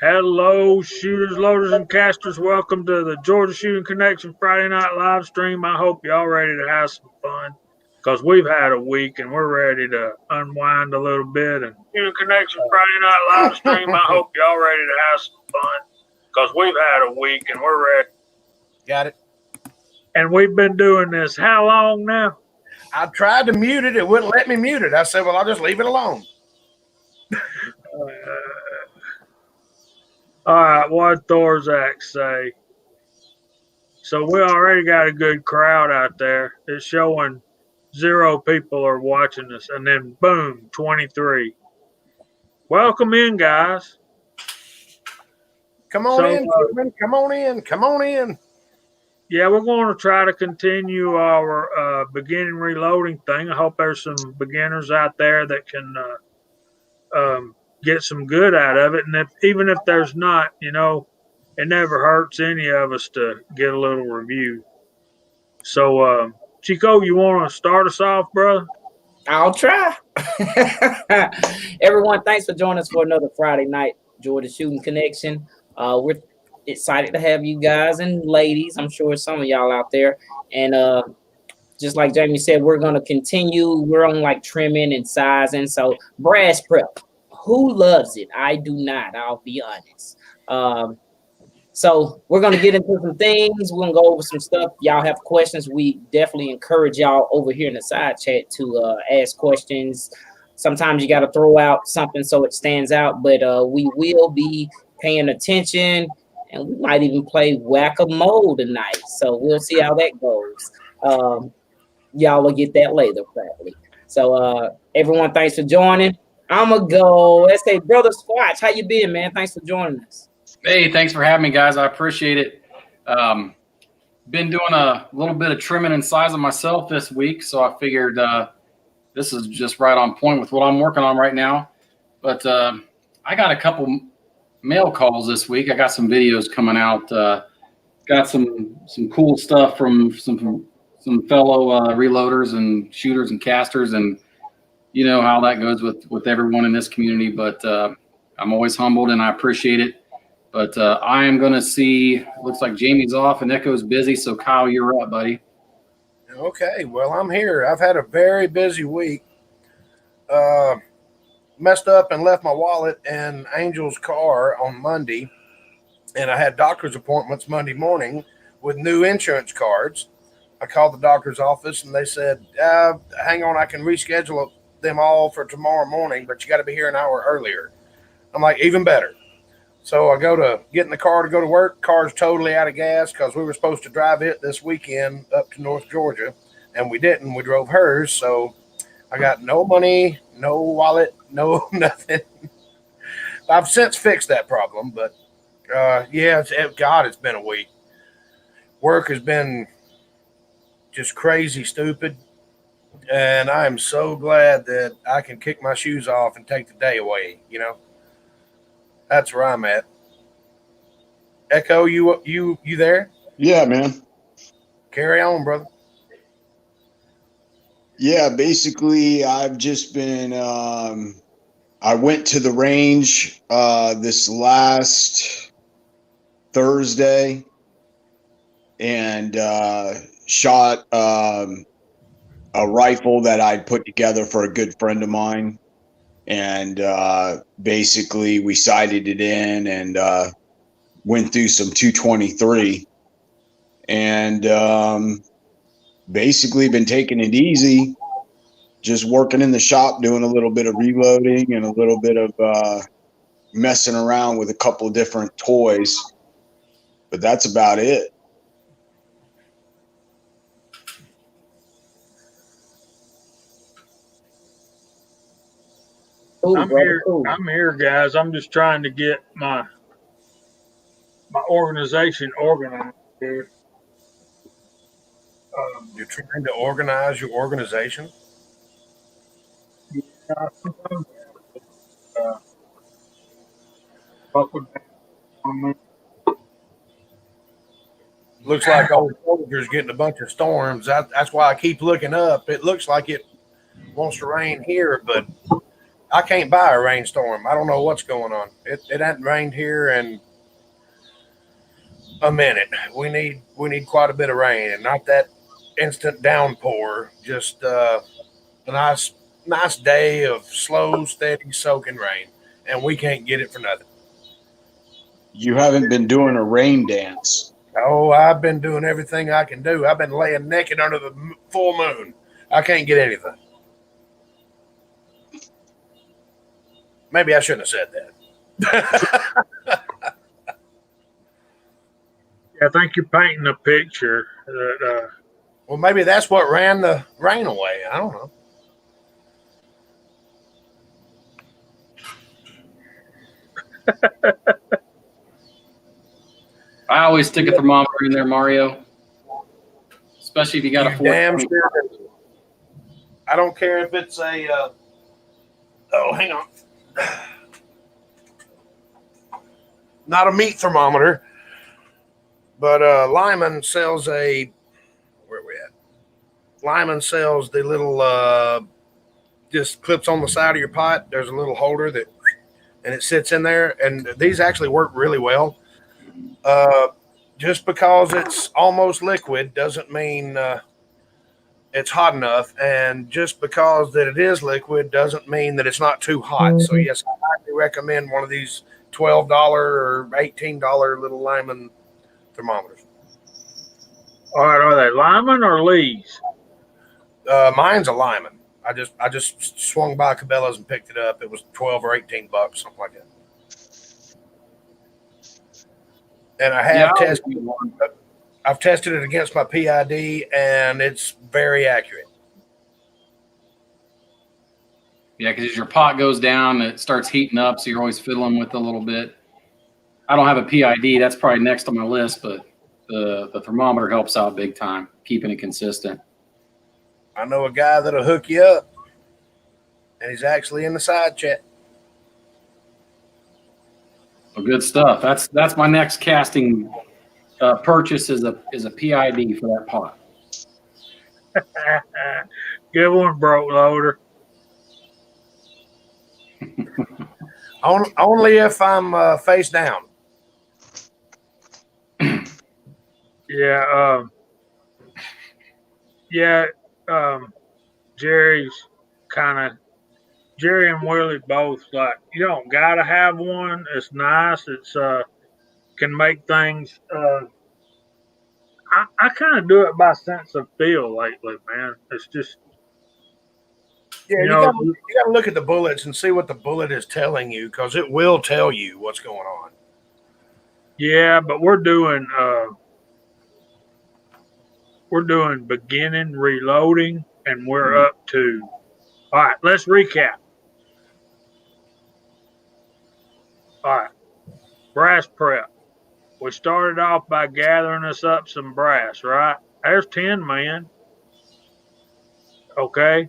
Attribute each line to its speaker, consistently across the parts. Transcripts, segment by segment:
Speaker 1: Hello, shooters, loaders, and casters. Welcome to the Georgia Shooting Connection Friday Night live stream. I hope y'all ready to have some fun because we've had a week and we're ready to unwind a little bit. And Shooting Connection Friday Night live stream. I hope y'all ready to have some fun because we've had a week and we're ready.
Speaker 2: Got it.
Speaker 1: And we've been doing this how long now?
Speaker 2: I tried to mute it. It wouldn't let me mute it. I said, well, I'll just leave it alone.
Speaker 1: All right, what Thorzak say? So we already got a good crowd out there. It's showing 0 people are watching us, and then boom, 23. Welcome in, guys.
Speaker 2: Come on in, children. Come on in. Come on in.
Speaker 1: Yeah, we're going to try to continue our beginning reloading thing. I hope there's some beginners out there that can get some good out of it. And even if there's not, it never hurts any of us to get a little review. So, Chico, you want to start us off, brother?
Speaker 3: I'll try. Everyone, thanks for joining us for another Friday night Georgia Shooting Connection. We're excited to have you guys and ladies. I'm sure some of y'all out there. And just like Jamie said, we're going to continue. We're on like trimming and sizing. So brass prep, who loves it? I do not. I'll be honest. So we're going to get into some things. We're going to go over some stuff. Y'all have questions. We definitely encourage y'all over here in the side chat to ask questions. Sometimes you got to throw out something so it stands out, but we will be paying attention, and we might even play whack-a-mole tonight. So we'll see how that goes. Y'all will get that later, probably. So everyone, thanks for joining. I'm going to go. Let's say, Brother Squatch, how you been, man? Thanks for joining us.
Speaker 4: Hey, thanks for having me, guys. I appreciate it. Been doing a little bit of trimming and sizing myself this week, so I figured this is just right on point with what I'm working on right now. But I got a couple mail calls this week. I got some videos coming out. Got some cool stuff from some fellow reloaders and shooters and casters, and you know how that goes with everyone in this community. But I'm always humbled, and I appreciate it. But I am going to see, looks like Jamie's off and Echo's busy. So, Kyle, you're up, buddy.
Speaker 2: Okay, well, I'm here. I've had a very busy week. Messed up and left my wallet in Angel's car on Monday. And I had doctor's appointments Monday morning with new insurance cards. I called the doctor's office, and they said, hang on, I can reschedule them all for tomorrow morning, but you got to be here an hour earlier. I'm like, even better. So I go to get in the car to go to work. Car's totally out of gas because we were supposed to drive it this weekend up to North Georgia, and we didn't. We drove hers. So I got no money, no wallet, no nothing. I've since fixed that problem, but it's been a week. Work has been just crazy stupid, and I am so glad that I can kick my shoes off and take the day away, That's where I'm at. Echo, you there?
Speaker 5: Yeah, man.
Speaker 2: Carry on, brother.
Speaker 5: Yeah, basically, I've just been. I went to the range this last Thursday and shot a rifle that I'd put together for a good friend of mine. And basically we sighted it in and went through some 223 and basically been taking it easy, just working in the shop, doing a little bit of reloading and a little bit of messing around with a couple of different toys, but that's about it.
Speaker 1: I'm here, guys. I'm just trying to get my organization organized here.
Speaker 2: You're trying to organize your organization?
Speaker 1: Yeah, sometimes
Speaker 2: looks like old soldier's getting a bunch of storms. That's why I keep looking up. It looks like it wants to rain here, but I can't buy a rainstorm. I don't know what's going on. It hasn't rained here in a minute. We need quite a bit of rain, and not that instant downpour. Just a nice day of slow, steady, soaking rain, and we can't get it for nothing.
Speaker 5: You haven't been doing a rain dance.
Speaker 2: Oh, I've been doing everything I can do. I've been laying naked under the full moon. I can't get anything. Maybe I shouldn't have said that.
Speaker 1: I think you're painting a picture that
Speaker 2: Well, maybe that's what ran the rain away. I don't know.
Speaker 4: I always stick a thermometer in there, Mario. Especially if you got a
Speaker 2: You
Speaker 4: 420.
Speaker 2: damn sure. I don't care if it's a. Oh, hang on. Not a meat thermometer, but Lyman sells a. Where are we at? Lyman sells the little just clips on the side of your pot. There's a little holder that, and it sits in there. And these actually work really well. Just because it's almost liquid doesn't mean it's hot enough, and just because that it is liquid doesn't mean that it's not too hot. So yes, I highly recommend one of these $12 or $18 little Lyman thermometers.
Speaker 1: all right, are they Lyman or Lee's?
Speaker 2: Mine's a Lyman. I just swung by Cabela's and picked it up. It was 12 or 18 bucks, something like that. And I have tested. I've tested it against my PID, and it's very accurate.
Speaker 4: Yeah, because as your pot goes down, it starts heating up, so you're always fiddling with it a little bit. I don't have a PID. That's probably next on my list, but the thermometer helps out big time, keeping it consistent.
Speaker 2: I know a guy that'll hook you up, and he's actually in the side chat.
Speaker 4: Well, good stuff. That's my next casting purchase is a PID for that pot.
Speaker 1: Good one, broke loader.
Speaker 2: Only if I'm face down.
Speaker 1: Yeah, Jerry and Willie both like you don't gotta have one. It's nice. It's can make things. I kind of do it by sense of feel lately, man. It's just
Speaker 2: Yeah, you got to look at the bullets and see what the bullet is telling you, because it will tell you what's going on.
Speaker 1: Yeah, but we're doing beginning reloading, and we're up to. All right, let's recap. All right, brass prep. We started off by gathering us up some brass, right? There's 10 men. Okay.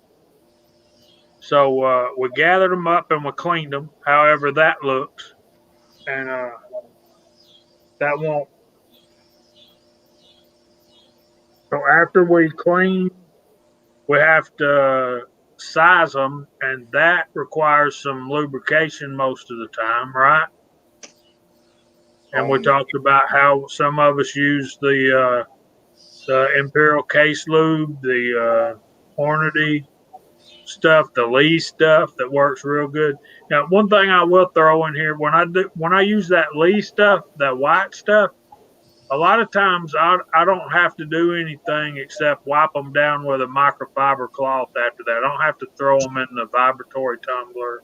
Speaker 1: So we gathered them up and we cleaned them, however that looks. And that won't. So after we clean, we have to size them, and that requires some lubrication most of the time, right? And we talked about how some of us use the Imperial Case Lube, the Hornady stuff, the Lee stuff that works real good. Now, one thing I will throw in here when I use that Lee stuff, that white stuff, a lot of times I don't have to do anything except wipe them down with a microfiber cloth after that. I don't have to throw them in the vibratory tumbler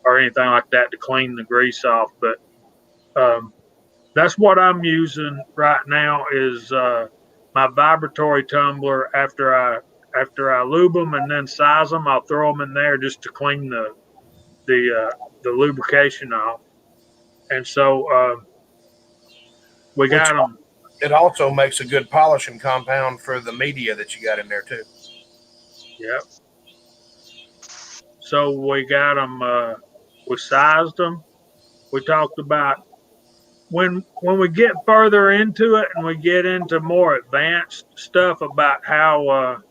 Speaker 1: or anything like that to clean the grease off. But that's what I'm using right now is my vibratory tumbler. After I lube them and then size them, I'll throw them in there just to clean the lubrication off. And so we got them.
Speaker 2: It also makes a good polishing compound for the media that you got in there too.
Speaker 1: Yep. So we got them. We sized them. We talked about when we get further into it and we get into more advanced stuff about how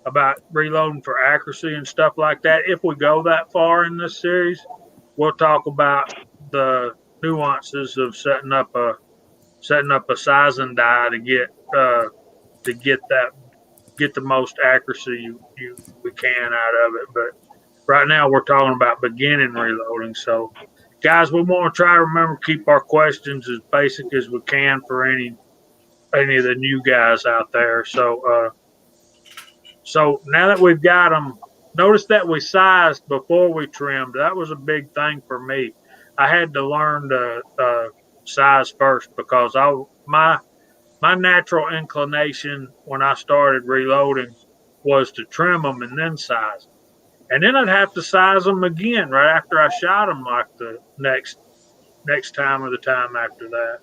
Speaker 1: about reloading for accuracy and stuff like that. If we go that far in this series, we'll talk about the nuances of setting up a sizing die to get the most accuracy we can out of it. But right now we're talking about beginning reloading. So guys, we want to try to remember keep our questions as basic as we can for any of the new guys out there. So now that we've got them, notice that we sized before we trimmed. That was a big thing for me. I had to learn to size first because my natural inclination when I started reloading was to trim them and then size them. And then I'd have to size them again right after I shot them, like the next time or the time after that.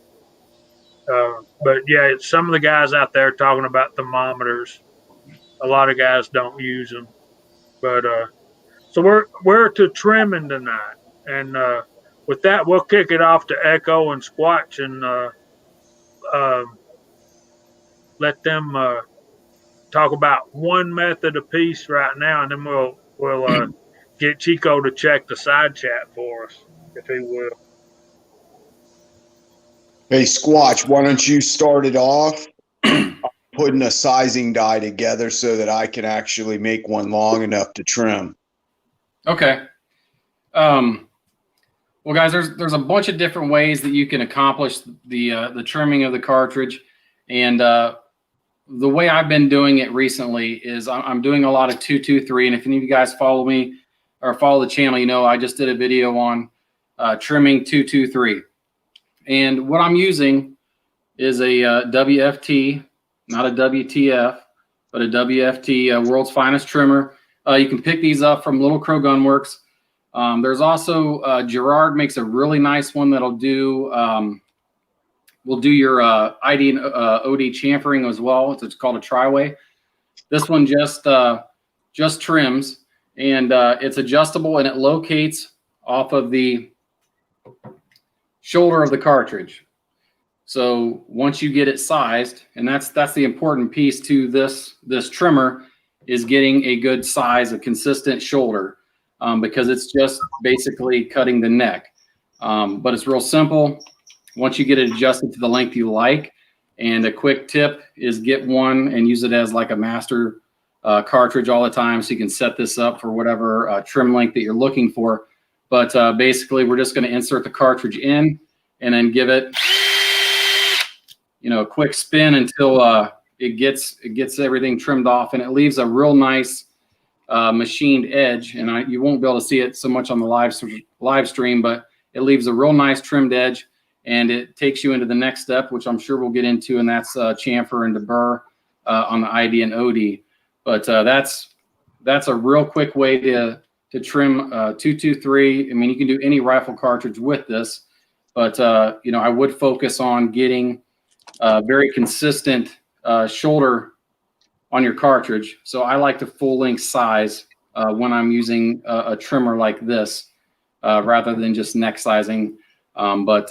Speaker 1: But yeah, some of the guys out there talking about thermometers. A lot of guys don't use them, but so we're to trimming tonight, and with that we'll kick it off to Echo and Squatch and let them talk about one method apiece right now, and then we'll get Chico to check the side chat for us if he will.
Speaker 5: Hey, Squatch, why don't you start it off? Putting a sizing die together so that I can actually make one long enough to trim.
Speaker 4: Okay. Well, guys, there's a bunch of different ways that you can accomplish the trimming of the cartridge, and the way I've been doing it recently is I'm doing a lot of 223, and if any of you guys follow me or follow the channel, you know I just did a video on trimming 223, and what I'm using is a WFT, not a WTF, but a WFT, World's Finest Trimmer. You can pick these up from Little Crow Gunworks. There's also Gerard makes a really nice one that'll do will do your ID and OD chamfering as well. It's called a Triway. This one just trims, and it's adjustable, and it locates off of the shoulder of the cartridge. So once you get it sized, and that's the important piece to this trimmer, is getting a good size, a consistent shoulder, because it's just basically cutting the neck. But it's real simple. Once you get it adjusted to the length you like, and a quick tip is get one and use it as like a master cartridge all the time, so you can set this up for whatever trim length that you're looking for. But basically, we're just going to insert the cartridge in and then give it, a quick spin until it gets everything trimmed off, and it leaves a real nice machined edge. And you won't be able to see it so much on the live stream, but it leaves a real nice trimmed edge, and it takes you into the next step, which I'm sure we'll get into, and that's chamfer and deburr on the ID and OD. But that's a real quick way to trim 223. I mean, you can do any rifle cartridge with this, but I would focus on getting very consistent shoulder on your cartridge. So I like to full length size when I'm using a trimmer like this rather than just neck sizing. But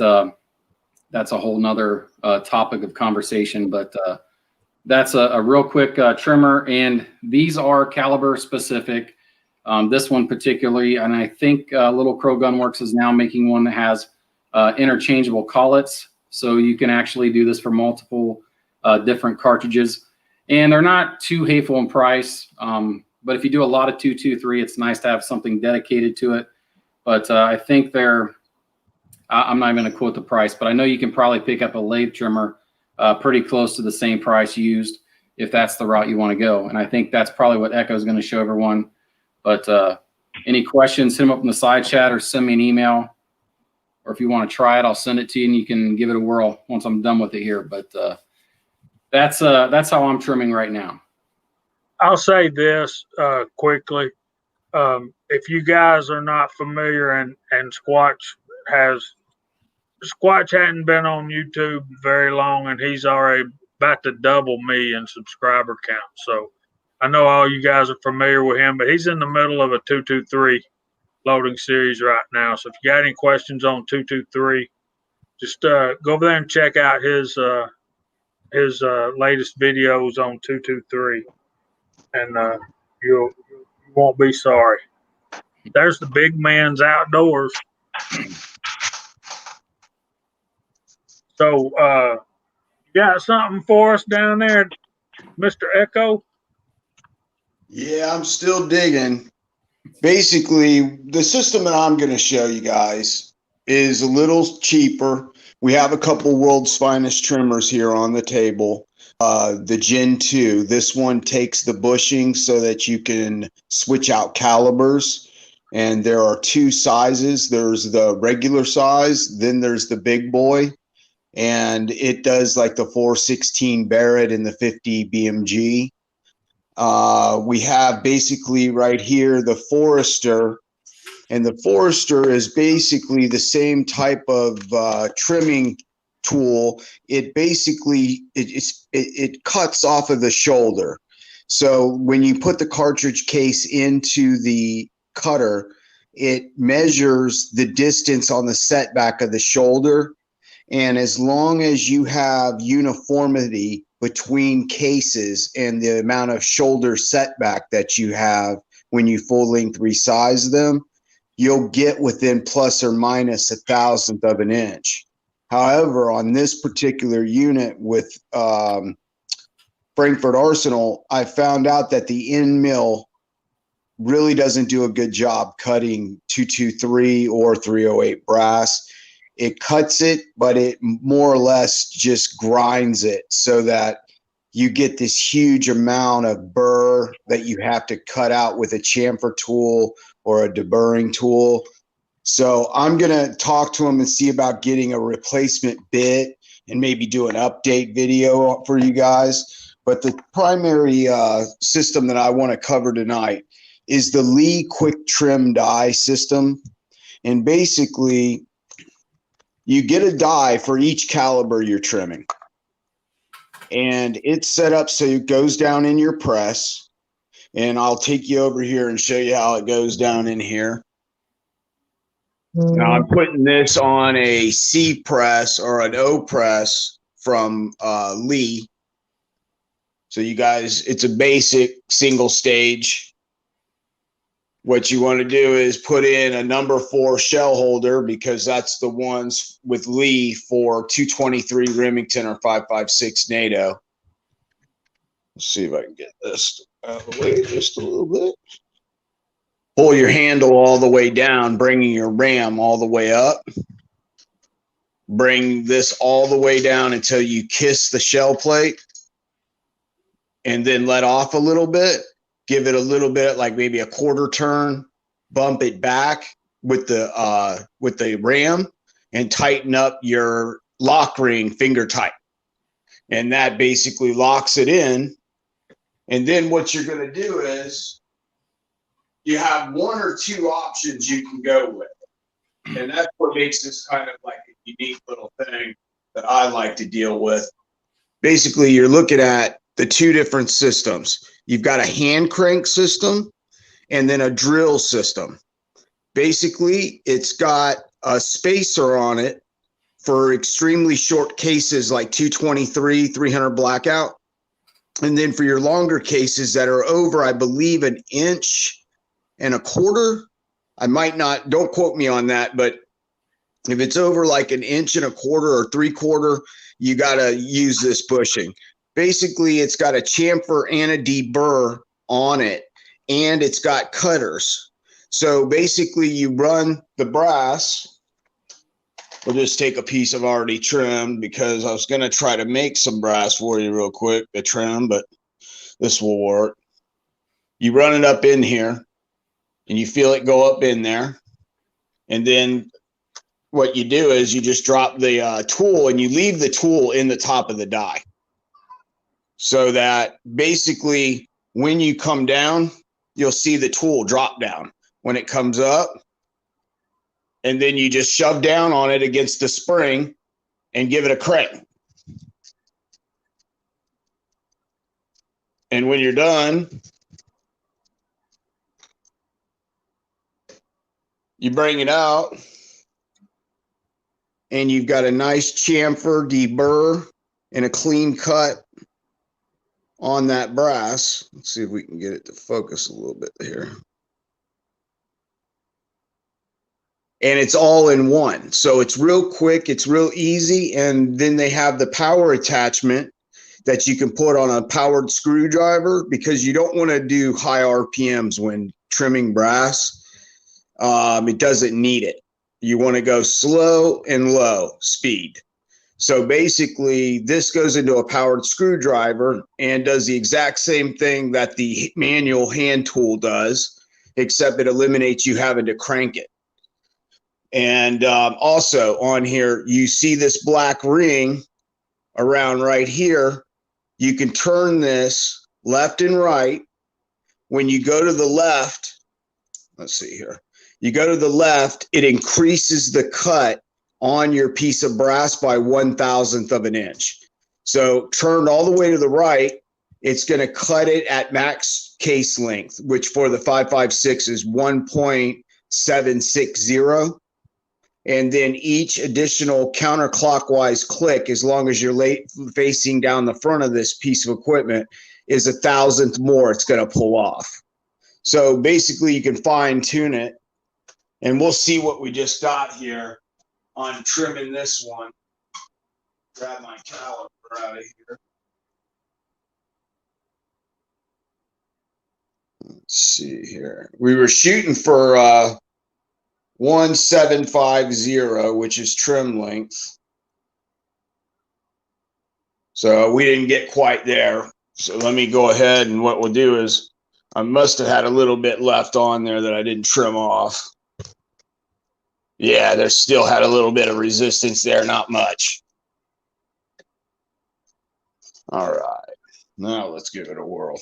Speaker 4: that's a whole nother topic of conversation. But that's a real quick trimmer, and these are caliber specific. This one particularly, and I think Little Crow Gunworks is now making one that has interchangeable collets. So you can actually do this for multiple different cartridges, and they're not too hateful in price. But if you do a lot of 223, it's nice to have something dedicated to it. But I think I'm not even going to quote the price, but I know you can probably pick up a lathe trimmer pretty close to the same price used if that's the route you want to go. And I think that's probably what Echo is going to show everyone. But any questions, hit them up in the side chat or send me an email. Or if you want to try it, I'll send it to you and you can give it a whirl once I'm done with it here. But that's how I'm trimming right now.
Speaker 1: I'll say this quickly. If you guys are not familiar, and Squatch hadn't been on YouTube very long, and he's already about to double me in subscriber count. So I know all you guys are familiar with him, but he's in the middle of a 223 loading series right now. So if you got any questions on 223, just go over there and check out his latest videos on 223. and you won't be sorry. There's the big man's outdoors. So, you got something for us down there, Mr. Echo?
Speaker 5: Yeah, I'm still digging. Basically, the system that I'm going to show you guys is a little cheaper. We have a couple world's finest trimmers here on the table. The Gen 2, this one takes the bushing so that you can switch out calibers. And there are two sizes. There's the regular size, then there's the big boy. And it does like the 416 Barrett and the 50 BMG. We have basically right here the Forester, and the Forester is basically the same type of trimming tool. It basically it cuts off of the shoulder. So when you put the cartridge case into the cutter, it measures the distance on the setback of the shoulder. And as long as you have uniformity between cases and the amount of shoulder setback that you have when you full length resize them, you'll get within plus or minus 1/1000th of an inch. However, on this particular unit with Frankfurt Arsenal, I found out that the end mill really doesn't do a good job cutting 223 or 308 brass. It cuts it, but it more or less just grinds it so that you get this huge amount of burr that you have to cut out with a chamfer tool or a deburring tool. So I'm going to talk to him and see about getting a replacement bit and maybe do an update video for you guys. But the primary system that I want to cover tonight is the Lee Quick Trim Die system. And basically, you get a die for each caliber you're trimming. And it's set up so it goes down in your press. And I'll take you over here and show you how it goes down in here. Now I'm putting this on a C press or an O press from Lee. So you guys, it's a basic single stage. What you want to do is put in a number 4 shell holder because that's the ones with Lee for 223 Remington or 5.56 NATO. Let's see if I can get this out of the way just a little bit. Pull your handle all the way down, bringing your ram all the way up. Bring this all the way down until you kiss the shell plate. And then let off a little bit. Give it a little bit, like maybe a quarter turn, bump it back with the ram and tighten up your lock ring finger tight. And that basically locks it in. And then what you're going to do is you have 1 or 2 options you can go with. And that's what makes this kind of like a unique little thing that I like to deal with. Basically, you're looking at the 2 different systems. You've got a hand crank system and then a drill system. Basically, it's got a spacer on it for extremely short cases like 223, 300 blackout. And then for your longer cases that are over, I believe, 1.25 inches. I might not, don't quote me on that, but if it's over like 1.25 inches or 3/4, you got to use this bushing. Basically, it's got a chamfer and a deburr on it, and it's got cutters. So basically, you run the brass. We'll just take a piece I've already trimmed because I was going to try to make some brass for you real quick to trim, but this will work. You run it up in here, and you feel it go up in there. And then what you do is you just drop the tool, and you leave the tool in the top of the die. So that basically when you come down, you'll see the tool drop down when it comes up. And then you just shove down on it against the spring and give it a crank. And when you're done, you bring it out and you've got a nice chamfer, deburr, and a clean cut on that brass. Let's see if we can get it to focus a little bit here. And it's all in one. So it's real quick, it's real easy. And then they have the power attachment that you can put on a powered screwdriver, because you don't want to do high RPMs when trimming brass. It doesn't need it. You want to go slow and low speed. So basically, this goes into a powered screwdriver and does the exact same thing that the manual hand tool does, except it eliminates you having to crank it. And also on here, you see this black ring around right here. You can turn this left and right. When you go to the left, let's see here. You go to the left, it increases the cut on your piece of brass by 1/1000th of an inch. So turned all the way to the right, it's going to cut it at max case length, which for the 5.56 is 1.760. And then each additional counterclockwise click, as long as you're facing down the front of this piece of equipment, is 1/1000th more it's going to pull off. So basically you can fine tune it, and we'll see what we just got here on trimming this one. Grab my caliper out of here. Let's see here. We were shooting for 1750, which is trim length. So we didn't get quite there. So let me go ahead, and what we'll do is, I must have had a little bit left on there that I didn't trim off. Yeah, there still had a little bit of resistance there, not much. All right, now let's give it a whirl.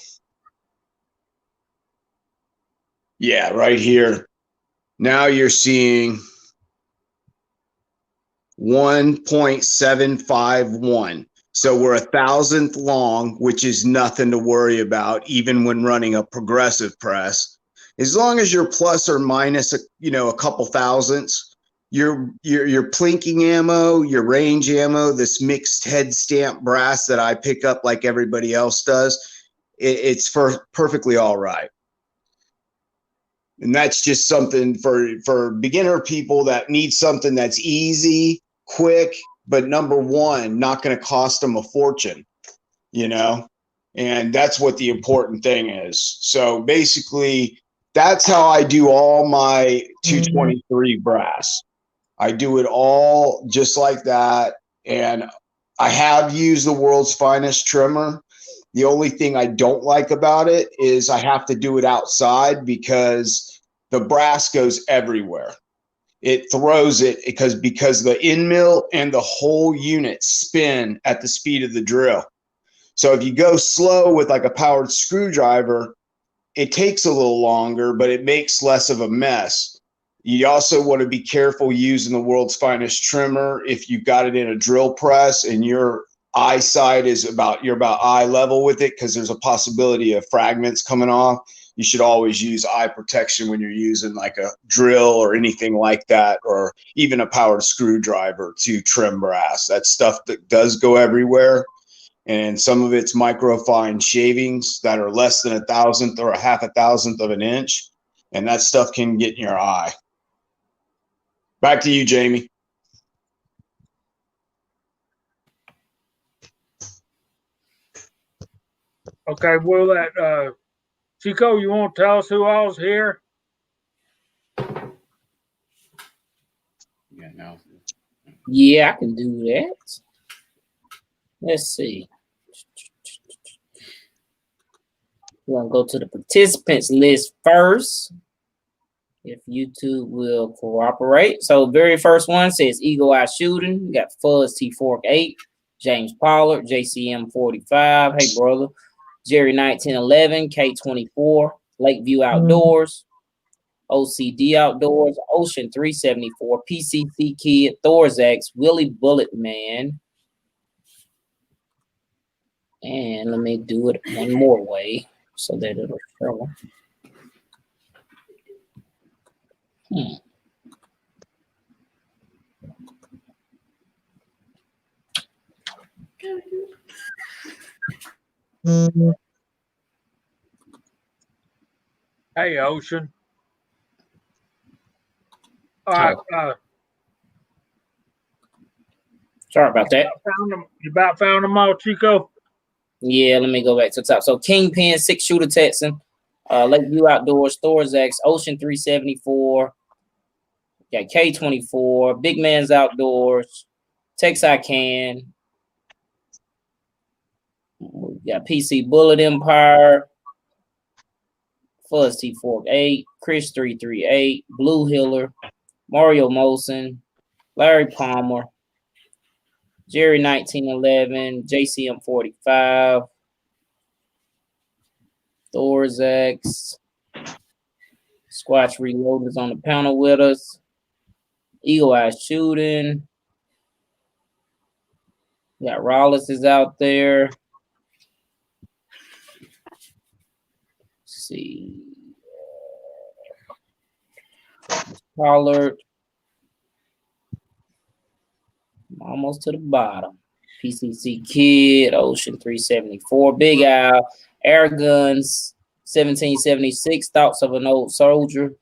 Speaker 5: Yeah, right here. Now you're seeing 1.751. So we're 1/1000th long, which is nothing to worry about, even when running a progressive press. As long as you're plus or minus a couple thousandths, your plinking ammo, your range ammo, this mixed head stamp brass that I pick up like everybody else does, it's perfectly all right. And that's just something for beginner people that need something that's easy, quick, but number one, not going to cost them a fortune, and that's what the important thing is. So basically, that's how I do all my 223 brass. I do it all just like that. And I have used the world's finest trimmer. The only thing I don't like about it is I have to do it outside, because the brass goes everywhere. It throws it because the end mill and the whole unit spin at the speed of the drill. So if you go slow with like a powered screwdriver, it takes a little longer, but it makes less of a mess. You also want to be careful using the world's finest trimmer if you've got it in a drill press and your eyesight is you're about eye level with it, because there's a possibility of fragments coming off. You should always use eye protection when you're using like a drill or anything like that, or even a powered screwdriver to trim brass. That's stuff that does go everywhere. And some of it's microfine shavings that are less than 1/1000th or a 1/2,000th of an inch. And that stuff can get in your eye. Back to you, Jamie.
Speaker 1: Okay, will that Chico, you want to tell us who all's here?
Speaker 4: Yeah, no.
Speaker 3: Yeah, I can do that. Let's see. We're going to go to the participants list first, if YouTube will cooperate. So very first one says Eagle Eye Shooting. We got Fuzz T-Fork 8, James Pollard, JCM 45. Hey, brother. Jerry 1911, K24, Lakeview Outdoors, OCD Outdoors, Ocean 374, PCC Kid, Thorzax, Willie Bullet Man. And let me do it one more way so that it'll show.
Speaker 1: Hey, Ocean. All right.
Speaker 3: Sorry about that.
Speaker 1: Found them. You about found them all, Chico?
Speaker 3: Yeah, let me go back to the top. So Kingpin, 6-shooter Texan, Lakeview Outdoors, Thor's X, Ocean 374, got K24, Big Man's Outdoors, Tex I Can, we got PC Bullet Empire, Fuzz T48, Chris 338, Blue Hiller, Mario Molson, Larry Palmer, Jerry 1911, JCM 45, Thor's X, Squatch Reloaders on the panel with us, Eagle Eye Shooting. Yeah, Rollis is out there. Let's see. Pollard. Almost to the bottom. PCC Kid, Ocean 374, Big Al, Air Guns, 1776, Thoughts of an Old Soldier.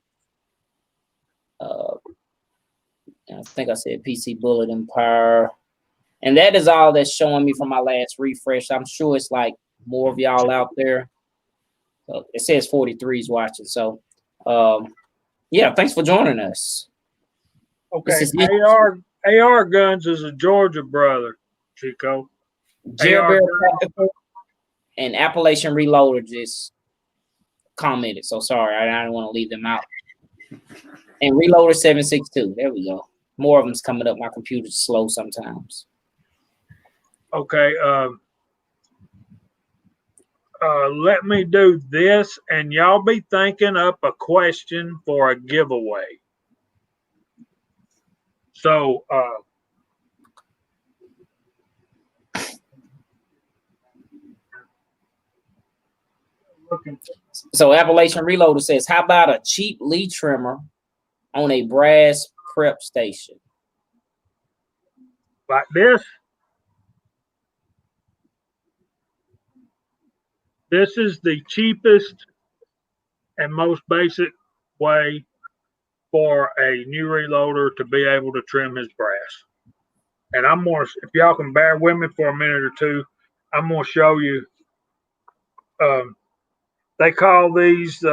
Speaker 3: I think I said PC Bullet Empire. And that is all that's showing me from my last refresh. I'm sure it's like more of y'all out there. It says 43 is watching. So, yeah, thanks for joining us.
Speaker 1: Okay, AR Guns is a Georgia brother, Chico.
Speaker 3: Jerry and Appalachian Reloader just commented. So sorry, I didn't want to leave them out. And Reloader 762. There we go. More of them's coming up. My computer's slow sometimes.
Speaker 1: Okay. Let me do this, and y'all be thinking up a question for a giveaway. So,
Speaker 3: so Appalachian Reloader says, how about a cheap lead trimmer on a brass prep station?
Speaker 1: Like this. This is the cheapest and most basic way for a new reloader to be able to trim his brass. And I'm going to, if y'all can bear with me for a minute or two, I'm going to show you. They call these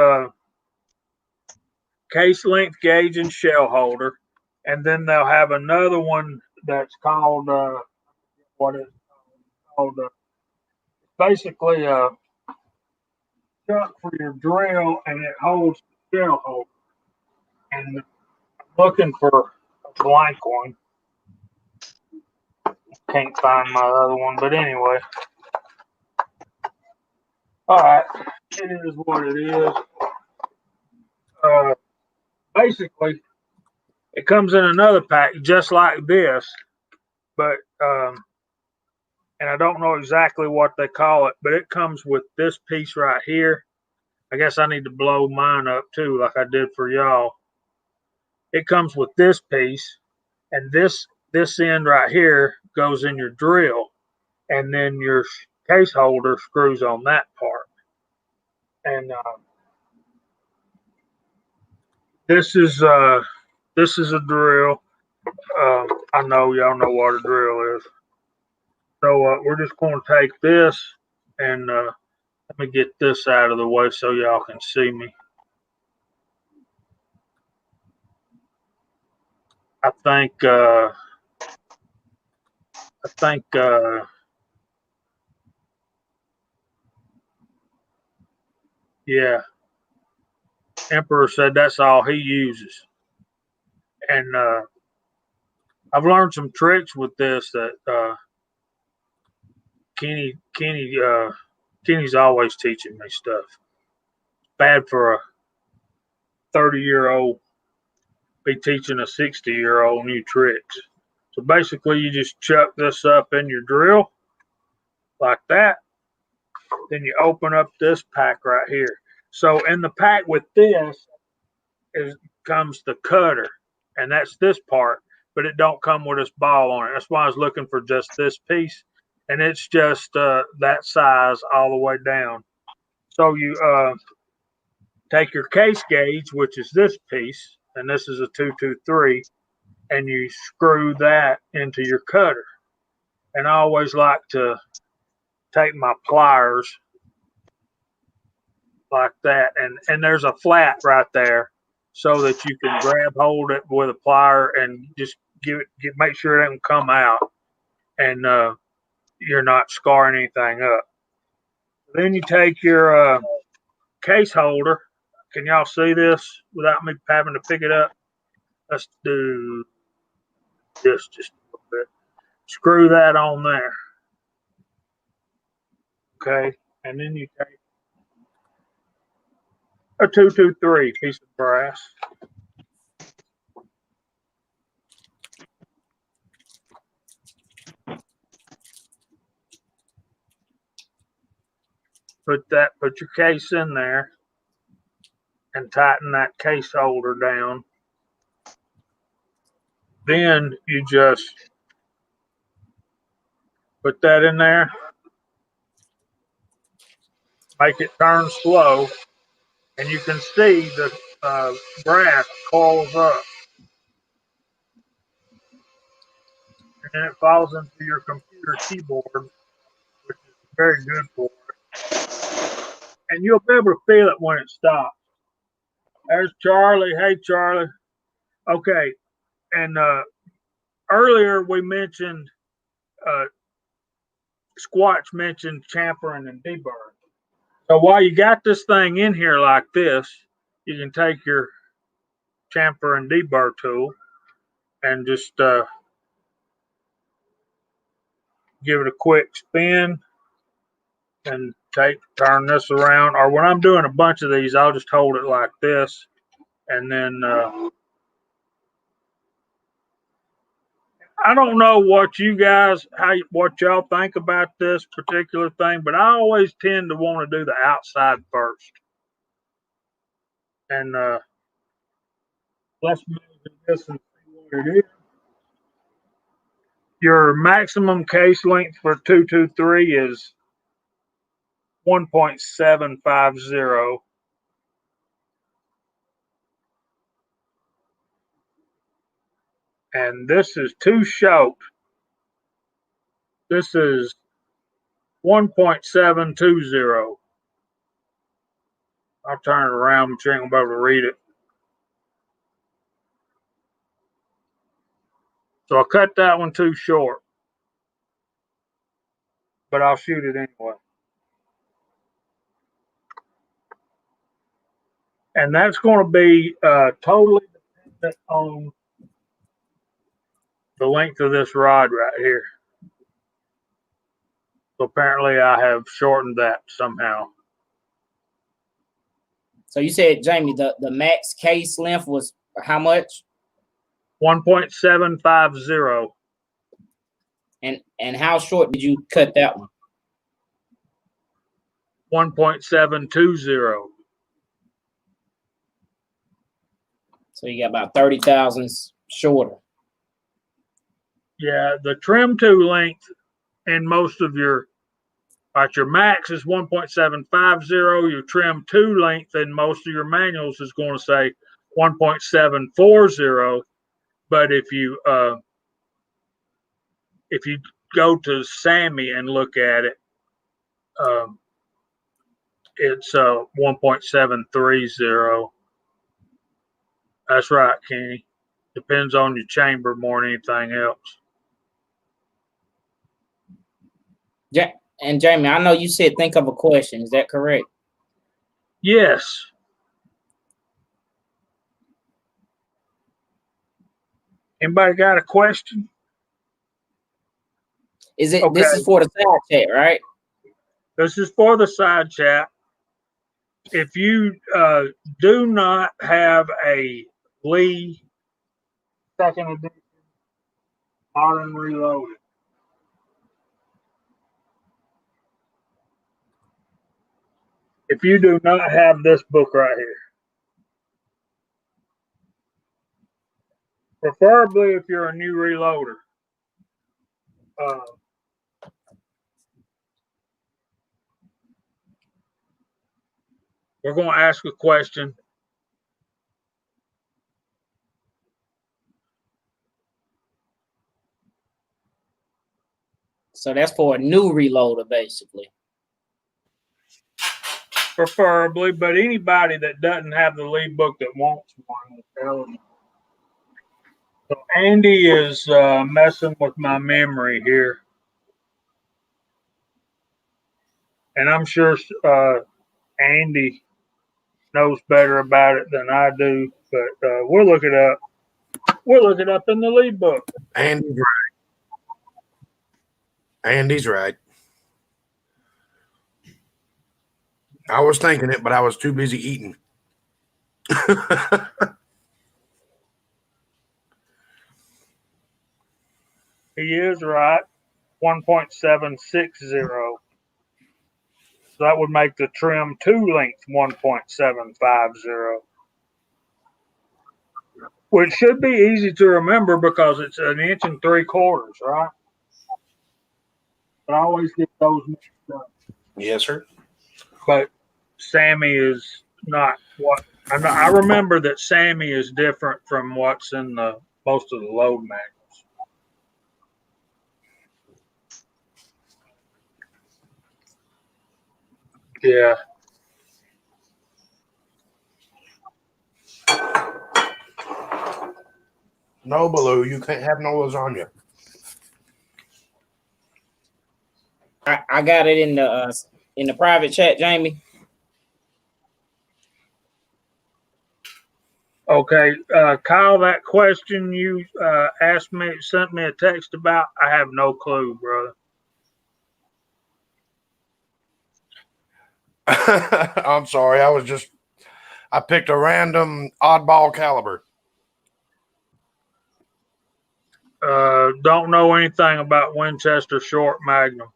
Speaker 1: case length gauge and shell holder. And then they'll have another one that's called, what is it called? Basically a chuck for your drill, and it holds the shell holder. And I'm looking for a blank one. Can't find my other one, but anyway. All right, it is what it is. Basically, it comes in another pack just like this, but and I don't know exactly what they call it, but it comes with this piece right here. I guess I need to blow mine up too, like I did for y'all. It comes with this piece, and this end right here goes in your drill, and then your case holder screws on that part. And this is a drill. I know y'all know what a drill is. So we're just going to take this and let me get this out of the way so y'all can see me. I think yeah. Emperor said that's all he uses. And I've learned some tricks with this that Kenny's always teaching me stuff. Bad for a 30-year-old be teaching a 60-year-old new tricks. So basically you just chuck this up in your drill like that. Then you open up this pack right here. So in the pack with this comes the cutter, and that's this part, but it don't come with this ball on it. That's why I was looking for just this piece. and it's just that size all the way down. So you take your case gauge, which is this piece, and this is a 223, and you screw that into your cutter. And I always like to take my pliers like that, and there's a flat right there so that you can grab hold it with a plier and just make sure it doesn't come out, and you're not scarring anything up. Then you take your case holder. Can y'all see this without me having to pick it up? Let's do this just a little bit. Screw that on there. Okay. And then you take a 223 piece of brass. Put your case in there and tighten that case holder down. Then you just put that in there, make it turn slow, and you can see the brass coils up. And then it falls into your computer keyboard, which is very good for it. And you'll be able to feel it when it stops. There's Charlie. Hey, Charlie. Okay. And earlier we mentioned, Squatch mentioned chamfering and deburring. So while you got this thing in here like this, you can take your chamfer and deburr tool and just give it a quick spin and turn this around. Or when I'm doing a bunch of these, I'll just hold it like this, and then I don't know what you guys, what y'all think about this particular thing, but I always tend to want to do the outside first. And let's measure this and see what it is. Your maximum case length for 223 is 1.750. And this is too short. This is 1.720. I'll turn it around, but you ain't gonna be able to read it. So I cut that one too short, but I'll shoot it anyway. And that's going to be totally dependent on the length of this rod right here. So apparently I have shortened that somehow.
Speaker 3: So you said, Jamie, the max case length was how much?
Speaker 1: 1.750.
Speaker 3: And how short did you cut that one?
Speaker 1: 1.720.
Speaker 3: So you got about 30 thousandths shorter.
Speaker 1: Yeah, the trim to length in most of your max is 1.750. Your trim to length in most of your manuals is going to say 1.740. But if you go to Sammy and look at it, it's 1.730. That's right, Kenny. Depends on your chamber more than anything else.
Speaker 3: Yeah, and Jamie, I know you said think of a question. Is that correct?
Speaker 1: Yes. Anybody got a question?
Speaker 3: Is it?
Speaker 1: Okay.
Speaker 3: This is for the side chat, right?
Speaker 1: This is for the side chat. If you do not have a Lee second edition modern reloaded, if you do not have this book right here, preferably if you're a new reloader, We're going to ask a question.
Speaker 3: So that's for a new reloader, basically.
Speaker 1: Preferably, but anybody that doesn't have the lead book that wants one is eligible. So Andy is messing with my memory here. And I'm sure Andy knows better about it than I do, but we'll look it up. We'll look it up in the lead book.
Speaker 2: Andy's right. Andy's right. I was thinking it, but I was too busy eating.
Speaker 1: He is right. 1.760. So that would make the trim 2 length 1.750. Which should be easy to remember because it's 1 3/4 inches, right? But I always get those mixed up.
Speaker 2: Yes, sir.
Speaker 1: But Sammy is not what I remember that Sammy is different from what's in the most of the load manuals. Yeah.
Speaker 2: No, Baloo, you can't have no lasagna.
Speaker 3: I got it in the private chat, Jamie.
Speaker 1: Okay, Kyle, that question you asked me, sent me a text about, I have no clue, brother.
Speaker 2: I'm sorry. I picked a random oddball caliber.
Speaker 1: Don't know anything about Winchester Short Magnum.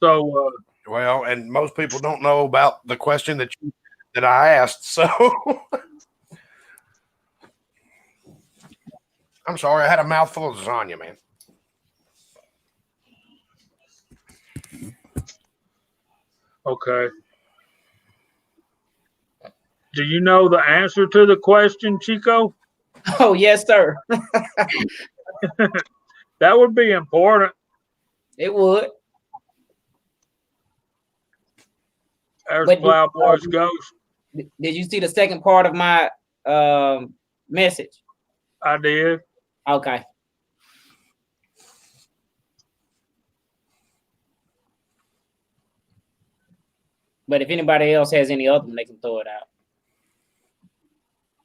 Speaker 1: So,
Speaker 2: Well, and most people don't know about the question that I asked. So I'm sorry. I had a mouthful of lasagna, man.
Speaker 1: okay. Do you know the answer to the question, Chico?
Speaker 3: Oh, yes, sir.
Speaker 1: That would be important.
Speaker 3: It would.
Speaker 1: There's
Speaker 3: But
Speaker 1: Plowboy's Ghost.
Speaker 3: Did you see the second part of my message?
Speaker 1: I did.
Speaker 3: Okay. But if anybody else has any other one, they can throw it out.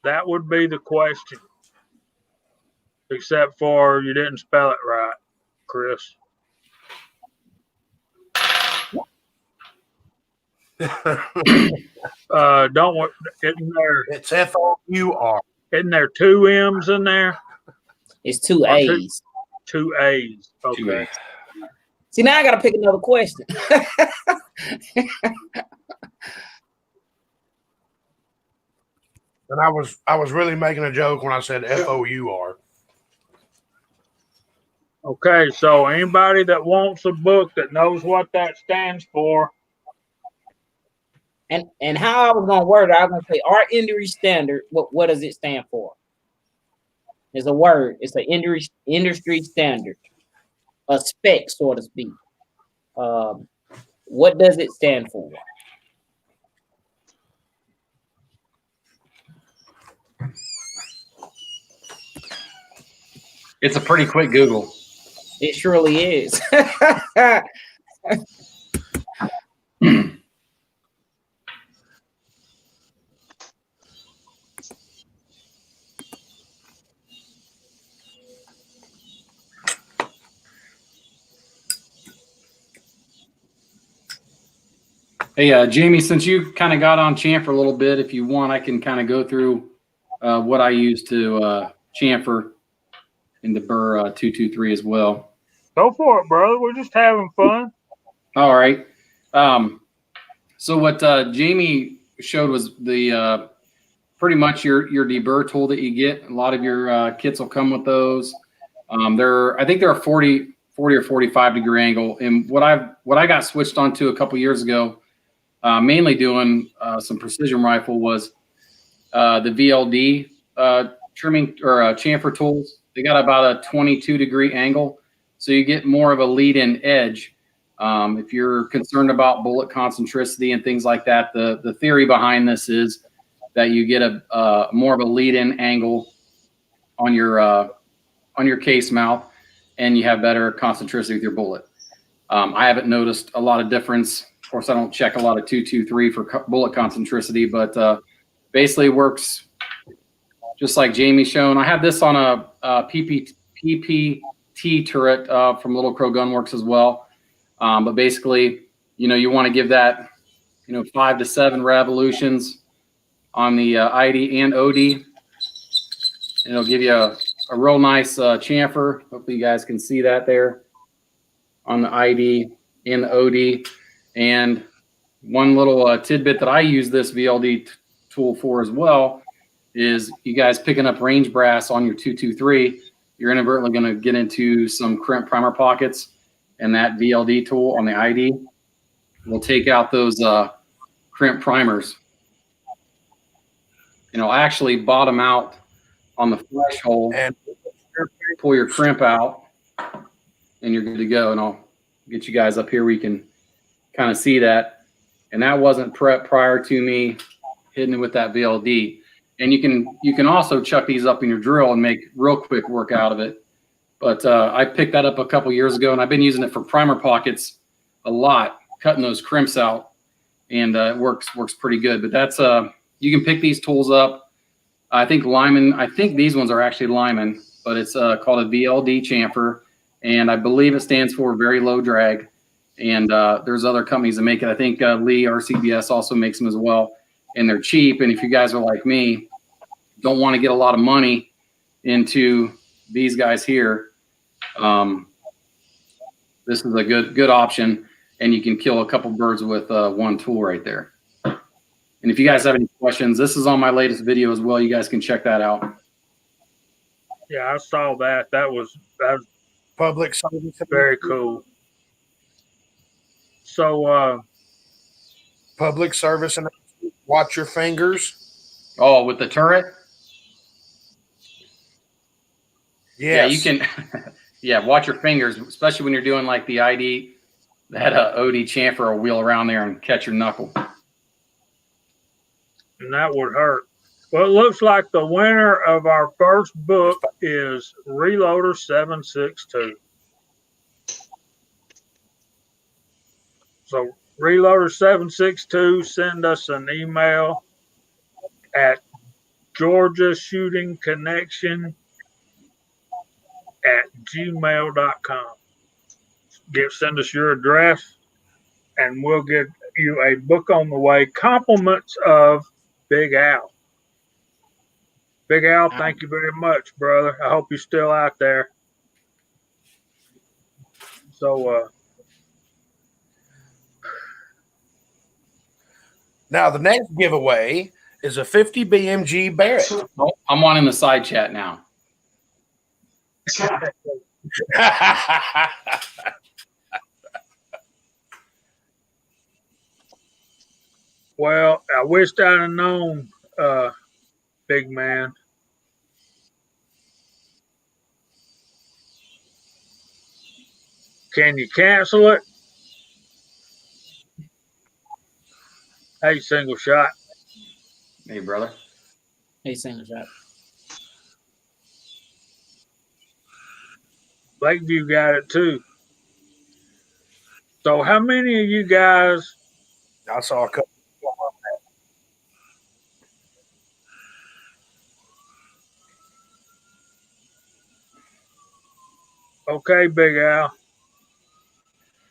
Speaker 1: That would be the question. Except for you didn't spell it right, Chris. Don't worry. Isn't there?
Speaker 2: It's FOUR.
Speaker 1: Isn't there 2 M's in there?
Speaker 3: It's 2 A's.
Speaker 1: 2 A's. Okay.
Speaker 4: 2 A's.
Speaker 3: See, now I got to pick another question.
Speaker 2: And I was really making a joke when I said FOUR.
Speaker 1: Okay, so anybody that wants a book that knows what that stands for.
Speaker 3: And how I was gonna word it, I was gonna say our industry standard. What does it stand for? It's a word. It's an industry standard, a spec, so to speak. What does it stand for?
Speaker 4: It's a pretty quick Google.
Speaker 3: It surely is.
Speaker 4: Hey, Jamie, since you kind of got on chamfer a little bit, if you want, I can kind of go through what I use to chamfer in the Burr 223 as well.
Speaker 1: Go for it, brother. We're just having fun.
Speaker 4: All right. So what Jamie showed was the pretty much your deburr tool that you get. A lot of your kits will come with those. I think there are 40 40 or 45 degree angle. And what I got switched onto a couple years ago, mainly doing some precision rifle, was the VLD trimming or chamfer tools. They got about a 22 degree angle, so you get more of a lead-in edge. If you're concerned about bullet concentricity and things like that, the theory behind this is that you get a more of a lead-in angle on your case mouth, and you have better concentricity with your bullet. I haven't noticed a lot of difference. Of course, I don't check a lot of 223 for bullet concentricity, but basically works just like Jamie's shown. I have this on a PPT turret from Little Crow Gunworks as well. But basically, you want to give that, 5 to 7 revolutions on the ID and OD. And it'll give you a real nice chamfer. Hopefully you guys can see that there on the ID and the OD. And one little tidbit that I use this VLD tool for as well is you guys picking up range brass on your 223, you're inadvertently going to get into some crimp primer pockets, and that VLD tool on the ID will take out those crimp primers. Actually bottom out on the flesh hole and pull your crimp out, and you're good to go. And I'll get you guys up here where you can kind of see that. And that wasn't prepped prior to me hitting it with that VLD. And you can also chuck these up in your drill and make real quick work out of it. But I picked that up a couple years ago, and I've been using it for primer pockets a lot, cutting those crimps out, and it works pretty good. But that's you can pick these tools up. I think these ones are actually Lyman, but it's called a VLD chamfer, and I believe it stands for very low drag. And there's other companies that make it. I think Lee RCBS also makes them as well, and they're cheap. And if you guys are like me, don't want to get a lot of money into these guys here, this is a good option, and you can kill a couple birds with one tool right there. And if you guys have any questions, this is on my latest video as well. You guys can check that out.
Speaker 1: Yeah, I saw that. That was
Speaker 2: Public service.
Speaker 1: very cool. So,
Speaker 2: Public service and watch your fingers.
Speaker 4: Oh, with the turret?
Speaker 2: Yes.
Speaker 4: Yeah, you can. Yeah, watch your fingers, especially when you're doing like the ID. That OD chamfer will wheel around there and catch your knuckle.
Speaker 1: and that would hurt. Well, it looks like the winner of our first book is Reloader 762. So Reloader 762, send us an email at georgiashootingconnection@gmail.com. Send us your address, and we'll get you a book on the way. Compliments of Big Al. Big Al, thank you very much, brother. I hope you're still out there. So,
Speaker 2: now the next giveaway is a 50 BMG Barrett.
Speaker 4: Oh, I'm on in the side chat now.
Speaker 1: well, I wished I'd have known, big man. Can you cancel it? Hey, single shot.
Speaker 4: Hey, brother.
Speaker 3: Hey, single shot.
Speaker 1: Lakeview got it too. So how many of you guys,
Speaker 2: I saw a couple.
Speaker 1: okay, Big Al.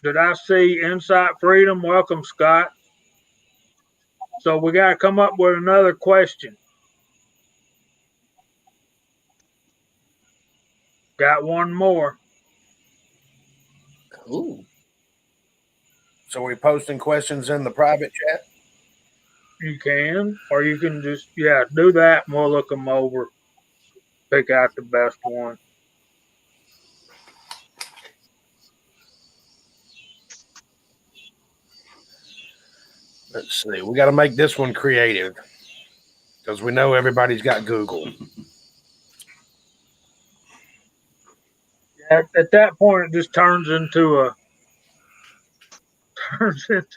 Speaker 1: Did I see Insight Freedom? Welcome, Scott. So we got to come up with another question. Got one more.
Speaker 3: Cool.
Speaker 2: So we're posting questions in the private chat.
Speaker 1: You can, or you can just, do that and we'll look them over. Pick out the best one.
Speaker 2: Let's see. We got to make this one creative because we know everybody's got Google.
Speaker 1: At that point, it just turns into a
Speaker 3: Who's
Speaker 1: typing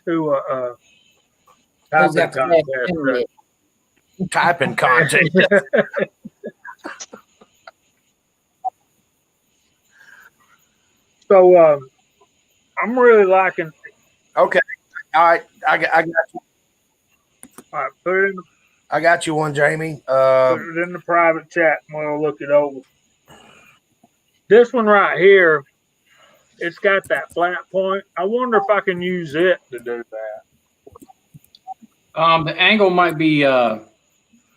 Speaker 3: got the fast
Speaker 1: contest.
Speaker 3: internet?
Speaker 2: Typing content.
Speaker 1: So I'm really liking.
Speaker 2: Okay. All right. I got you.
Speaker 1: All right, put it in the
Speaker 2: I got you one, Jamie.
Speaker 1: put it in the private chat, and we'll look it over. This one right here, it's got that flat point. I wonder if I can use it to do that.
Speaker 4: The angle might be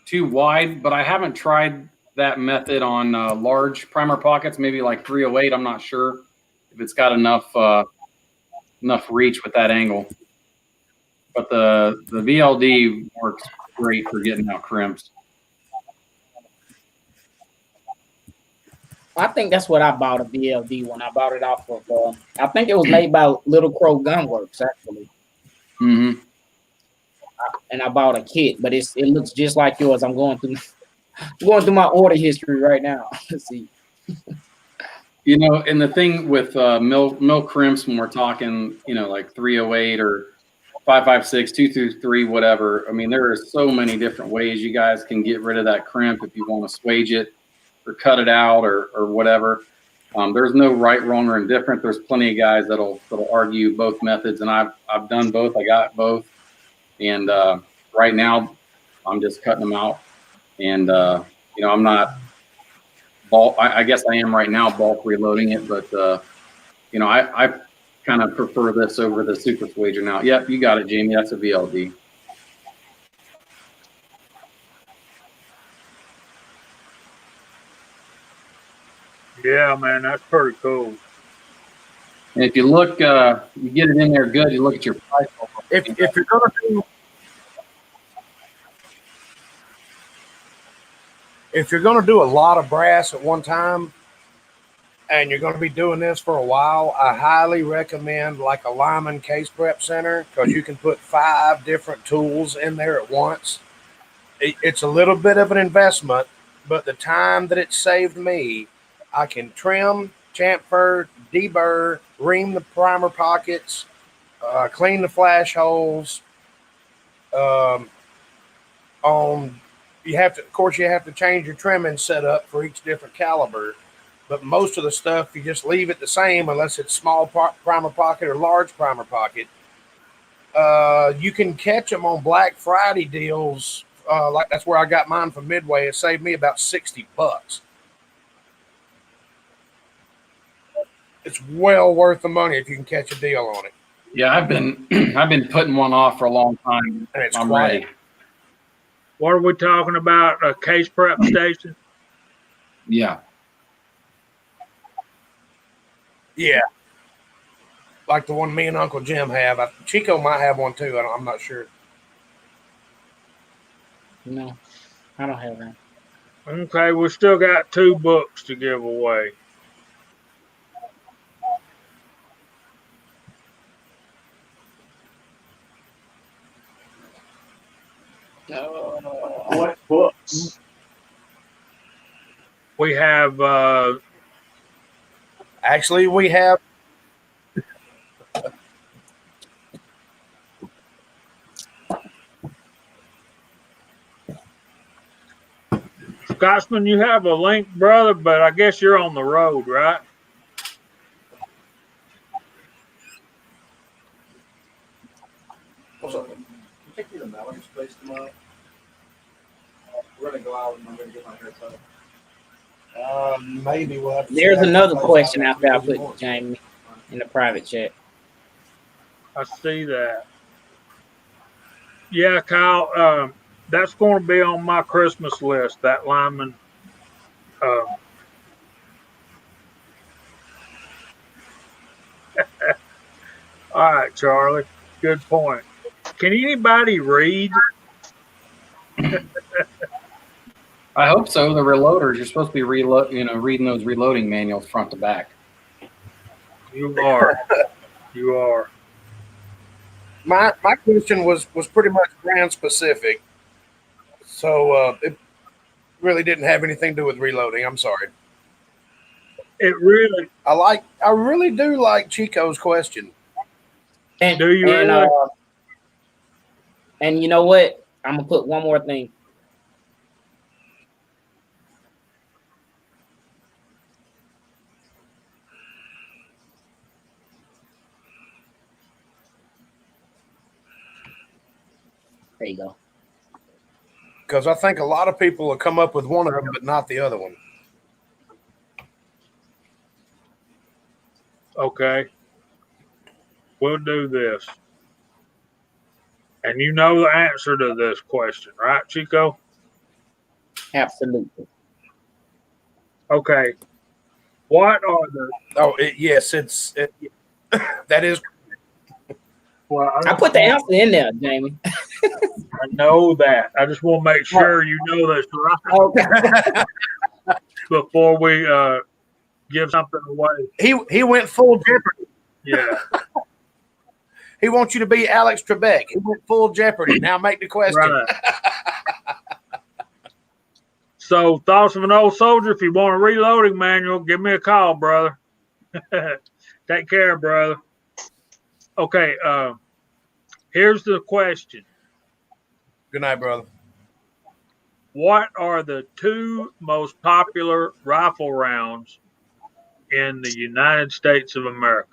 Speaker 4: too wide, but I haven't tried that method on large primer pockets, maybe like 308. I'm not sure if it's got enough reach with that angle. But the VLD works great for getting out crimps.
Speaker 3: I think that's what I bought a VLD when I bought it off of. I think it was made by Little Crow Gunworks actually.
Speaker 4: Mm-hmm.
Speaker 3: And I bought a kit, but it looks just like yours. I'm going through my order history right now. Let's see.
Speaker 4: You know, and the thing with mill crimps when we're talking, you know, like 308 or 556, 223, whatever. I mean, there are so many different ways you guys can get rid of that crimp if you want to swage it or cut it out or whatever. There's no right, wrong, or indifferent. There's plenty of guys that'll argue both methods, and I've done both. I got both, and right now I'm just cutting them out. And you know, I'm not bulk. I guess I am right now bulk reloading it, but you know, I kind of prefer this over the super swager now. Yep, you got it, Jamie. That's a VLD.
Speaker 1: Yeah, man, that's pretty cool.
Speaker 4: And if you look, you get it in there good. You look at your price.
Speaker 2: If you're gonna do a lot of brass at one time, and you're going to be doing this for a while, I highly recommend like a Lyman Case Prep Center because you can put 5 different tools in there at once. It's a little bit of an investment, but the time that it saved me, I can trim, chamfer, deburr, ream the primer pockets, clean the flash holes. You have to change your trimming setup for each different caliber. But most of the stuff, you just leave it the same unless it's small primer pocket or large primer pocket. You can catch them on Black Friday deals. Like that's where I got mine from Midway. It saved me about $60. It's well worth the money if you can catch a deal on it.
Speaker 4: Yeah, I've been putting one off for a long time.
Speaker 2: And it's
Speaker 4: I'm
Speaker 2: quiet.
Speaker 4: ready.
Speaker 1: What are we talking about? A case prep station?
Speaker 4: Yeah.
Speaker 2: Yeah. Like the one me and Uncle Jim have. Chico might have one too. I'm not sure.
Speaker 3: No, I don't have that.
Speaker 1: Okay, we still got 2 books to give away.
Speaker 5: What books?
Speaker 1: We have
Speaker 2: Actually, we have.
Speaker 1: Scotsman, you have a link, brother, but I guess you're on the road, right?
Speaker 6: What's up? Can you take me to Mallory's place tomorrow? We're gonna go out and I'm gonna get my hair cut.
Speaker 2: Maybe we'll have to.
Speaker 3: There's another question after I put Jamie in the private chat.
Speaker 1: I see that. Yeah, Kyle, that's going to be on my Christmas list, that Lyman. All right, Charlie. Good point. Can anybody read?
Speaker 4: I hope so. The reloaders, you're supposed to be reading those reloading manuals front to back.
Speaker 1: You are. You are.
Speaker 2: my question was pretty much brand specific, so it really didn't have anything to do with reloading. I'm sorry.
Speaker 1: It really.
Speaker 2: I really do like Chico's question.
Speaker 3: And
Speaker 1: Do you
Speaker 3: and
Speaker 1: really?
Speaker 3: and you know what? I'm gonna put one more thing. There you go.
Speaker 2: Because I think a lot of people will come up with one of them, but not the other one.
Speaker 1: Okay. We'll do this. And you know the answer to this question, right, Chico?
Speaker 3: Absolutely.
Speaker 1: Okay. What are the?
Speaker 2: Oh, yes, that is.
Speaker 1: Well,
Speaker 3: I put the answer in there, Jamie.
Speaker 1: I know that. I just want to make sure you know that's right
Speaker 3: Okay.
Speaker 1: before we give something away.
Speaker 2: He went full Jeopardy.
Speaker 1: Yeah.
Speaker 2: He wants you to be Alex Trebek. He went full Jeopardy. Now make the question.
Speaker 1: Right. So, thoughts of an old soldier. If you want a reloading manual, give me a call, brother. Take care, brother. Okay. Here's the question.
Speaker 2: Good night, brother.
Speaker 1: What are the two most popular rifle rounds in the United States of America?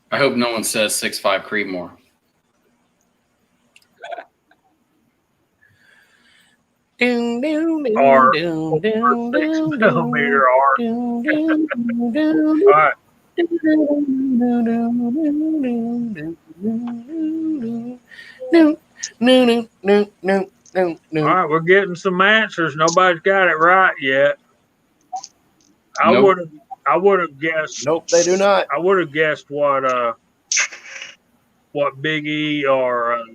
Speaker 4: I hope no one says 6.5 Creedmoor.
Speaker 1: Or 6mm art. All right. All right, we're getting some answers. Nobody's got it right yet.
Speaker 4: Nope.
Speaker 1: I would have guessed.
Speaker 2: Nope, they do not.
Speaker 1: I would have guessed what Big E or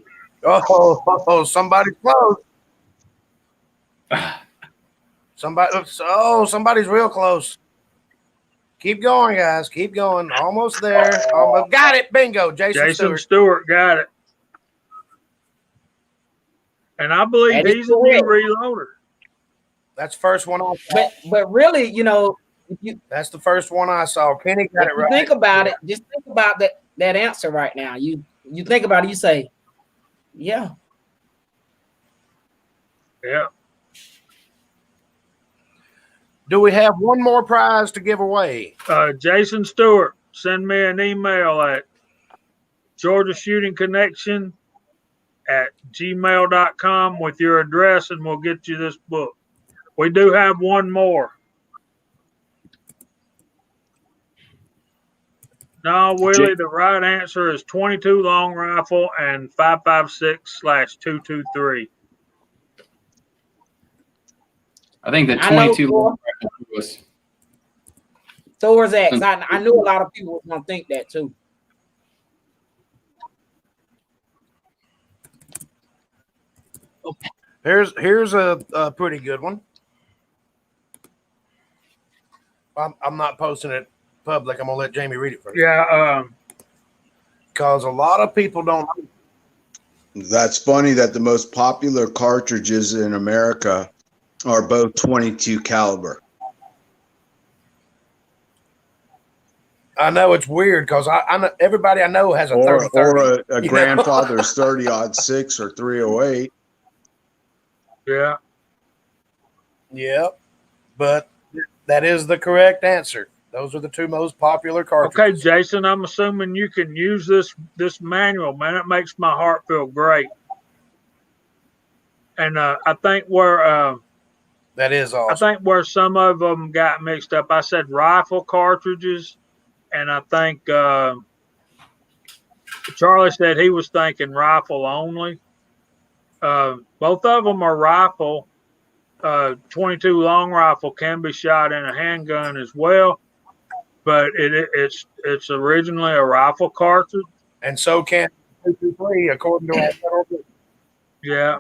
Speaker 2: Somebody's close. Somebody's real close. Keep going, guys. Keep going. Almost there. Almost got it. Bingo. Jason
Speaker 1: Stewart got it. And I believe he's a new reloader.
Speaker 2: That's the first one I saw.
Speaker 3: But really, you know,
Speaker 2: That's the first one I saw. Kenny got it right.
Speaker 3: Think about it. Just think about that answer right now. You think about it. You say, yeah.
Speaker 1: Yeah.
Speaker 2: Do we have one more prize to give away?
Speaker 1: Jason Stewart, send me an email at georgiashootingconnection@gmail.com with your address, and we'll get you this book. We do have one more. No, Willie, the right answer is 22 long rifle and 5.56/223.
Speaker 4: I think the 22 was
Speaker 3: Thor's X. I knew a lot of people were gonna think that too.
Speaker 2: Here's a pretty good one. I'm not posting it public. I'm gonna let Jamie read it first.
Speaker 1: Yeah.
Speaker 2: Because a lot of people don't.
Speaker 5: That's funny that the most popular cartridges in America are both 22 caliber.
Speaker 2: I know it's weird because I know everybody I know has a 30-30.
Speaker 5: Or a grandfather's 30-06 or 308.
Speaker 1: Yeah.
Speaker 2: Yep. But that is the correct answer. Those are the two most popular cartridges.
Speaker 1: Okay, Jason, I'm assuming you can use this manual, man. It makes my heart feel great. And I think where
Speaker 2: that is awesome.
Speaker 1: I think where some of them got mixed up, I said rifle cartridges, and I think Charlie said he was thinking rifle only. Both of them are rifle. 22 long rifle can be shot in a handgun as well, but it's originally a rifle cartridge,
Speaker 2: and so can 223 according to our federal.
Speaker 1: Yeah.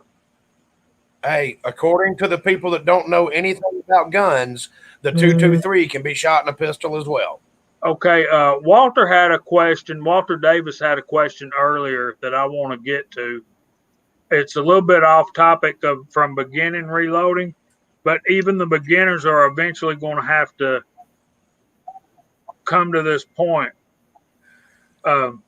Speaker 2: Hey, according to the people that don't know anything about guns, the 223 can be shot in a pistol as well.
Speaker 1: Okay, Walter had a question. Walter Davis had a question earlier that I want to get to. It's a little bit off topic from beginning reloading, but even the beginners are eventually going to have to come to this point. Um,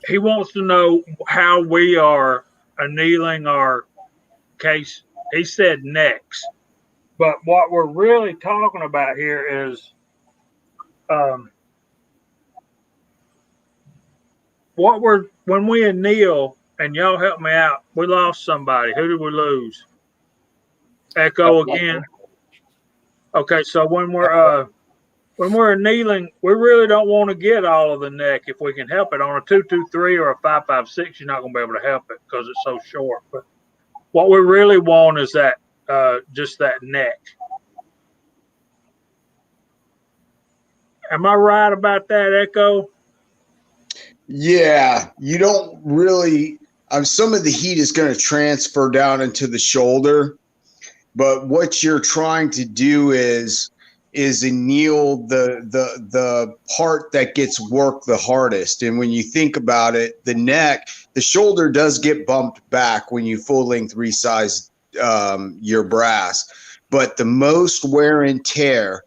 Speaker 1: he wants to know how we are annealing our case. He said necks, but what we're really talking about here is um, when we anneal. And y'all help me out. We lost somebody. Who did we lose? Echo again. Okay, so when we're annealing, we really don't want to get all of the neck if we can help it. On a 223 or a 556, you're not going to be able to help it because it's so short. But what we really want is that just that neck. Am I right about that, Echo?
Speaker 5: Yeah, you don't really. Some of the heat is going to transfer down into the shoulder, but what you're trying to do is anneal the part that gets worked the hardest. And when you think about it, the neck, the shoulder does get bumped back when you full length resize your brass, but the most wear and tear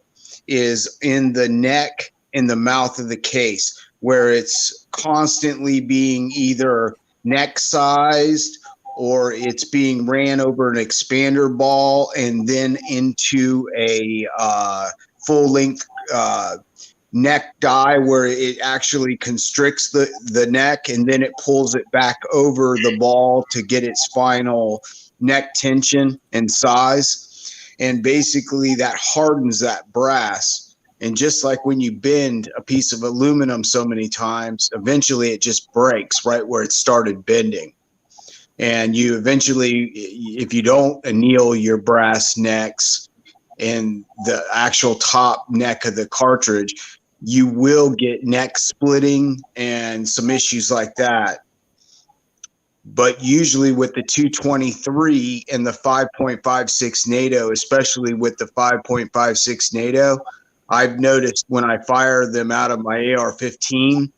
Speaker 5: is in the neck and the mouth of the case, where it's constantly being either neck sized or it's being ran over an expander ball and then into a full length neck die where it actually constricts the neck and then it pulls it back over the ball to get its final neck tension and size. And basically that hardens that brass. And just like when you bend a piece of aluminum so many times, eventually it just breaks right where it started bending. And you eventually, if you don't anneal your brass necks and the actual top neck of the cartridge, you will get neck splitting and some issues like that. But usually with the 223 and the 5.56 NATO, especially with the 5.56 NATO, I've noticed when I fire them out of my AR-15,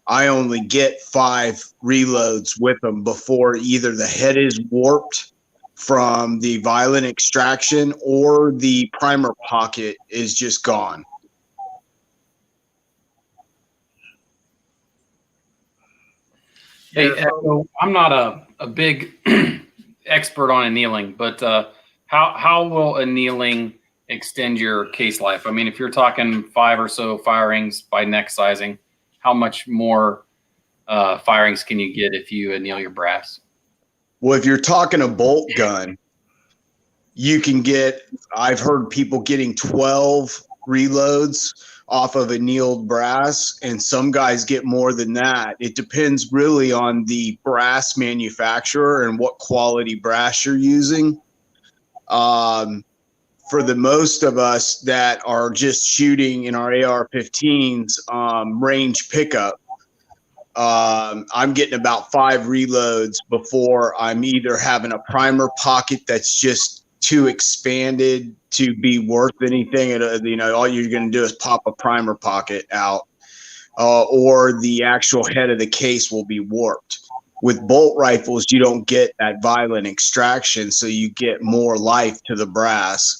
Speaker 5: I only get 5 reloads with them before either the head is warped from the violent extraction or the primer pocket is just gone.
Speaker 4: Hey, Echo, I'm not a big expert on annealing, but how will annealing extend your case life? I mean, if you're talking 5 or so firings by neck sizing, how much more firings can you get if you anneal your brass?
Speaker 5: Well, if you're talking a bolt gun, you can get, I've heard people getting 12 reloads off of annealed brass, and some guys get more than that. It depends really on the brass manufacturer and what quality brass you're using. For the most of us that are just shooting in our AR-15s range pickup, I'm getting about 5 reloads before I'm either having a primer pocket that's just too expanded to be worth anything. All you're going to do is pop a primer pocket out, or the actual head of the case will be warped. With bolt rifles, you don't get that violent extraction, so you get more life to the brass.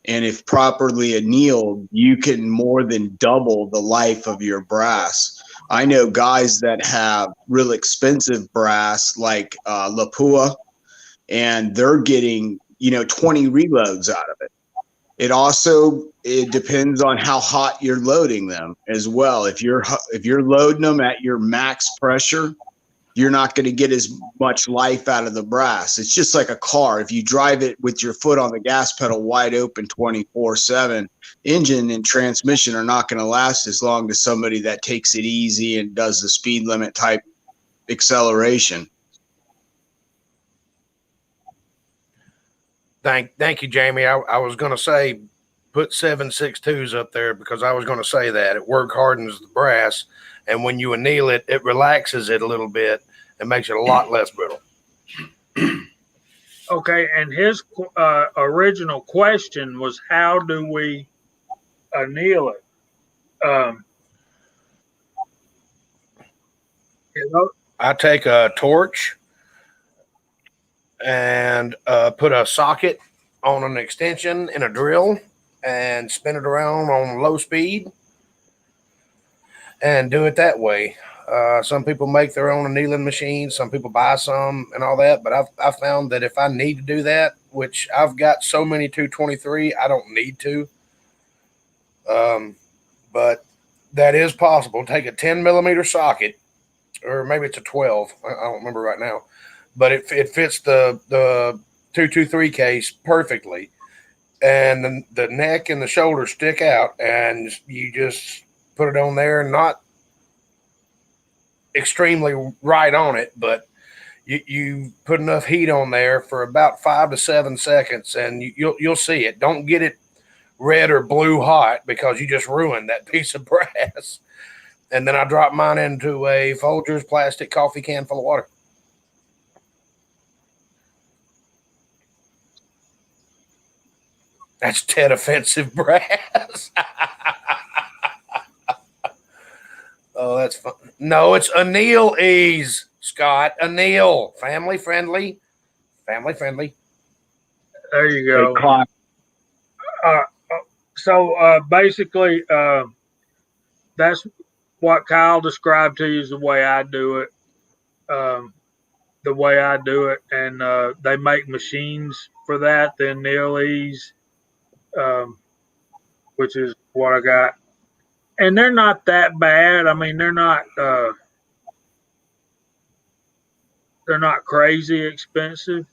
Speaker 5: And if properly annealed, you can more than double the life of your brass. I know guys that have real expensive brass like Lapua, and they're getting 20 reloads out of it. It depends on how hot you're loading them as well. If you're loading them at your max pressure, you're not going to get as much life out of the brass. It's just like a car. If you drive it with your foot on the gas pedal wide open 24/7, engine and transmission are not going to last as long as somebody that takes it easy and does the speed limit type acceleration.
Speaker 2: Thank you, Jamie. I was going to say put 7.62s up there because I was going to say that it work hardens the brass, And when you anneal it, it relaxes it a little bit and makes it a lot less brittle.
Speaker 1: Okay, and his original question was, how do we anneal it?
Speaker 2: I take a torch and put a socket on an extension in a drill and spin it around on low speed and do it that way. Some people make their own annealing machines. Some people buy some and all that. But I've found that if I need to do that, which I've got so many 223, I don't need to. But that is possible. Take a 10 millimeter socket, or maybe it's a 12. I don't remember right now. But it fits the 223 case perfectly. And the neck and the shoulder stick out, and you just put it on there, not extremely right on it, but you put enough heat on there for about 5 to 7 seconds, and you'll see it. Don't get it red or blue hot, because you just ruined that piece of brass. And then I drop mine into a Folgers plastic coffee can full of water. That's dead offensive brass. Oh, that's fun. No, it's anneal ease, Scott. Anneal. Family friendly. Family friendly.
Speaker 1: There you go.
Speaker 5: Hey, Kyle,
Speaker 1: So basically, that's what Kyle described to you is the way I do it. The way I do it, and they make machines for that. The anneal ease, which is what I got. And they're not that bad. I mean, they're not crazy expensive.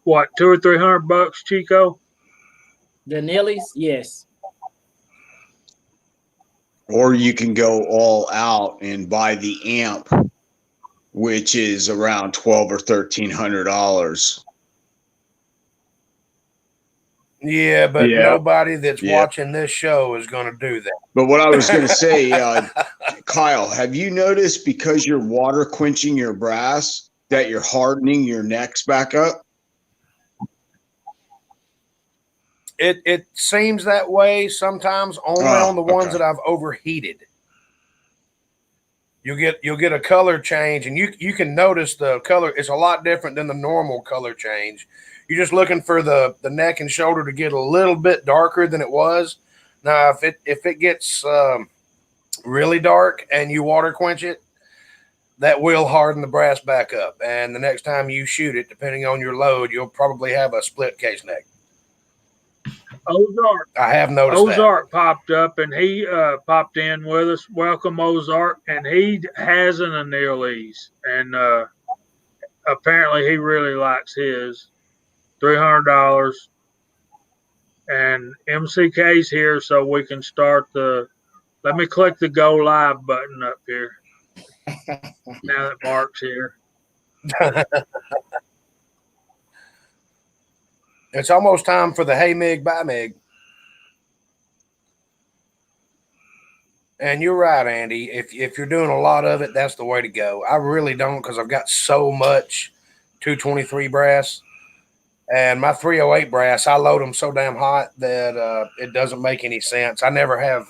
Speaker 1: What, $200 or $300, Chico?
Speaker 3: The Nillies, yes.
Speaker 5: or you can go all out and buy the amp, which is around $1,200 or $1,300.
Speaker 2: Yeah, but
Speaker 5: Yeah.
Speaker 2: nobody that's
Speaker 5: Yeah.
Speaker 2: watching this show is going to do that.
Speaker 5: But what I was going to say, Kyle, have you noticed, because you're water quenching your brass, that you're hardening your necks back up?
Speaker 2: It seems that way sometimes, only on the ones
Speaker 5: okay.
Speaker 2: that I've overheated. You'll get a color change, and you can notice the color. It's a lot different than the normal color change. You're just looking for the neck and shoulder to get a little bit darker than it was. Now, if it gets really dark and you water quench it, that will harden the brass back up. And the next time you shoot it, depending on your load, you'll probably have a split case neck.
Speaker 1: Ozark.
Speaker 2: I have noticed
Speaker 1: Ozark popped up, and he popped in with us. Welcome, Ozark. And he has an anneal ease, and apparently he really likes his. $300. And MCK's here, so we can start the. Let me click the go live button up here. Now that Mark's here.
Speaker 2: that. It's almost time for the hey Mig, bye Mig. And you're right, Andy. If you're doing a lot of it, that's the way to go. I really don't, because I've got so much 223 brass. And my 308 brass, I load them so damn hot that it doesn't make any sense. I never have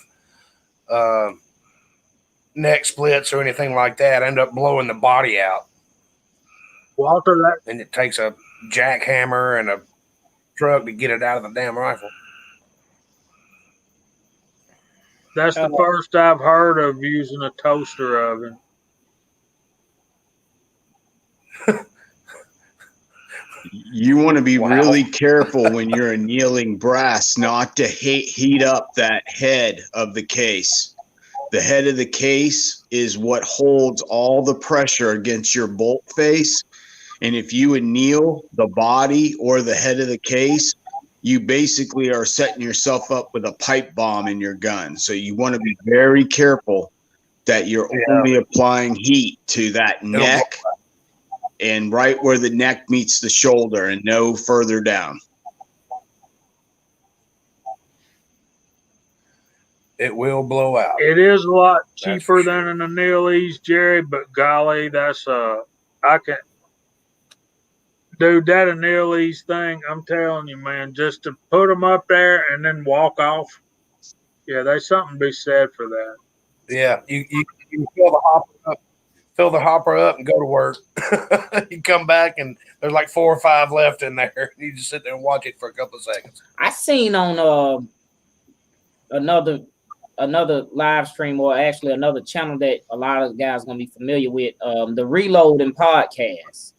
Speaker 2: neck splits or anything like that. I end up blowing the body out.
Speaker 1: Walter,
Speaker 2: And it takes a jackhammer and a truck to get it out of the damn rifle.
Speaker 1: that's the first I've heard of using a toaster oven.
Speaker 5: You want to be
Speaker 2: Wow.
Speaker 5: really careful when you're annealing brass not to heat up that head of the case. The head of the case is what holds all the pressure against your bolt face. And if you anneal the body or the head of the case, you basically are setting yourself up with a pipe bomb in your gun. So you want to be very careful that you're only applying heat to that neck and right where the neck meets the shoulder and no further down.
Speaker 2: It will blow out.
Speaker 1: It is a lot
Speaker 2: That's for
Speaker 1: cheaper
Speaker 2: sure.
Speaker 1: than an Anilles, Jerry, but golly, that's I can, dude, that Anilles thing. I'm telling you, man, just to put them up there and then walk off. Yeah, there's something to be said for that.
Speaker 2: Yeah, you fill the hopper up, and go to work. You come back and there's like 4 or 5 left in there. You just sit there and watch it for a couple of seconds.
Speaker 3: I seen on another live stream, or actually another channel that a lot of guys gonna be familiar with, the Reloading podcast.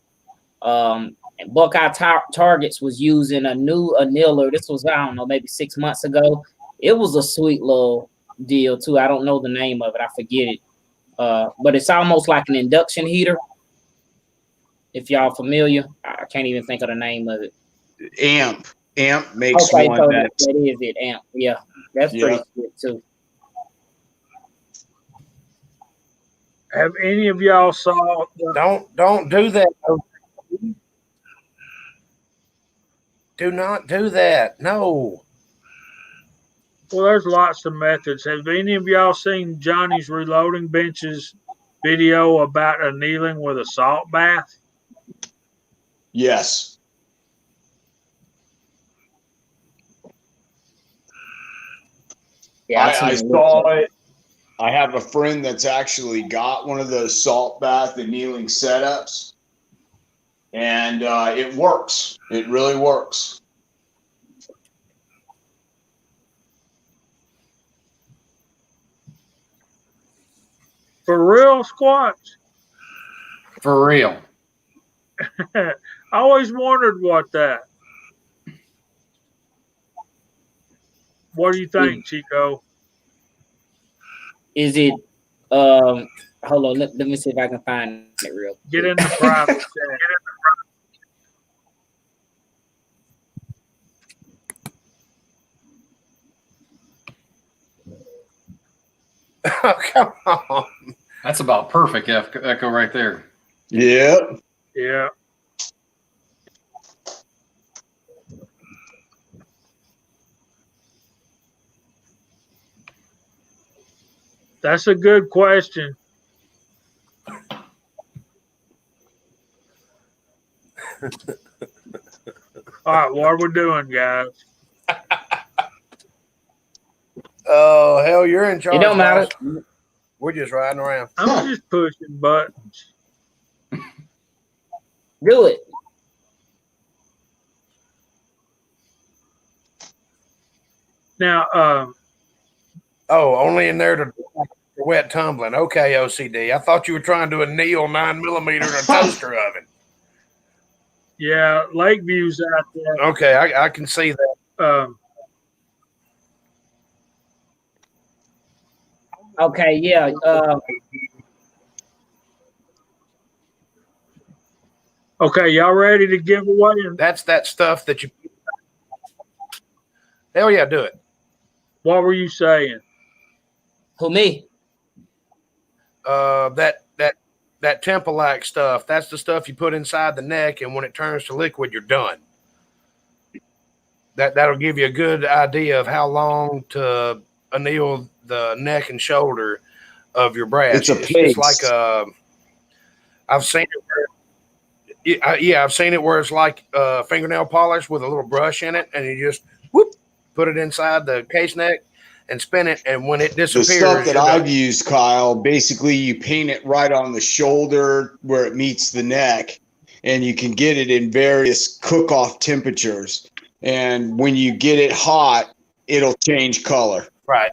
Speaker 3: And Buckeye Targets was using a new annealer. This was, I don't know, maybe 6 months ago. It was a sweet little deal too. I don't know the name of it. I forget it. But it's almost like an induction heater. If y'all familiar, I can't even think of the name of it.
Speaker 5: Amp makes
Speaker 3: Okay,
Speaker 5: one
Speaker 3: so
Speaker 5: that
Speaker 3: that is it. Amp. Yeah, that's pretty good too.
Speaker 1: Have any of y'all saw?
Speaker 2: Don't do that. Do not do that. No.
Speaker 1: Well, there's lots of methods. Have any of y'all seen Johnny's Reloading Benches video about annealing with a salt bath?
Speaker 5: yes.
Speaker 3: Yeah,
Speaker 5: I saw it. I have a friend that's actually got one of those salt bath annealing setups, and it works. It really works.
Speaker 1: For real, Squatch?
Speaker 4: For real.
Speaker 1: I always wondered what that. What do you think, Chico?
Speaker 3: Is it? Hold on. Let me see if I can find it real quick.
Speaker 1: Get in the private chat.
Speaker 2: Oh, come on.
Speaker 4: That's about perfect echo right there.
Speaker 5: Yep.
Speaker 1: Yeah. That's a good question. All right, what are we doing, guys?
Speaker 2: Oh, hell, you're in charge.
Speaker 3: It don't matter.
Speaker 2: boss. We're just riding around.
Speaker 1: I'm just pushing buttons.
Speaker 3: Do it.
Speaker 1: Now,
Speaker 2: Oh, only in there to wet tumbling. Okay, OCD. I thought you were trying to anneal 9mm in a toaster oven.
Speaker 1: yeah, Lakeview's out there.
Speaker 2: Okay, I can see that.
Speaker 3: Okay, yeah.
Speaker 1: Okay, y'all ready to give away?
Speaker 2: That's that stuff that you. Hell yeah, do it.
Speaker 1: What were you saying?
Speaker 3: Who, me?
Speaker 2: That Tempolac stuff. That's the stuff you put inside the neck, and when it turns to liquid, you're done. That'll give you a good idea of how long to anneal the neck and shoulder of your brass. It's like I've seen it where, I've seen it where it's like fingernail polish with a little brush in it, and you just put it inside the case neck and spin it, and when it disappears,
Speaker 5: The stuff that I've used, Kyle, basically you paint it right on the shoulder where it meets the neck, and you can get it in various cook-off temperatures. And when you get it hot, it'll change color.
Speaker 2: Right.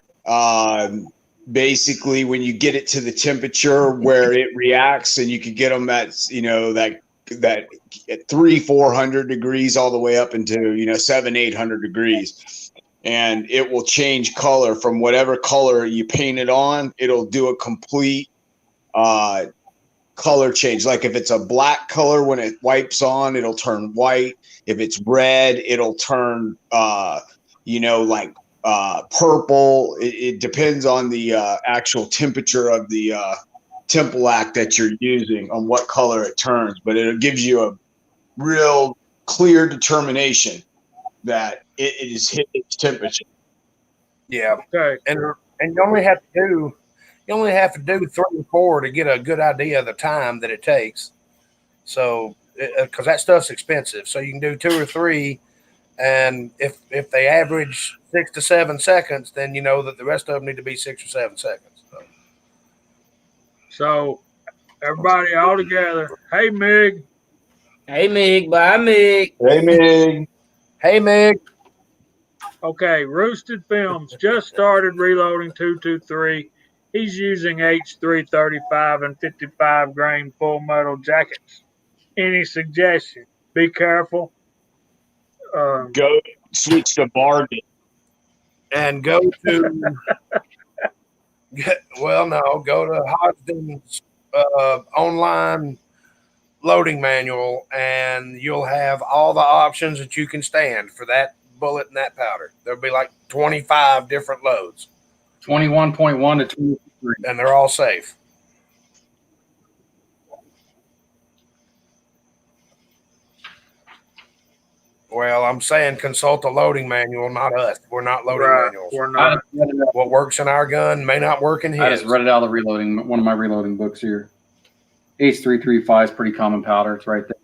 Speaker 5: Basically, when you get it to the temperature where it reacts, and you can get them at, that at 300-400 degrees all the way up into 700-800 degrees, and it will change color from whatever color you paint it on. It'll do a complete color change. Like if it's a black color, when it wipes on, it'll turn white. If it's red, it'll turn like purple. It depends on the actual temperature of the Tempolac that you're using on what color it turns, but it gives you a real clear determination that it is hit its temperature.
Speaker 2: Yeah.
Speaker 1: Okay.
Speaker 2: And you only have to do 3 or 4 to get a good idea of the time that it takes. So, because that stuff's expensive, so you can do 2 or 3, and if they average 6 to 7 seconds, then you know that the rest of them need to be 6 or 7 seconds.
Speaker 1: So everybody all together. Hey, Mig.
Speaker 3: Hey, Mig. Bye, Mig.
Speaker 5: Hey, Mig.
Speaker 2: Hey, Mig.
Speaker 1: Okay, Roosted Films just started reloading 223. He's using H335 and 55 grain full metal jackets. Any suggestion? Be careful.
Speaker 5: Go switch to bargain.
Speaker 2: And go to go to Hodgdon's online loading manual, and you'll have all the options that you can stand for that bullet and that powder. There'll be like 25 different loads,
Speaker 4: 21.1 to 23.
Speaker 2: and they're all safe. Well, I'm saying consult a loading manual, not us. We're not loading manuals.
Speaker 1: We're not.
Speaker 2: What works in our gun may not work in his.
Speaker 4: I just read it out of the reloading, one of my reloading books here. H335 is pretty common powder. It's right there.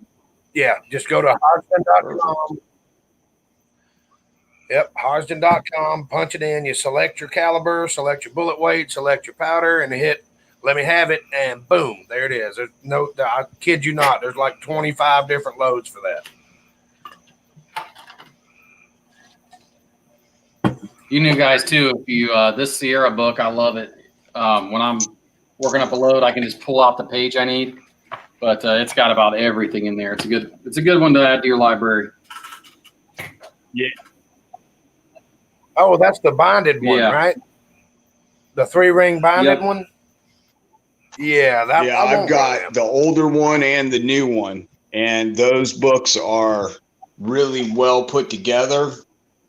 Speaker 2: Yeah, just go to Hodgdon.com. Yep, Hodgdon.com, punch it in. You select your caliber, select your bullet weight, select your powder, and hit let me have it, and boom, there it is. There's no, I kid you not, there's like 25 different loads for that.
Speaker 4: You new guys too, if you this Sierra book, I love it. When I'm working up a load, I can just pull out the page I need. But it's got about everything in there. It's a good one to add to your library.
Speaker 5: Yeah.
Speaker 2: Oh, that's the binded one, right? The 3-ring binded one. Yeah,
Speaker 5: I've got the older one and the new one, and those books are really well put together.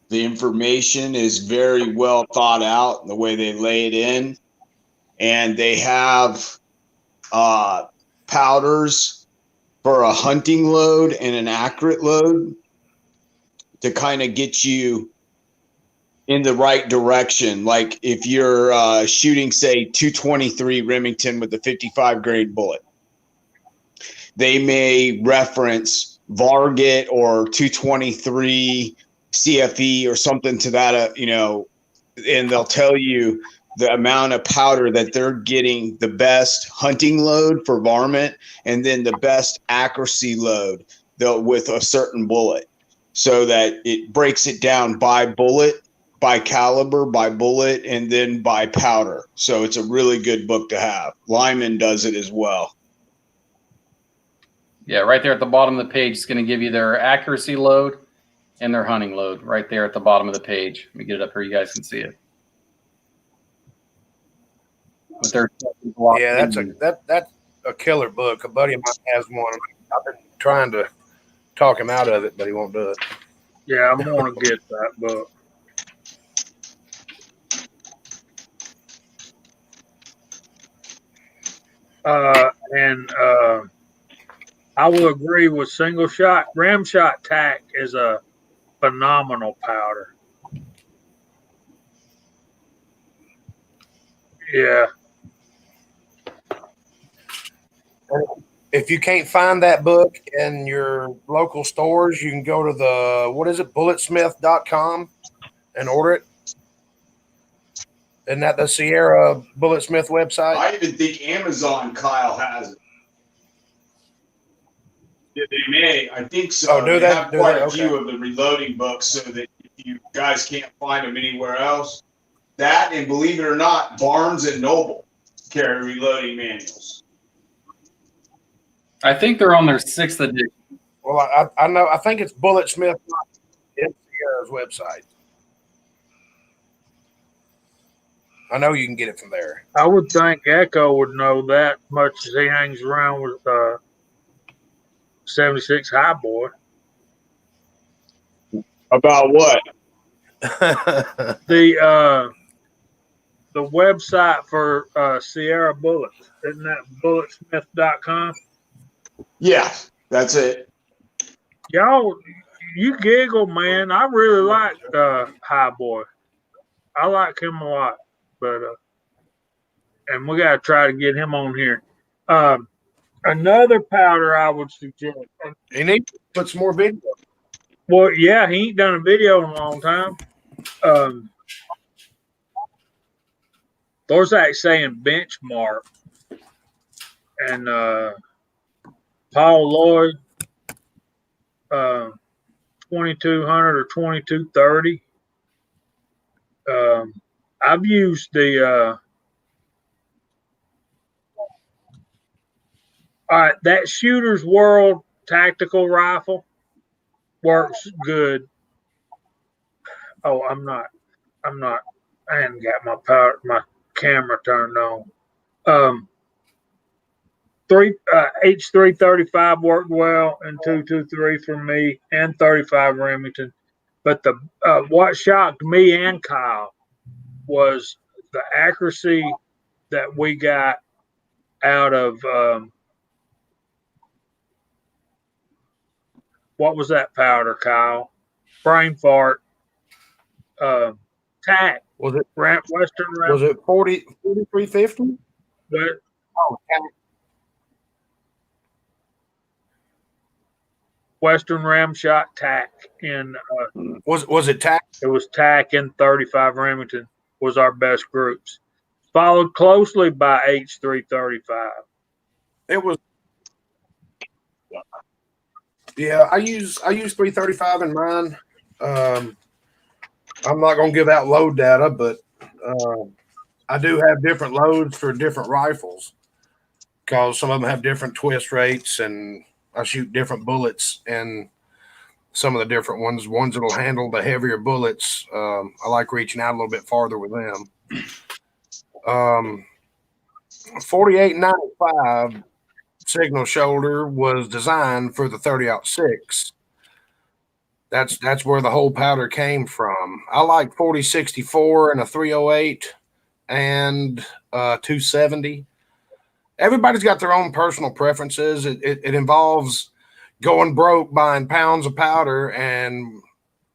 Speaker 5: The information is very well thought out in the way they lay it in, and they have powders for a hunting load and an accurate load to kind of get you in the right direction. Like if you're shooting, say, 223 Remington with a 55 grade bullet, they may reference Varget or 223 CFE or something to that, and they'll tell you the amount of powder that they're getting the best hunting load for varmint, and then the best accuracy load with a certain bullet, so that it breaks it down by bullet, by caliber, by bullet, and then by powder. So it's a really good book to have. Lyman does it as well.
Speaker 4: Yeah, right there at the bottom of the page, it's going to give you their accuracy load and their hunting load right there at the bottom of the page. Let me get it up here. You guys can see it.
Speaker 2: Yeah, that's a killer book. A buddy of mine has one. I've been trying to talk him out of it, but he won't do it.
Speaker 1: Yeah, I'm going to get that book. And I will agree with single shot. Ram shot tack is a phenomenal powder. Yeah.
Speaker 2: If you can't find that book in your local stores, you can go to bulletsmith.com and order it. Isn't that the Sierra Bulletsmith website?
Speaker 5: I even think Amazon, Kyle, has it. Yeah, they may. I think so.
Speaker 2: Oh, do
Speaker 5: they
Speaker 2: they?
Speaker 5: have
Speaker 2: Do
Speaker 5: quite
Speaker 2: they?
Speaker 5: a
Speaker 2: Okay.
Speaker 5: few of the reloading books, so that if you guys can't find them anywhere else, that, and believe it or not, Barnes and Noble carry reloading manuals.
Speaker 4: I think they're on their 6th edition.
Speaker 2: Well, I know. I think it's Bulletsmith. It's Sierra's website. I know you can get it from there.
Speaker 1: I would think Echo would know that much as he hangs around with 76 High Boy.
Speaker 5: About what?
Speaker 1: The website for Sierra Bullets, isn't that bulletsmith.com?
Speaker 5: Yeah, that's it.
Speaker 1: Y'all, you giggle, man. I really like High Boy. I like him a lot. but and we got to try to get him on here. Another powder I would suggest.
Speaker 2: He needs to put some more video.
Speaker 1: Well, yeah, he ain't done a video in a long time. Thorzak saying benchmark, and Paul Lloyd, 2200 or 2230. I've used the all right, that Shooter's World tactical rifle works good. Oh, I'm not. I haven't got my camera turned on. H335 worked well, and 223 for me, and 35 Remington. But the what shocked me and Kyle was the accuracy that we got out of what was that powder, Kyle? Brain fart. TAC.
Speaker 2: Was it
Speaker 1: Western Ram?
Speaker 2: Was it 4350? Oh,
Speaker 1: Western Ramshot TAC in.
Speaker 2: Was it TAC?
Speaker 1: It was TAC and 35 Remington was our best groups, followed closely by H335.
Speaker 2: It was. Yeah, I use 335 in mine. I'm not going to give out load data, but I do have different loads for different rifles because some of them have different twist rates, and I shoot different bullets and some of the different ones that'll handle the heavier bullets. I like reaching out a little bit farther with them. 4895 signal shoulder was designed for the 30-06. That's where the whole powder came from. I like 4064 and a 308 and 270. Everybody's got their own personal preferences. It involves going broke, buying pounds of powder and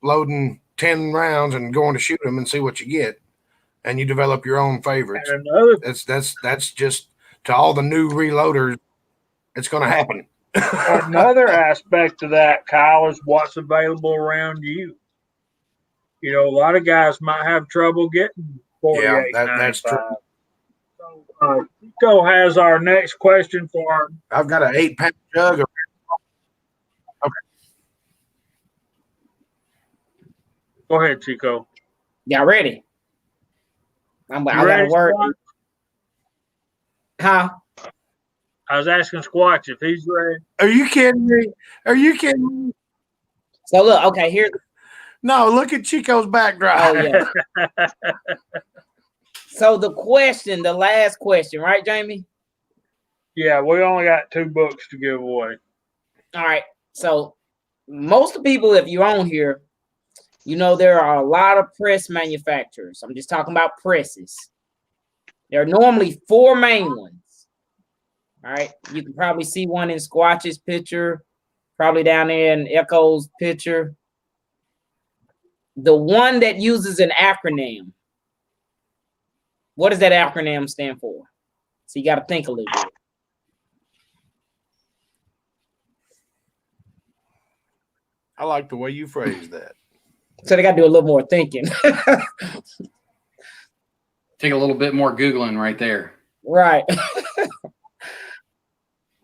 Speaker 2: loading 10 rounds and going to shoot them and see what you get. And you develop your own favorites. That's just to all the new reloaders. It's going to happen.
Speaker 1: Another aspect of that, Kyle, is what's available around you. You know, a lot of guys might have trouble getting 48.
Speaker 2: Yeah, that's true.
Speaker 1: So, Chico has our next question for our.
Speaker 2: I've got an 8-pound jug. Okay.
Speaker 1: Go ahead, Chico.
Speaker 3: Y'all ready? I got a word. Huh?
Speaker 1: I was asking Squatch if he's ready.
Speaker 2: Are you kidding me?
Speaker 3: So look, okay, here's.
Speaker 2: No, look at Chico's backdrop.
Speaker 3: Oh yeah. So the last question, right, Jamie?
Speaker 1: Yeah, we only got 2 books to give away.
Speaker 3: All right. So most of the people, if you're on here, you know there are a lot of press manufacturers. I'm just talking about presses. There are normally 4 main ones. All right. You can probably see one in Squatch's picture, probably down there in Echo's picture. The one that uses an acronym. What does that acronym stand for? So you got to think a little bit.
Speaker 2: I like the way you phrased that.
Speaker 3: So they got to do a little more thinking.
Speaker 4: Take a little bit more Googling right there.
Speaker 3: Right.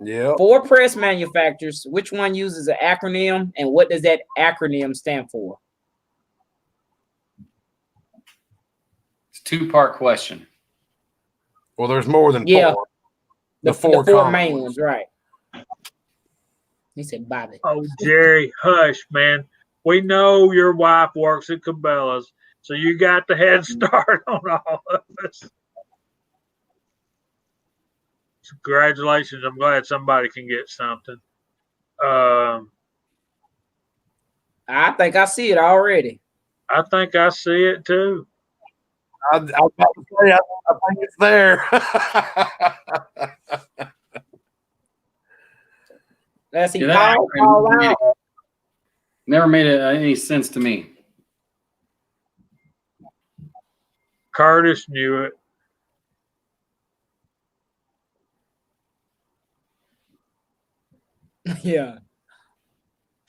Speaker 2: Yeah.
Speaker 3: 4 press manufacturers. Which one uses an acronym, and what does that acronym stand for?
Speaker 4: It's a 2-part question.
Speaker 2: Well, there's more than 4.
Speaker 3: The
Speaker 2: 4
Speaker 3: main ones, right? He said, Bobby.
Speaker 1: Oh, Jerry, hush, man. We know your wife works at Cabela's, so you got the head start on all of us. Congratulations. I'm glad somebody can get something.
Speaker 3: I think I see it already.
Speaker 1: I think I see it too.
Speaker 2: I was about to say, I think it's there.
Speaker 3: Let's see.
Speaker 4: Yeah,
Speaker 3: Call out.
Speaker 4: Never made any sense to me.
Speaker 1: Curtis knew it.
Speaker 3: Yeah.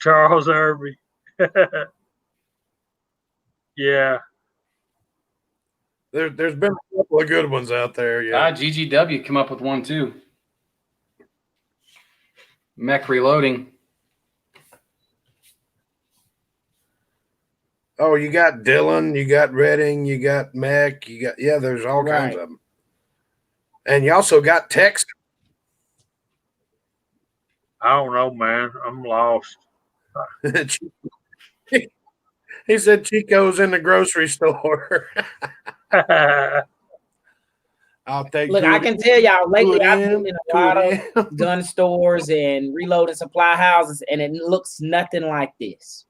Speaker 1: Charles Irby. Yeah.
Speaker 2: There's been a couple of good ones out there. Yeah.
Speaker 4: GGW come up with one too. Mech Reloading.
Speaker 2: Oh, you got Dylan, you got Redding, you got Mech, there's all kinds
Speaker 3: Right.
Speaker 2: of them. And you also got Tex.
Speaker 1: I don't know, man. I'm lost.
Speaker 2: He said Chico's in the grocery store. I'll take
Speaker 3: Look, I can tell y'all lately I've been in a lot of
Speaker 2: of
Speaker 3: gun stores and reloading supply houses, and it looks nothing like this.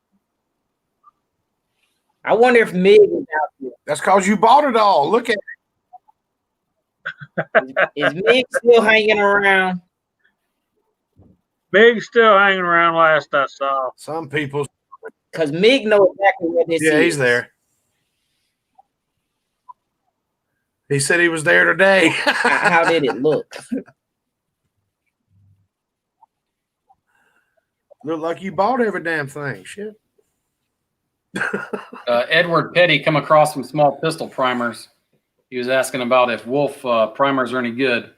Speaker 3: I wonder if Mig is out there.
Speaker 2: That's because you bought it all. Look at it.
Speaker 3: Is Mig still hanging around?
Speaker 1: Big's still hanging around last I saw.
Speaker 2: Some people.
Speaker 3: Because Mig knows exactly what this is.
Speaker 2: Yeah, he's there. He said he was there today.
Speaker 3: How did it look?
Speaker 2: Look like you bought every damn thing. Shit.
Speaker 4: Edward Petty come across some small pistol primers. He was asking about if Wolf primers are any good.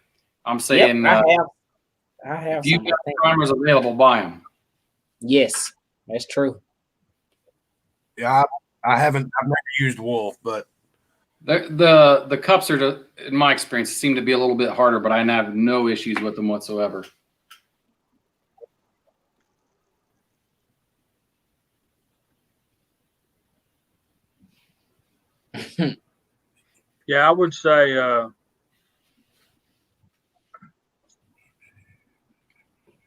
Speaker 4: I'm saying
Speaker 3: Yep, I have
Speaker 4: if you've
Speaker 3: some.
Speaker 4: got primers available, buy them.
Speaker 3: Yes, that's true.
Speaker 2: Yeah, I've never used Wolf, but
Speaker 4: The cups are, in my experience, seem to be a little bit harder, but I have no issues with them whatsoever.
Speaker 1: Yeah, I would say I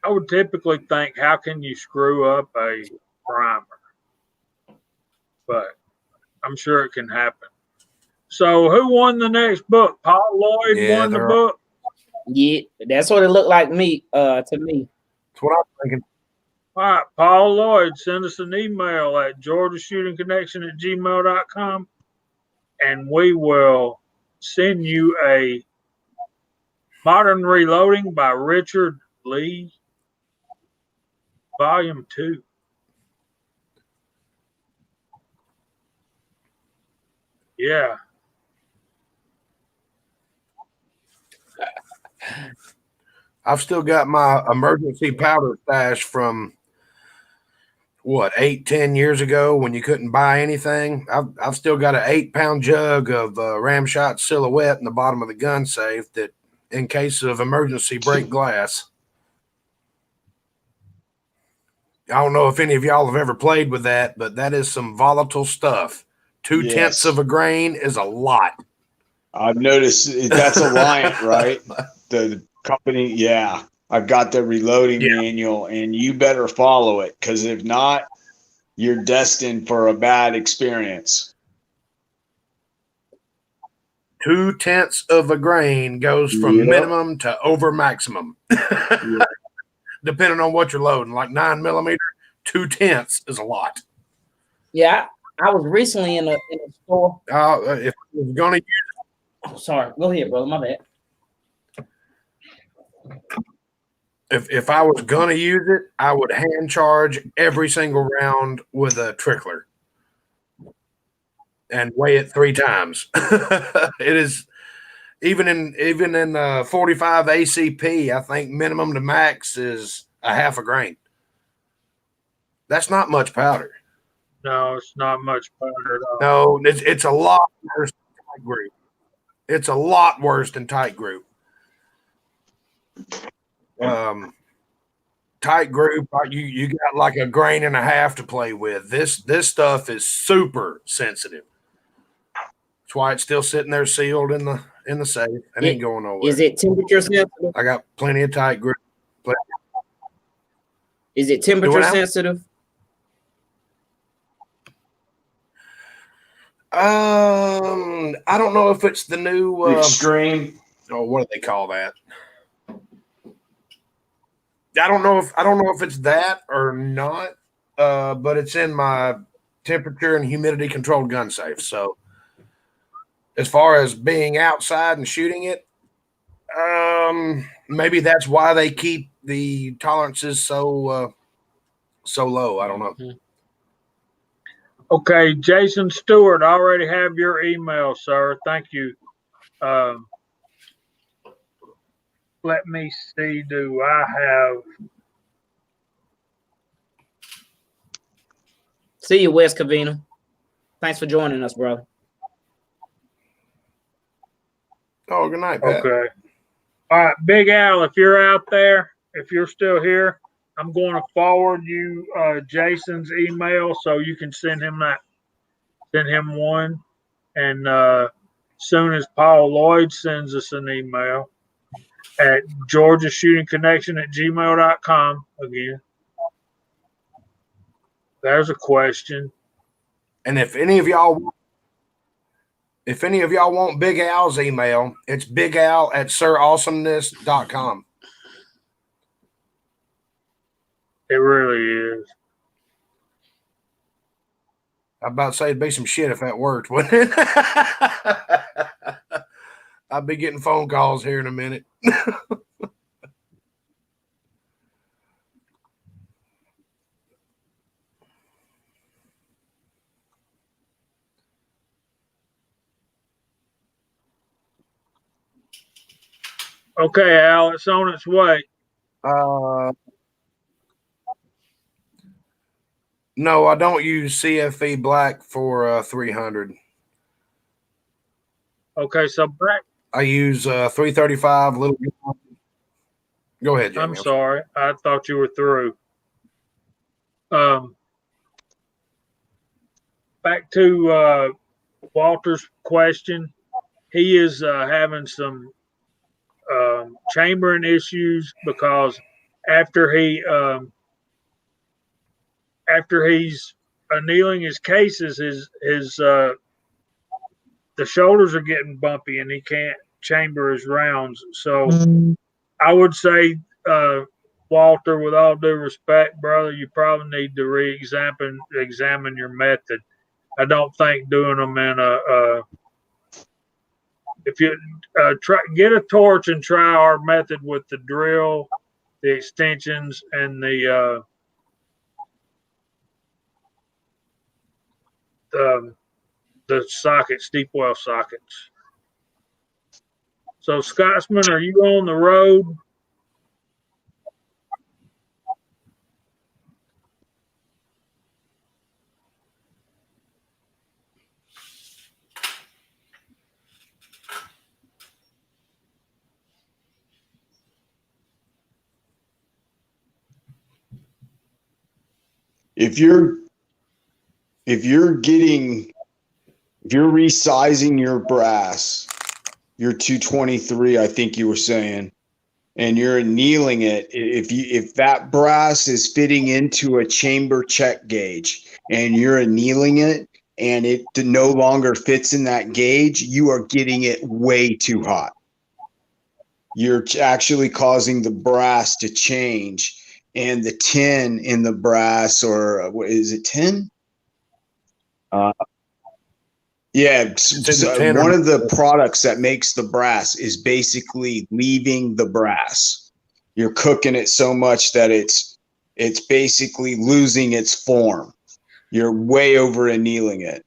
Speaker 1: would typically think, how can you screw up a primer? But I'm sure it can happen. So who won the next book? Paul Lloyd won the book?
Speaker 3: Yeah, that's what it looked like to me.
Speaker 2: that's what I'm thinking.
Speaker 1: All right, Paul Lloyd, send us an email at georgiashootingconnection@gmail.com, and we will send you a Modern Reloading by Richard Lee, Volume 2. Yeah.
Speaker 2: I've still got my emergency powder stash from 8-10 years ago when you couldn't buy anything. I've still got an 8-pound jug of Ramshot Silhouette in the bottom of the gun safe that, in case of emergency, break glass. I don't know if any of y'all have ever played with that, but that is some volatile stuff. 0.2 of a grain is a lot.
Speaker 5: I've noticed that's Alliant, right? The company, yeah. I've got the reloading manual, and you better follow it, because if not, you're destined for a bad experience.
Speaker 2: 0.2 of a grain goes from minimum to over maximum, depending on what you're loading. Like 9mm, 0.2 is a lot.
Speaker 3: Yeah, I was recently in a store.
Speaker 2: If I was going to use
Speaker 3: Oh, sorry. Go ahead, brother. My bad.
Speaker 2: If I was going to use it, I would hand charge every single round with a trickler and weigh it 3 times. It is even in 45 ACP, I think minimum to max is a half a grain. That's not much powder.
Speaker 1: No, it's not much powder at all.
Speaker 2: No, it's a lot worse than tight group. It's a lot worse than tight group. Tight group, you got like a grain and a half to play with. This stuff is super sensitive. That's why it's still sitting there sealed in the safe. It ain't going nowhere.
Speaker 3: Is it temperature sensitive?
Speaker 2: I got plenty of tight group.
Speaker 3: Is it temperature sensitive?
Speaker 2: I don't know if it's the new
Speaker 5: Extreme.
Speaker 2: Oh, what do they call that? I don't know if it's that or not. But it's in my temperature and humidity controlled gun safe. So as far as being outside and shooting it, maybe that's why they keep the tolerances so low. I don't know.
Speaker 1: Okay, Jason Stewart, I already have your email, sir. Thank you. Let me see. Do I have?
Speaker 3: See you, Wes Covina. Thanks for joining us, bro.
Speaker 2: Oh, good night, Pat.
Speaker 1: Okay. All right, Big Al, if you're out there, if you're still here, I'm going to forward you Jason's email so you can send him one. And soon as Paul Lloyd sends us an email at georgiashootingconnection@gmail.com again. There's a question.
Speaker 2: And if any of y'all want Big Al's email, it's bigal@sirawesomeness.com.
Speaker 1: It really is.
Speaker 2: I'm about to say it'd be some shit if that worked, wouldn't it? I'll be getting phone calls here in a minute.
Speaker 1: Okay, Al, it's on its way.
Speaker 2: No, I don't use CFE black for 300.
Speaker 1: Okay, so back.
Speaker 2: I use 335 little. Go ahead, Jamie.
Speaker 1: I'm sorry. I thought you were through. Back to Walter's question. He is having some chambering issues because after he's annealing his cases, his the shoulders are getting bumpy and he can't chamber his rounds. So I would say, Walter, with all due respect, brother, you probably need to examine your method. I don't think doing them in if you get a torch and try our method with the drill, the extensions, and the sockets, deep well sockets. So, Scotsman, are you on the road?
Speaker 5: If you're resizing your brass, your 223, I think you were saying, and you're annealing it, if that brass is fitting into a chamber check gauge and you're annealing it and it no longer fits in that gauge, you are getting it way too hot. You're actually causing the brass to change, and the tin in the brass, or what is it, tin? Yeah, so one of the products that makes the brass is basically leaving the brass. You're cooking it so much that it's basically losing its form. You're way over annealing it.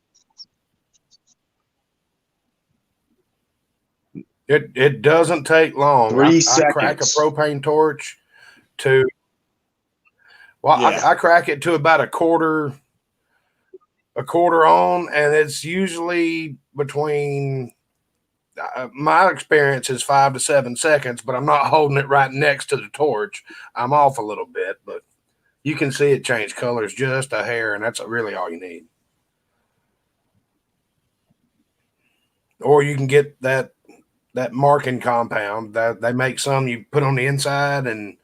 Speaker 2: It doesn't take long.
Speaker 5: 3 seconds.
Speaker 2: I crack a propane torch to I crack it to about a quarter on, and it's usually between my experience is 5 to 7 seconds, but I'm not holding it right next to the torch. I'm off a little bit, but you can see it change colors just a hair, and that's really all you need. Or you can get that marking compound that they make, some you put on the inside and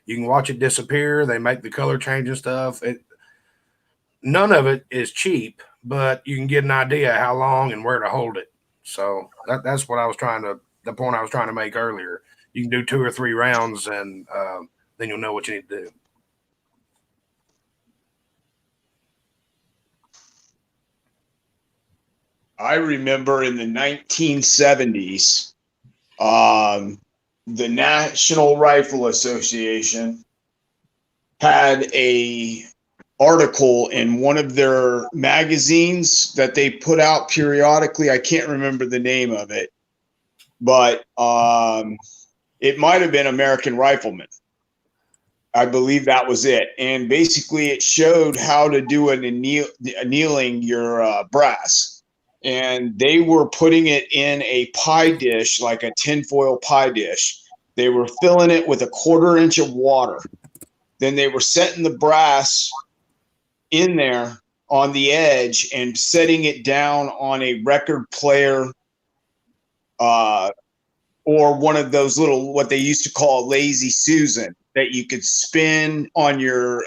Speaker 2: you can watch it disappear. They make the color change and stuff. None of it is cheap, but you can get an idea how long and where to hold it. So that's what the point I was trying to make earlier. You can do 2 or 3 rounds, and then you'll know what you need to do.
Speaker 5: I remember in the 1970s, the National Rifle Association had a article in one of their magazines that they put out periodically. I can't remember the name of it, but it might have been American Rifleman. I believe that was it. And basically it showed how to do annealing your brass. And they were putting it in a pie dish, like a tinfoil pie dish. They were filling it with a 1/4 inch of water. Then they were setting the brass in there on the edge and setting it down on a record player or one of those little, what they used to call Lazy Susan, that you could spin on your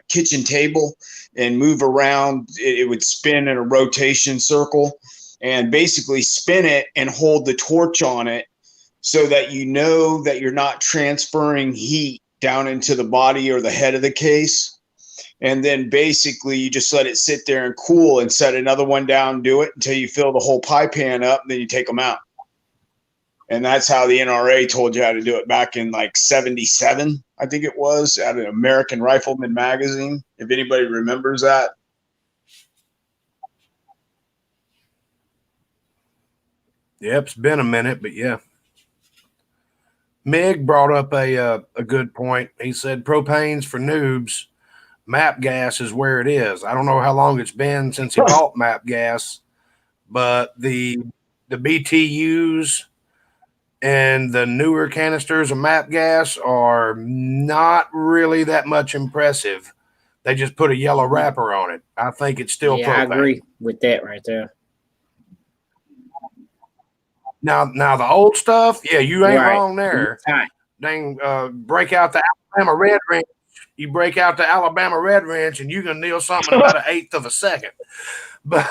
Speaker 5: kitchen table and move around. It would spin in a rotation circle and basically spin it and hold the torch on it so that you know that you're not transferring heat down into the body or the head of the case. And then basically you just let it sit there and cool and set another one down, do it until you fill the whole pie pan up, and then you take them out. And that's how the NRA told you how to do it back in like 77, I think it was, at an American Rifleman magazine, if anybody remembers that.
Speaker 2: Yep, it's been a minute, but yeah. Mig brought up a good point. He said propane's for noobs. MAP gas is where it is. I don't know how long it's been since he bought MAP gas, but the BTUs and the newer canisters of MAP gas are not really that much impressive. They just put a yellow wrapper on it. I think it's still propane.
Speaker 3: I agree with that right there.
Speaker 2: Now the old stuff, yeah, you ain't
Speaker 3: Right.
Speaker 2: wrong there.
Speaker 3: Right.
Speaker 2: Dang, break out the Alabama Red Ranch. You break out the Alabama Red Ranch, and you can kneel something in about 1/8 of a second. But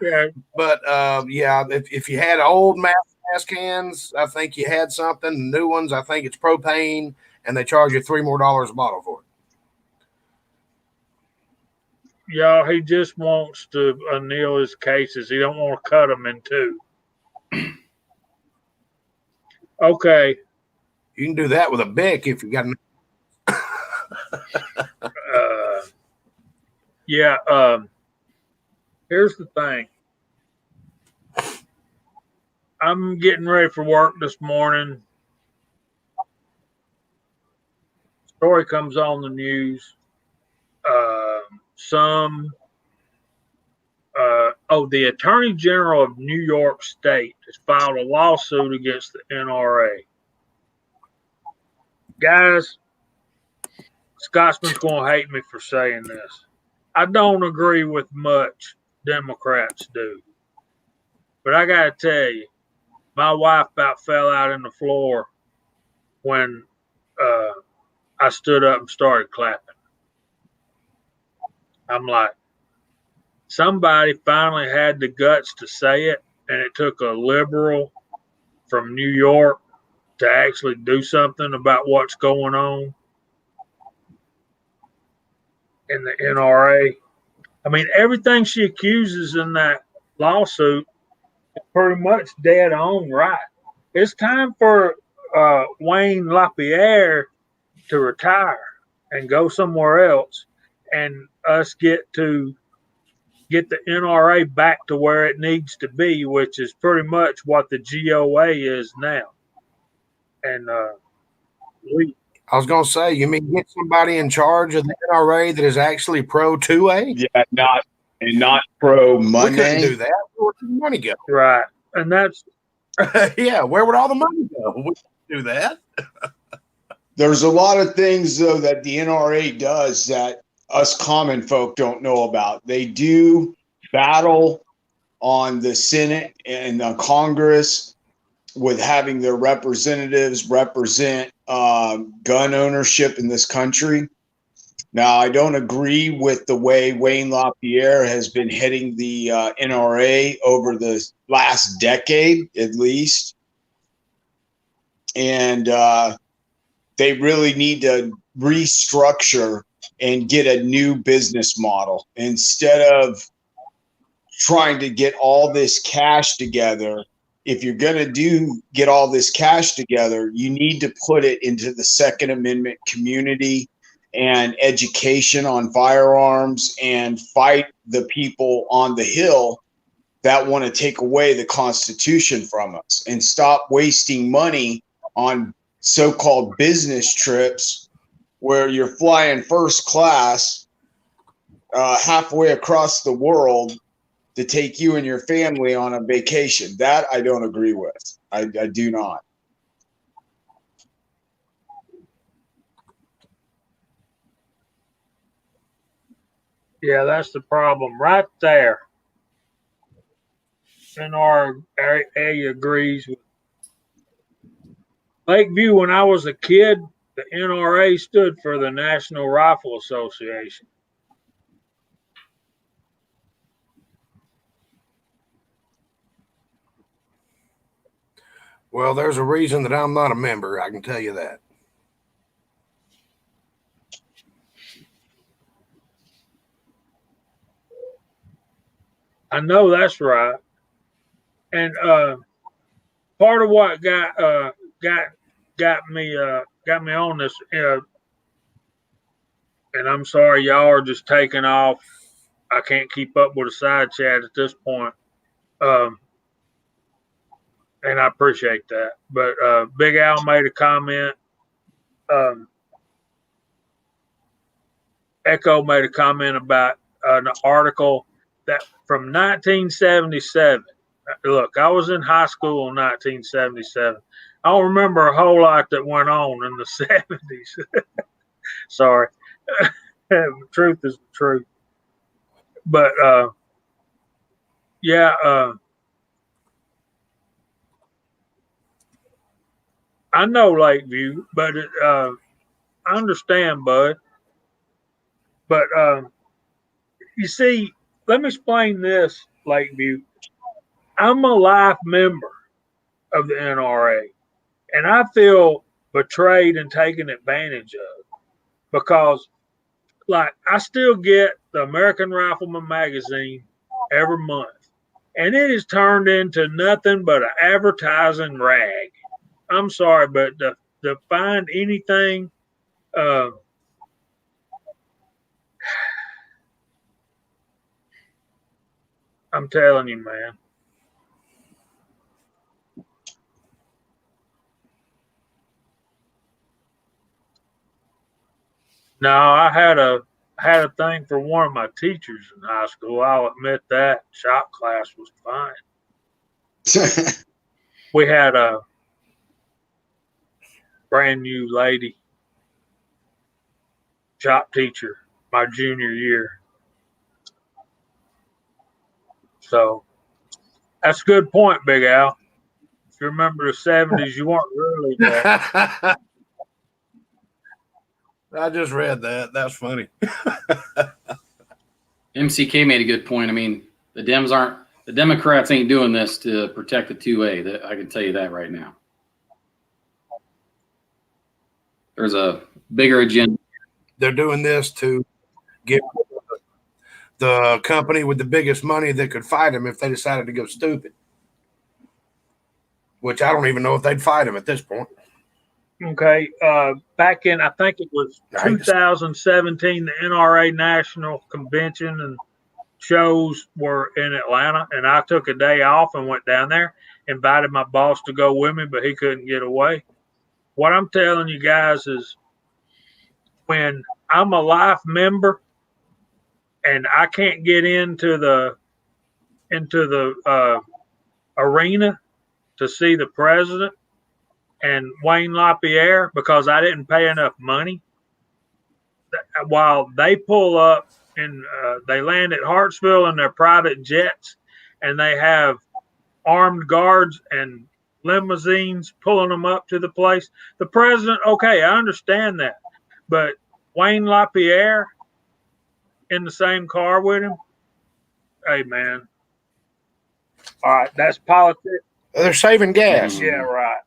Speaker 1: Yeah,
Speaker 2: but yeah, if you had old MAP gas cans, I think you had something. New ones, I think it's propane, and they charge you $3 more a bottle for it.
Speaker 1: y'all, he just wants to anneal his cases. He don't want to cut them in two. Okay.
Speaker 2: You can do that with a Bic if you got an.
Speaker 1: Yeah. Here's the thing. I'm getting ready for work this morning. Story comes on the news. The Attorney General of New York State has filed a lawsuit against the NRA. Guys, Scotsman's going to hate me for saying this. I don't agree with much Democrats do. But I got to tell you, my wife about fell out on the floor when I stood up and started clapping. I'm like, somebody finally had the guts to say it, and it took a liberal from New York to actually do something about what's going on in the NRA. I mean, everything she accuses in that lawsuit is pretty much dead on right. It's time for Wayne LaPierre to retire and go somewhere else, and us get the NRA back to where it needs to be, which is pretty much what the GOA is now. And
Speaker 2: I was going to say, you mean get somebody in charge of the NRA that is actually pro 2A?
Speaker 5: Yeah, not pro Monday.
Speaker 2: We couldn't do that. Where would the money go?
Speaker 1: right, and that's
Speaker 2: yeah. Where would all the money go? We couldn't do that.
Speaker 5: There's a lot of things, though, that the NRA does that us common folk don't know about. They do battle on the Senate and the Congress with having their representatives represent gun ownership in this country. Now, I don't agree with the way Wayne LaPierre has been heading the NRA over the last decade, at least. And they really need to restructure and get a new business model instead of trying to get all this cash together. If you're going to get all this cash together, you need to put it into the Second Amendment community and education on firearms and fight the people on the Hill that want to take away the Constitution from us, and stop wasting money on so-called business trips where you're flying first class halfway across the world to take you and your family on a vacation. That I don't agree with. I do not.
Speaker 1: Yeah, that's the problem right there. NRA agrees with Lakeview. When I was a kid, the NRA stood for the National Rifle Association.
Speaker 2: Well, there's a reason that I'm not a member. I can tell you that.
Speaker 1: I know that's right. And part of what got me on this, and I'm sorry, y'all are just taking off. I can't keep up with a side chat at this point, and I appreciate that. But Big Al made a comment. Echo made a comment about an article that from 1977. Look, I was in high school in 1977. I don't remember a whole lot that went on in the 70s. Sorry. The truth is the truth. But I know Lakeview, but I understand, Bud. But you see, let me explain this, Lakeview. I'm a life member of the NRA, and I feel betrayed and taken advantage of because, like, I still get the American Rifleman magazine every month, and it has turned into nothing but an advertising rag. I'm sorry, but to find anything, I'm telling you, man. No, I had a thing for one of my teachers in high school. I'll admit that. Shop class was fine. We had a brand new lady shop teacher my junior year. So that's a good point, Big Al. If you remember the 70s, you weren't really there.
Speaker 2: I just read that. That's funny.
Speaker 4: MCK made a good point. I mean, the Democrats ain't doing this to protect the 2A. I can tell you that right now. There's a bigger agenda.
Speaker 2: They're doing this to give the company with the biggest money that could fight them if they decided to go stupid. Which I don't even know if they'd fight them at this point.
Speaker 1: Okay. Back in, I think it was 2017, the NRA National Convention and shows were in Atlanta, and I took a day off and went down there, invited my boss to go with me, but he couldn't get away. What I'm telling you guys is when I'm a life member and I can't get into the arena to see the president and Wayne LaPierre because I didn't pay enough money, while they pull up and they land at Hartsville in their private jets, and they have armed guards and limousines pulling them up to the place. The president, okay, I understand that, but Wayne LaPierre in the same car with him, hey man. All right, that's politics.
Speaker 2: They're saving gas.
Speaker 1: Yeah, right.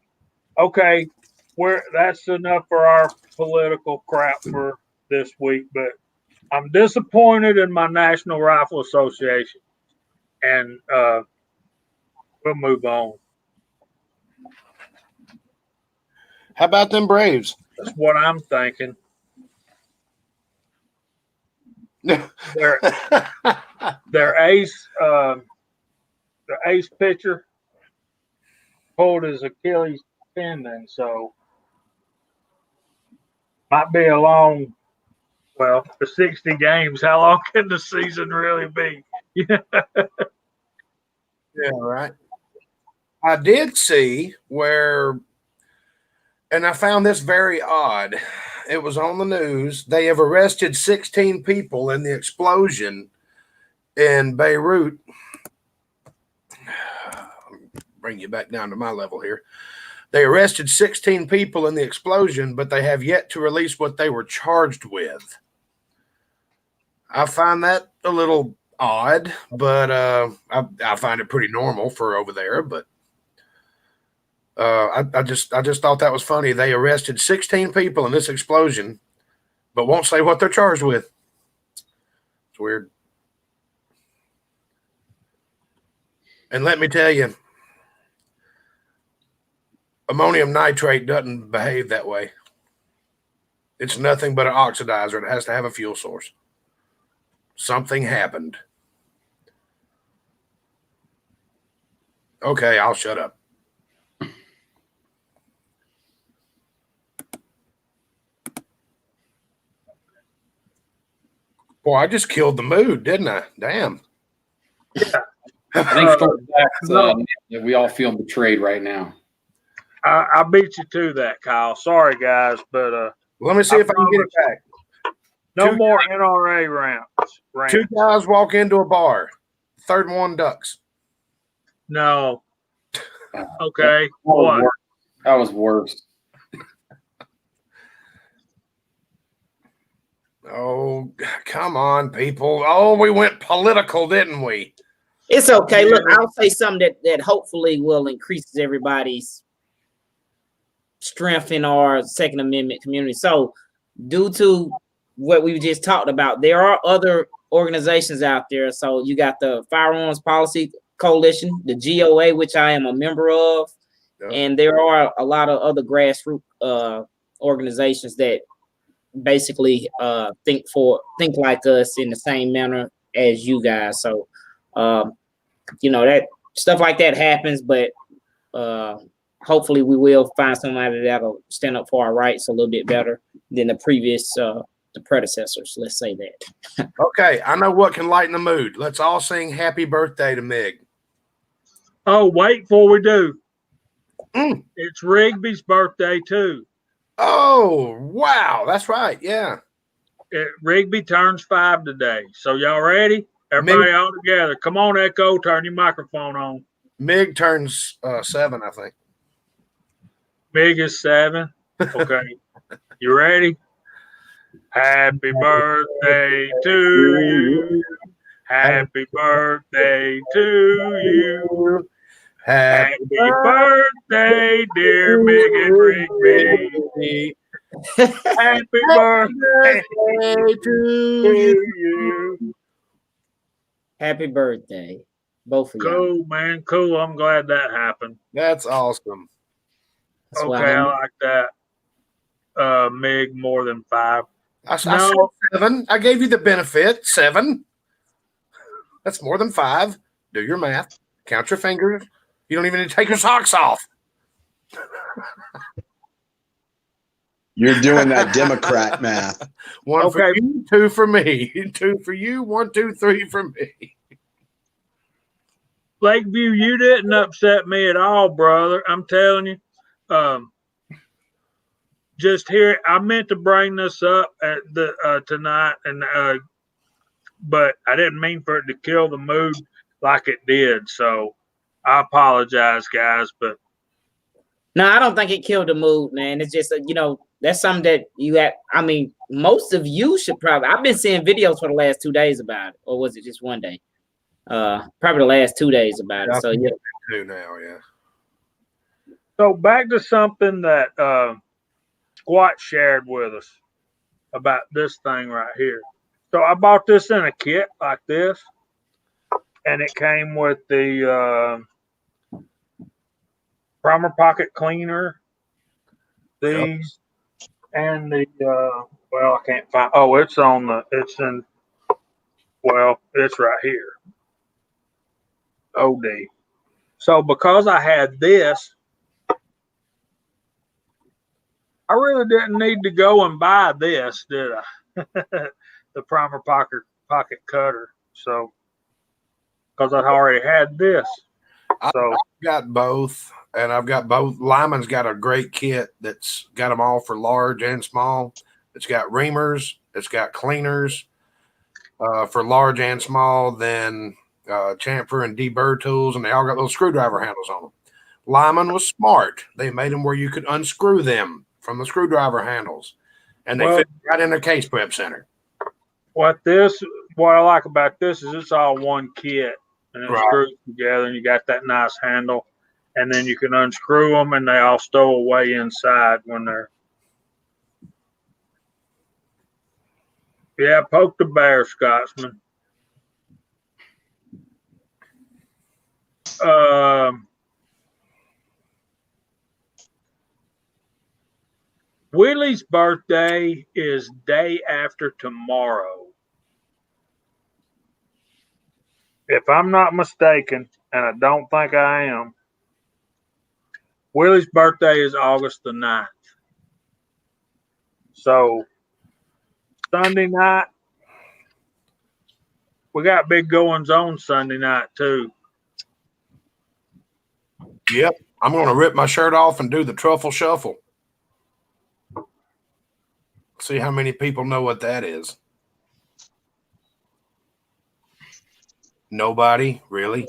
Speaker 1: Okay, that's enough for our political crap for this week, but I'm disappointed in my National Rifle Association. and we'll move on.
Speaker 2: How about them Braves?
Speaker 1: That's what I'm thinking. Their ace, the ace pitcher pulled his Achilles tendon, so might be a long. Well, for 60 games, how long can the season really be?
Speaker 2: Yeah, right. I did see where, and I found this very odd. It was on the news. They have arrested 16 people in the explosion in Beirut. Bring you back down to my level here. They arrested 16 people in the explosion, but they have yet to release what they were charged with. I find that a little odd, but I find it pretty normal for over there. But I just thought that was funny. They arrested 16 people in this explosion, but won't say what they're charged with. It's weird. And let me tell you, ammonium nitrate doesn't behave that way. It's nothing but an oxidizer. It has to have a fuel source. Something happened. Okay, I'll shut up. Boy, I just killed the mood, didn't I? Damn.
Speaker 4: I think that we all feel betrayed right now.
Speaker 1: I beat you to that, Kyle. Sorry, guys, but
Speaker 2: Let me see if I can get it back.
Speaker 1: no more NRA rants.
Speaker 2: Two guys walk into a bar. Third one ducks.
Speaker 1: No. Okay.
Speaker 4: What? That was worse.
Speaker 2: Oh, come on, people. Oh, we went political, didn't we?
Speaker 3: It's okay. Look, I'll say something that hopefully will increase everybody's strength in our Second Amendment community. So, due to what we just talked about, there are other organizations out there. So, you got the Firearms Policy Coalition, the GOA, which I am a member of, and there are a lot of other grassroots organizations that basically think like us in the same manner as you guys. So, that stuff like that happens, but hopefully we will find somebody that'll stand up for our rights a little bit better than the predecessors. Let's say that.
Speaker 2: Okay, I know what can lighten the mood. Let's all sing happy birthday to Mig.
Speaker 1: Oh, wait before we do. It's Rigby's birthday too.
Speaker 2: Oh, wow. That's right. Yeah.
Speaker 1: Rigby turns 5 today. So y'all ready? Everybody all together. Come on, Echo. Turn your microphone on.
Speaker 2: Mig turns 7, I think.
Speaker 1: Mig is 7. Okay. You ready? Happy birthday to you. Happy birthday to you. Happy birthday, dear Mig and Rigby. Happy birthday to you.
Speaker 3: Happy birthday, both of you.
Speaker 1: Cool, man. Cool. I'm glad that happened.
Speaker 2: That's awesome.
Speaker 3: That's
Speaker 1: okay, I like that. Mig more than 5.
Speaker 2: I said 7. I gave you the benefit. 7. That's more than 5. Do your math. Count your fingers. You don't even need to take your socks off.
Speaker 5: You're doing that Democrat math.
Speaker 2: 1 for you, 2 for me. 2 for you, 1, 2, 3 for me.
Speaker 1: Lakeview, you didn't upset me at all, brother. I'm telling you. Just here, I meant to bring this up at the tonight, and but I didn't mean for it to kill the mood like it did. So I apologize, guys. But
Speaker 3: no, I don't think it killed the mood, man. It's just that's something that you have. I mean, most of you should probably. I've been seeing videos for the last 2 days about it, or was it just one day? Probably the last 2 days about it. So yeah,
Speaker 2: 2 now, yeah.
Speaker 1: So back to something that Squat shared with us about this thing right here. So I bought this in a kit like this, and it came with the primer pocket cleaner, these, and the well, I can't find. Oh, it's on the. It's in. Well, it's right here. OD. So because I had this, I really didn't need to go and buy this, did I? The primer pocket cutter. So because I'd already had this. So
Speaker 2: I've got both, and I've got both. Lyman's got a great kit that's got them all for large and small. It's got reamers, it's got cleaners for large and small, then chamfer and deburr tools, and they all got those screwdriver handles on them. Lyman was smart. They made them where you could unscrew them from the screwdriver handles, and they fit right in their case prep center.
Speaker 1: What I like about this is it's all one kit, and it screws together, and you got that nice handle, and then you can unscrew them, and they all stow away inside when they're. Yeah, poke the bear, Scotsman. Willie's birthday is day after tomorrow. If I'm not mistaken, and I don't think I am, Willie's birthday is August the 9th. So Sunday night, we got big goings on Sunday night too.
Speaker 2: Yep. I'm going to rip my shirt off and do the truffle shuffle. See how many people know what that is. Nobody, really?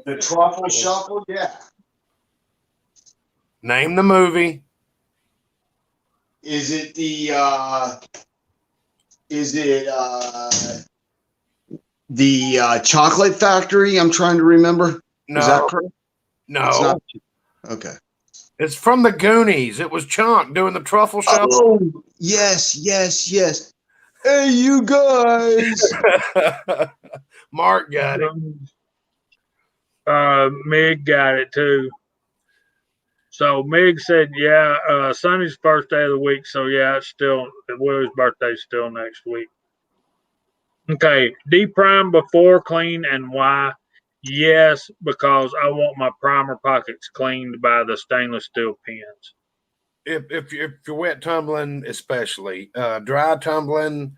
Speaker 5: The truffle shuffle, yeah.
Speaker 2: Name the movie.
Speaker 5: Is it the Chocolate Factory? I'm trying to remember.
Speaker 2: No.
Speaker 5: Is that correct?
Speaker 2: No.
Speaker 5: It's not. Okay.
Speaker 2: It's from the Goonies. It was Chunk doing the truffle shuffle.
Speaker 5: Oh, yes. Hey, you guys.
Speaker 2: Mark got it.
Speaker 1: Mig got it too. So Mig said, yeah, Sonny's first day of the week. So yeah, it's still Willie's birthday's still next week. Okay, D-prime before clean, and why? Yes, because I want my primer pockets cleaned by the stainless steel pins.
Speaker 2: If you're wet tumbling, especially dry tumbling,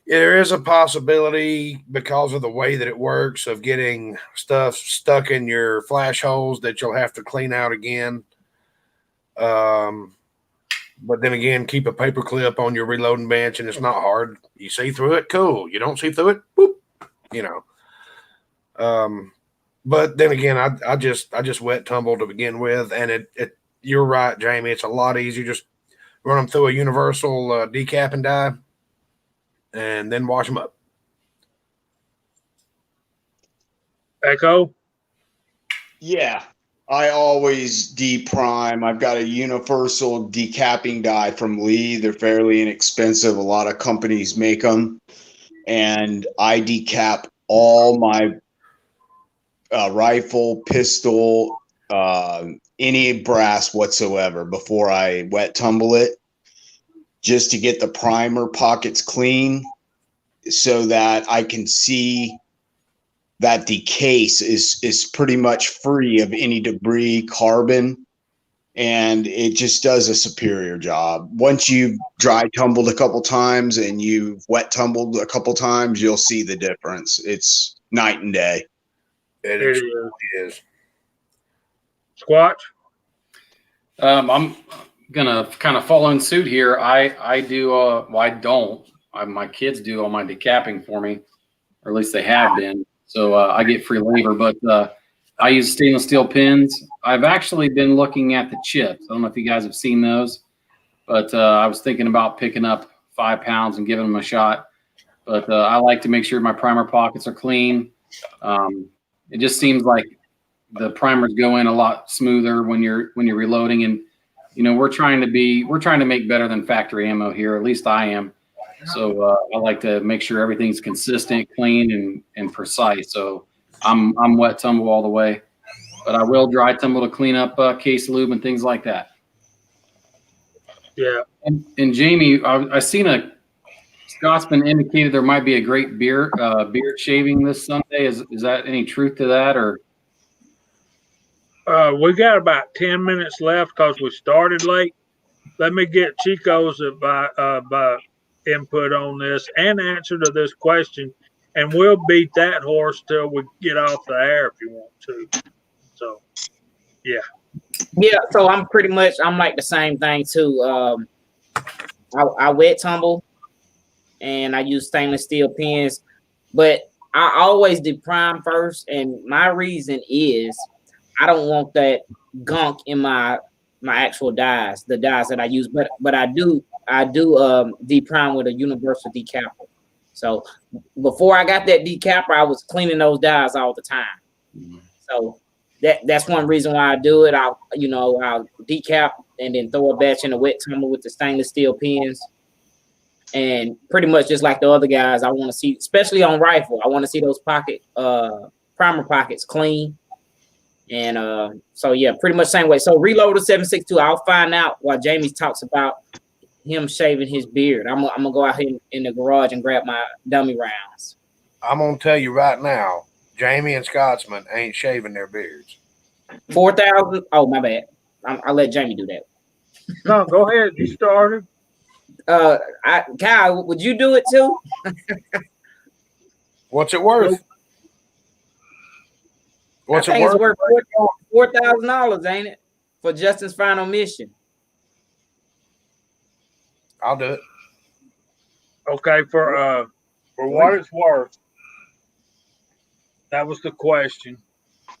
Speaker 2: there is a possibility because of the way that it works of getting stuff stuck in your flash holes that you'll have to clean out again. But then again, keep a paper clip on your reloading bench, and it's not hard. You see through it, cool. You don't see through it, boop. You know. But then again, I just wet tumble to begin with, and it you're right, Jamie. It's a lot easier. Just run them through a universal decap and dye, and then wash them up.
Speaker 1: Echo?
Speaker 5: Yeah, I always de-prime. I've got a universal decapping dye from Lee. They're fairly inexpensive. A lot of companies make them. And I decap all my rifle, pistol, any brass whatsoever before I wet tumble it, just to get the primer pockets clean so that I can see that the case is pretty much free of any debris, carbon, and it just does a superior job. Once you've dry tumbled a couple times and you've wet tumbled a couple times, you'll see the difference. It's night and day.
Speaker 2: It is.
Speaker 1: Squatch?
Speaker 4: I'm gonna kind of follow in suit here. I do. Well, I don't. My kids do all my decapping for me, or at least they have been. So I get free labor. But I use stainless steel pins. I've actually been looking at the chips. I don't know if you guys have seen those, but I was thinking about picking up 5 pounds and giving them a shot. But I like to make sure my primer pockets are clean. It just seems like the primers go in a lot smoother when you're reloading, and you know we're trying to make better than factory ammo here. At least I am. So I like to make sure everything's consistent, clean, and precise. So I'm wet tumble all the way, but I will dry tumble to clean up case lube and things like that.
Speaker 1: Yeah.
Speaker 4: And Jamie, I seen a Scotsman indicated there might be a great beard shaving this Sunday. Is that any truth to that, or?
Speaker 1: We got about 10 minutes left because we started late. Let me get Chico's input on this and answer to this question, and we'll beat that horse till we get off the air if you want to. So, yeah.
Speaker 3: Yeah, so I'm like the same thing too. I wet tumble and I use stainless steel pins, but I always do prime first, and my reason is I don't want that gunk in my actual dyes, the dyes that I use, but I do deprime with a universal decapper. So before I got that decapper, I was cleaning those dyes all the time. Mm-hmm. So that's one reason why I do it. I'll decap and then throw a batch in the wet tumble with the stainless steel pins. And pretty much just like the other guys, I want to see, especially on rifle, I want to see those primer pockets clean. And so yeah, pretty much same way. So reload the 7.62. I'll find out while Jamie talks about him shaving his beard. I'm gonna go out here in the garage and grab my dummy rounds.
Speaker 2: I'm gonna tell you right now, Jamie and Scotsman ain't shaving their beards.
Speaker 3: 4,000. Oh, my bad. I'll let Jamie do that.
Speaker 1: No, go ahead. You started.
Speaker 3: Kyle, would you do it too?
Speaker 2: What's it worth? What's it worth?
Speaker 3: It's worth $4,000, ain't it? For Justin's final mission.
Speaker 2: I'll do it.
Speaker 1: Okay, for what it's worth. That was the question.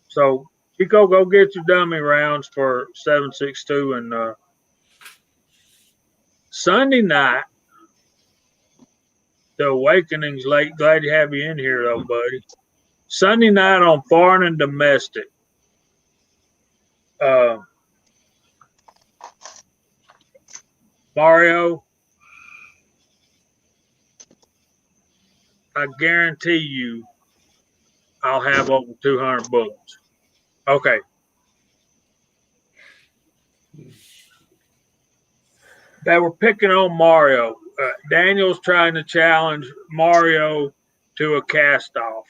Speaker 1: So, Chico, go get your dummy rounds for 7.62 and Sunday night. The Awakening's late. Glad to have you in here, though, buddy. Sunday night on Foreign and Domestic. Mario, I guarantee you I'll have over 200 bullets. Okay. They were picking on Mario. Daniel's trying to challenge Mario to a cast-off.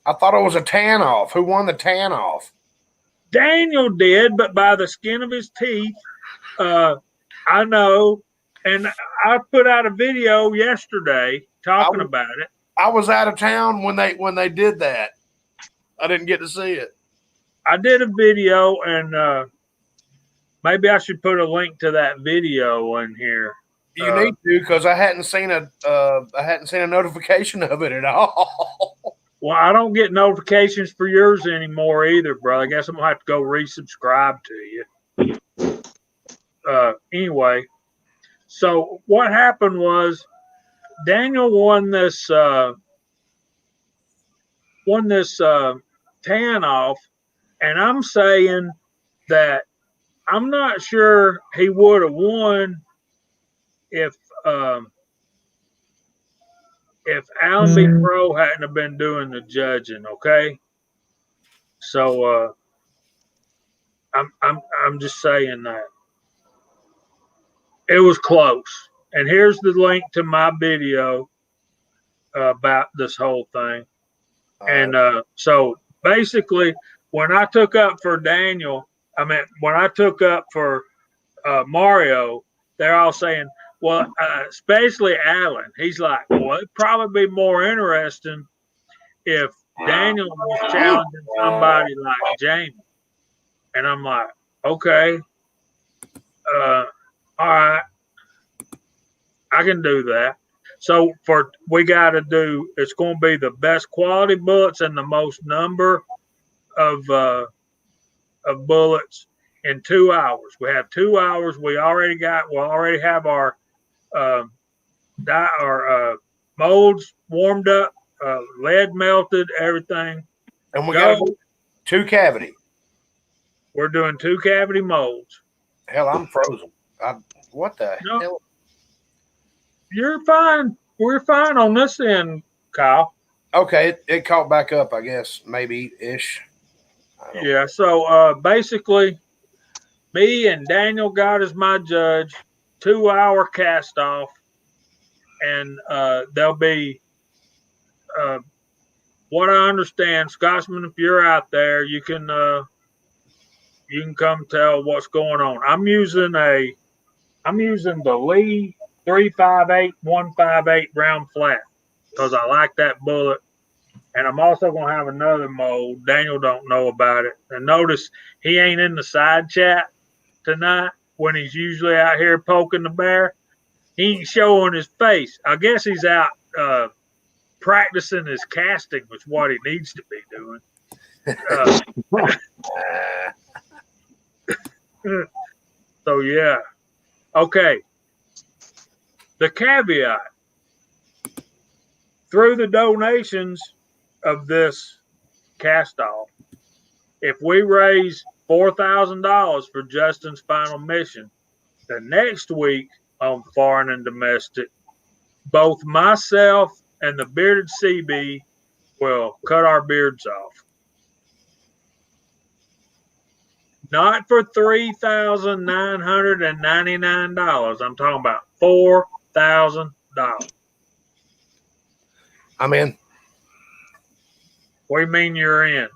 Speaker 2: I thought it was a tan-off. Who won the tan-off?
Speaker 1: Daniel did, but by the skin of his teeth. I know. And I put out a video yesterday talking about it.
Speaker 2: I was out of town when they did that. I didn't get to see it.
Speaker 1: I did a video, and maybe I should put a link to that video in here.
Speaker 2: You need to, because I hadn't seen a notification of it at all.
Speaker 1: Well, I don't get notifications for yours anymore either, bro. I guess I'm gonna have to go resubscribe to you. Anyway, so what happened was Daniel won this tan off, and I'm saying that I'm not sure he would have won if Alan B. Pro hadn't have been doing the judging. Okay, so I'm just saying that it was close. And here's the link to my video about this whole thing. And so basically, when I took up for Daniel, when I took up for Mario, they're all saying, well, especially Alan, he's like, well, it'd probably be more interesting if Daniel was challenging somebody like Jamie. And I'm like, okay, all right, I can do that. So we got to do, it's going to be the best quality bullets and the most number of bullets in 2 hours. We have 2 hours. We'll already have our molds warmed up, lead melted, everything.
Speaker 2: And we got 2 cavity.
Speaker 1: We're doing 2 cavity molds.
Speaker 2: Hell, I'm frozen. What the hell?
Speaker 1: You're fine. We're fine on this end, Kyle.
Speaker 2: Okay, it caught back up, I guess, maybe ish.
Speaker 1: Yeah. So basically, me and Daniel got as my judge, 2 hour cast off, and there'll be what I understand, Scotsman. If you're out there, you can come tell what's going on. I'm using the Lee 358-158 round flat because I like that bullet. And I'm also gonna have another mold. Daniel don't know about it. And notice he ain't in the side chat tonight when he's usually out here poking the bear. He ain't showing his face. I guess he's out practicing his casting, which is what he needs to be doing. So yeah. Okay. The caveat through the donations of this cast off, if we raise $4,000 for Justin's final mission, the next week on Foreign and Domestic, both myself and the bearded CB will cut our beards off. Not for $3,999. I'm talking about $4,000.
Speaker 2: I'm in.
Speaker 1: What do you mean you're in?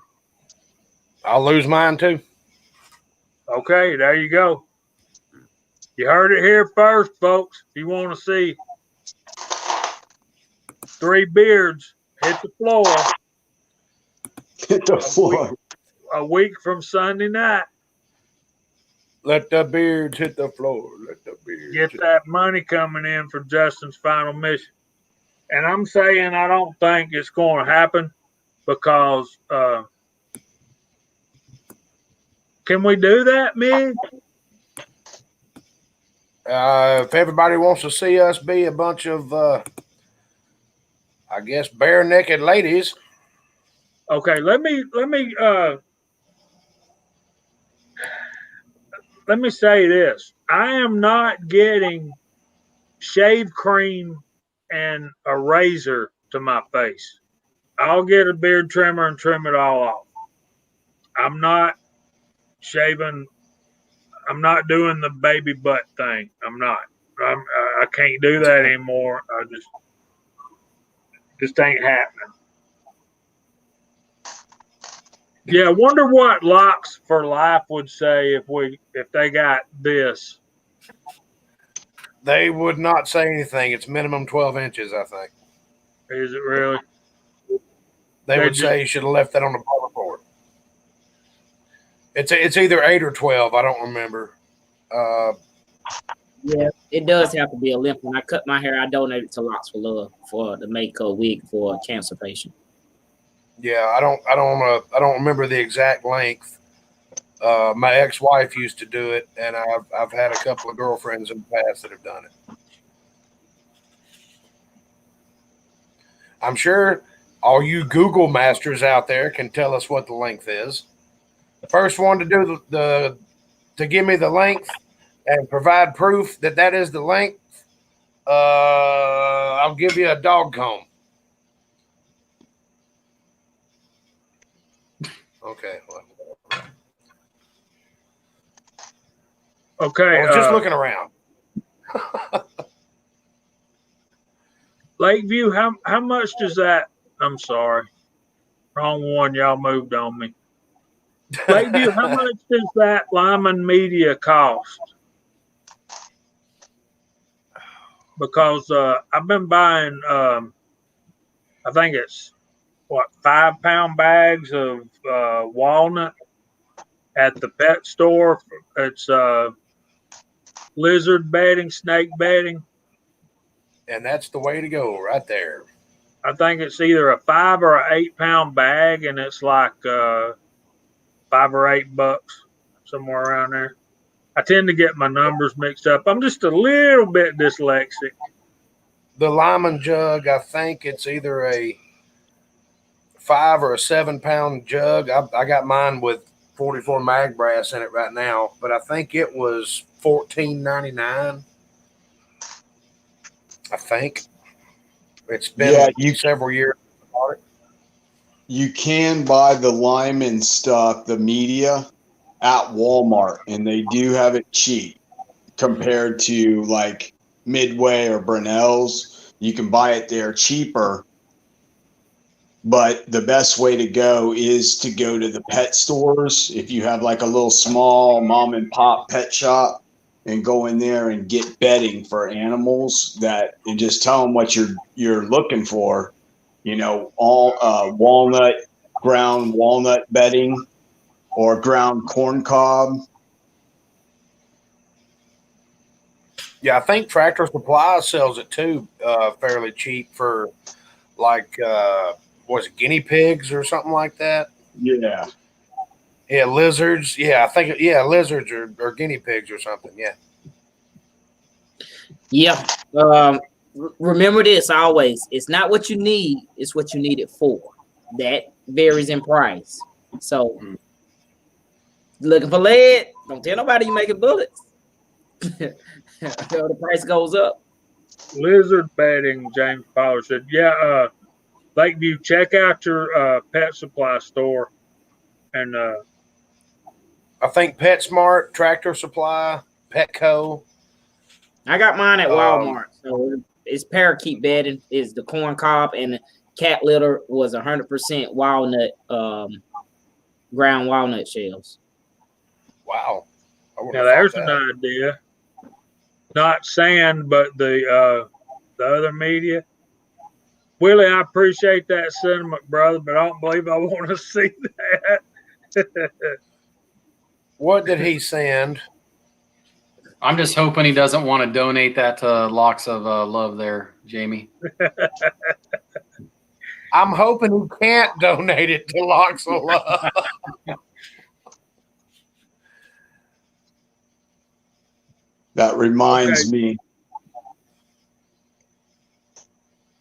Speaker 2: I'll lose mine too.
Speaker 1: Okay, there you go. You heard it here first, folks. If you want to see 3 beards hit the floor.
Speaker 5: Hit the floor.
Speaker 1: A week from Sunday night.
Speaker 2: Let the beards hit the floor. Let the beards
Speaker 1: Get that money coming in for Justin's final mission. And I'm saying I don't think it's going to happen because can we do that, Mig?
Speaker 2: If everybody wants to see us be a bunch of, I guess, bare naked ladies.
Speaker 1: Okay, let me say this. I am not getting shave cream and a razor to my face. I'll get a beard trimmer and trim it all off. I'm not shaving. I'm not doing the baby butt thing. I'm not. I can't do that anymore. I just ain't happening. Yeah, I wonder what Locks for Life would say if they got this.
Speaker 2: They would not say anything. It's minimum 12 inches, I think.
Speaker 1: Is it really?
Speaker 2: They would say you should have left that on the bottom board. It's either 8 or 12. I don't remember.
Speaker 3: Yeah, it does have to be a length. When I cut my hair, I donated to Locks for Love to make a wig for a cancer patient.
Speaker 2: Yeah, I don't remember the exact length. My ex-wife used to do it, and I've had a couple of girlfriends in the past that have done it. I'm sure all you Google masters out there can tell us what the length is. The first one to do to give me the length and provide proof that is the length, I'll give you a dog comb. Okay.
Speaker 1: Okay.
Speaker 2: I was just looking around.
Speaker 1: Lakeview, how much does that? I'm sorry, wrong one. Y'all moved on me. Lakeview, how much does that Lyman Media cost? Because I've been buying, I think it's 5-pound bags of walnut at the pet store. It's lizard bedding, snake bedding.
Speaker 2: And that's the way to go right there.
Speaker 1: I think it's either a 5 or a 8-pound bag, and it's like $5 or $8, somewhere around there. I tend to get my numbers mixed up. I'm just a little bit dyslexic.
Speaker 2: The Lyman jug, I think it's either a 5 or a 7-pound jug. I got mine with 44 mag brass in it right now, but I think it was $14.99. I think. It's been several years.
Speaker 5: You can buy the Lyman stuff, the media, at Walmart, and they do have it cheap compared to like Midway or Brunel's. You can buy it there cheaper, but the best way to go is to go to the pet stores. If you have like a little small mom and pop pet shop, and go in there and get bedding for animals, that and just tell them what you're looking for. You know, all ground walnut bedding or ground corn cob.
Speaker 2: Yeah, I think Tractor Supply sells it too, fairly cheap for like was it guinea pigs or something like that?
Speaker 5: Yeah.
Speaker 2: Yeah, lizards. Yeah, I think lizards or guinea pigs or something. Yeah.
Speaker 3: Yeah. Remember this always. It's not what you need, it's what you need it for. That varies in price. So looking for lead, don't tell nobody you making bullets. Until the price goes up.
Speaker 1: Lizard bedding, James Power said. Yeah, Lakeview, check out your pet supply store. And
Speaker 2: I think PetSmart, Tractor Supply, Petco.
Speaker 3: I got mine at Walmart. So it's parakeet bedding, is the corn cob, and the cat litter was 100% walnut, ground walnut shells.
Speaker 2: Wow.
Speaker 1: now there's an idea. Not sand, but the other media. Willie, I appreciate that sentiment, brother, but I don't believe I want to see that.
Speaker 2: What did he send?
Speaker 4: I'm just hoping he doesn't want to donate that to Locks of Love there, Jamie.
Speaker 2: I'm hoping he can't donate it to Locks of Love.
Speaker 5: That reminds me.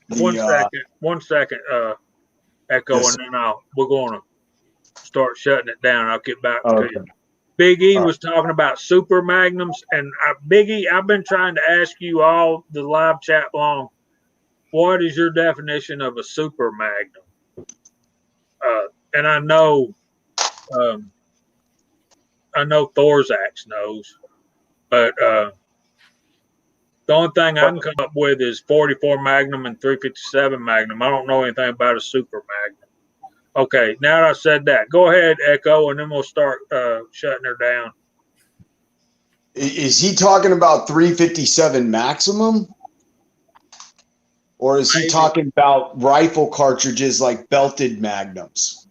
Speaker 1: One second, Echo,
Speaker 5: Yes.
Speaker 1: and then we're going to start shutting it down. I'll get back to
Speaker 5: Okay.
Speaker 1: you. Big E was talking about super magnums, and Big E, I've been trying to ask you all the live chat long. What is your definition of a super magnum? And I know Thorzax knows, but the only thing I can come up with is 44 Magnum and 357 Magnum. I don't know anything about a super Magnum. Okay, now that I said that, go ahead, Echo, and then we'll start shutting her down.
Speaker 5: Is he talking about 357 maximum? Or is he talking about rifle cartridges like belted magnums?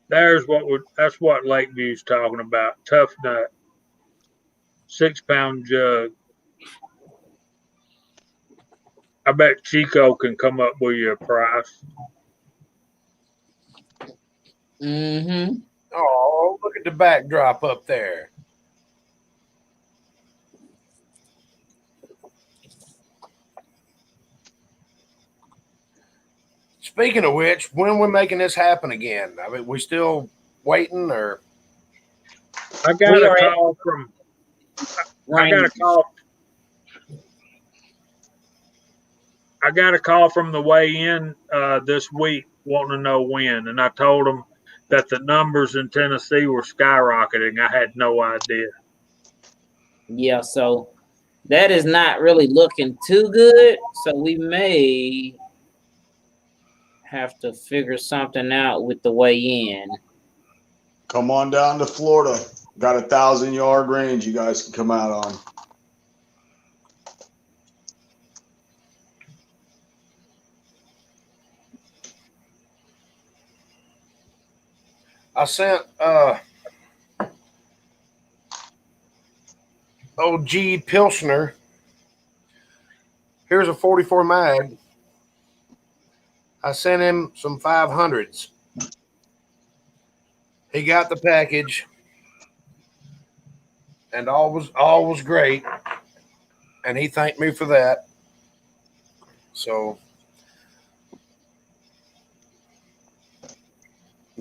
Speaker 1: That's what Lakeview's talking about. Tough nut. 6-pound jug. I bet Chico can come up with you a price.
Speaker 3: Mm-hmm.
Speaker 2: Oh, look at the backdrop up there. Speaking of which, when we're making this happen again? I mean, we still waiting, or
Speaker 1: I got a call from. I got a call from the weigh-in this week, wanting to know when, and I told them that the numbers in Tennessee were skyrocketing. I had no idea.
Speaker 3: Yeah, so that is not really looking too good. So we may have to figure something out with the weigh-in.
Speaker 5: Come on down to Florida. Got a 1,000-yard range you guys can come out on.
Speaker 2: I sent OG Pilsner. Here's a 44 mag. I sent him some 500s. He got the package, and all was great. And he thanked me for that. So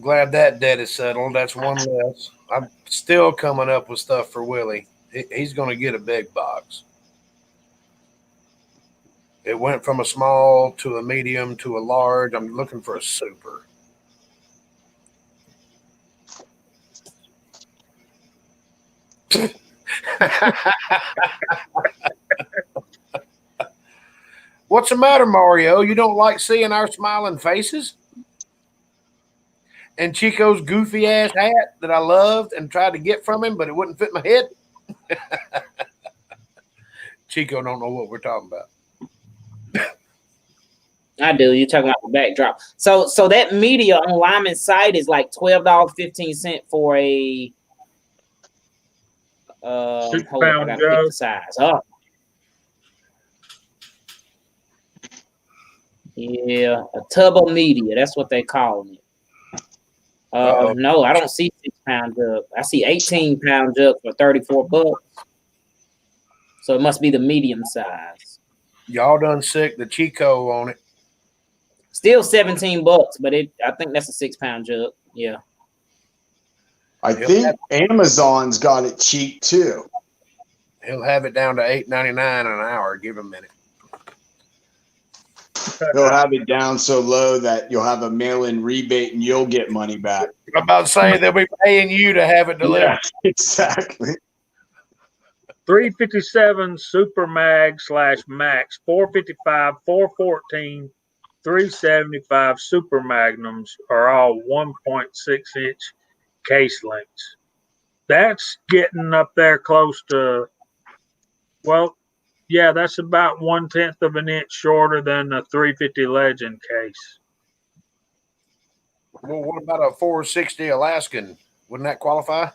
Speaker 2: Glad that debt is settled. That's one less. I'm still coming up with stuff for Willie. He's going to get a big box. It went from a small to a medium to a large. I'm looking for a super. What's the matter, Mario? You don't like seeing our smiling faces? And Chico's goofy ass hat that I loved and tried to get from him, but it wouldn't fit my head? Chico don't know what we're talking about.
Speaker 3: I do. You're talking about the backdrop. So that media on Lyman's site is like $12.15 for a
Speaker 1: 6
Speaker 3: hold on, I
Speaker 1: pound
Speaker 3: gotta pick
Speaker 1: jug.
Speaker 3: the size. Oh. Yeah, a tub of media. That's what they call it. No, I don't see 6 pound jug. I see 18 pound jug for $34. So it must be the medium size.
Speaker 2: Y'all done sick the Chico on it.
Speaker 3: Still $17, but I think that's a 6 pound jug. Yeah.
Speaker 5: I think Amazon's got it cheap too.
Speaker 2: He'll have it down to $8.99 an hour. Give him a minute.
Speaker 5: They'll have it down so low that you'll have a mail-in rebate and you'll get money back.
Speaker 2: I'm about to say they'll be paying you to have it delivered.
Speaker 5: Yeah, exactly.
Speaker 1: 357 Super Mag / Max, 455, 414, 375 Super Magnums are all 1.6 inch case lengths. That's getting up there close to, well, yeah, that's about 1/10 of an inch shorter than the 350 Legend case.
Speaker 2: Well, what about a 460 Alaskan? Wouldn't that qualify?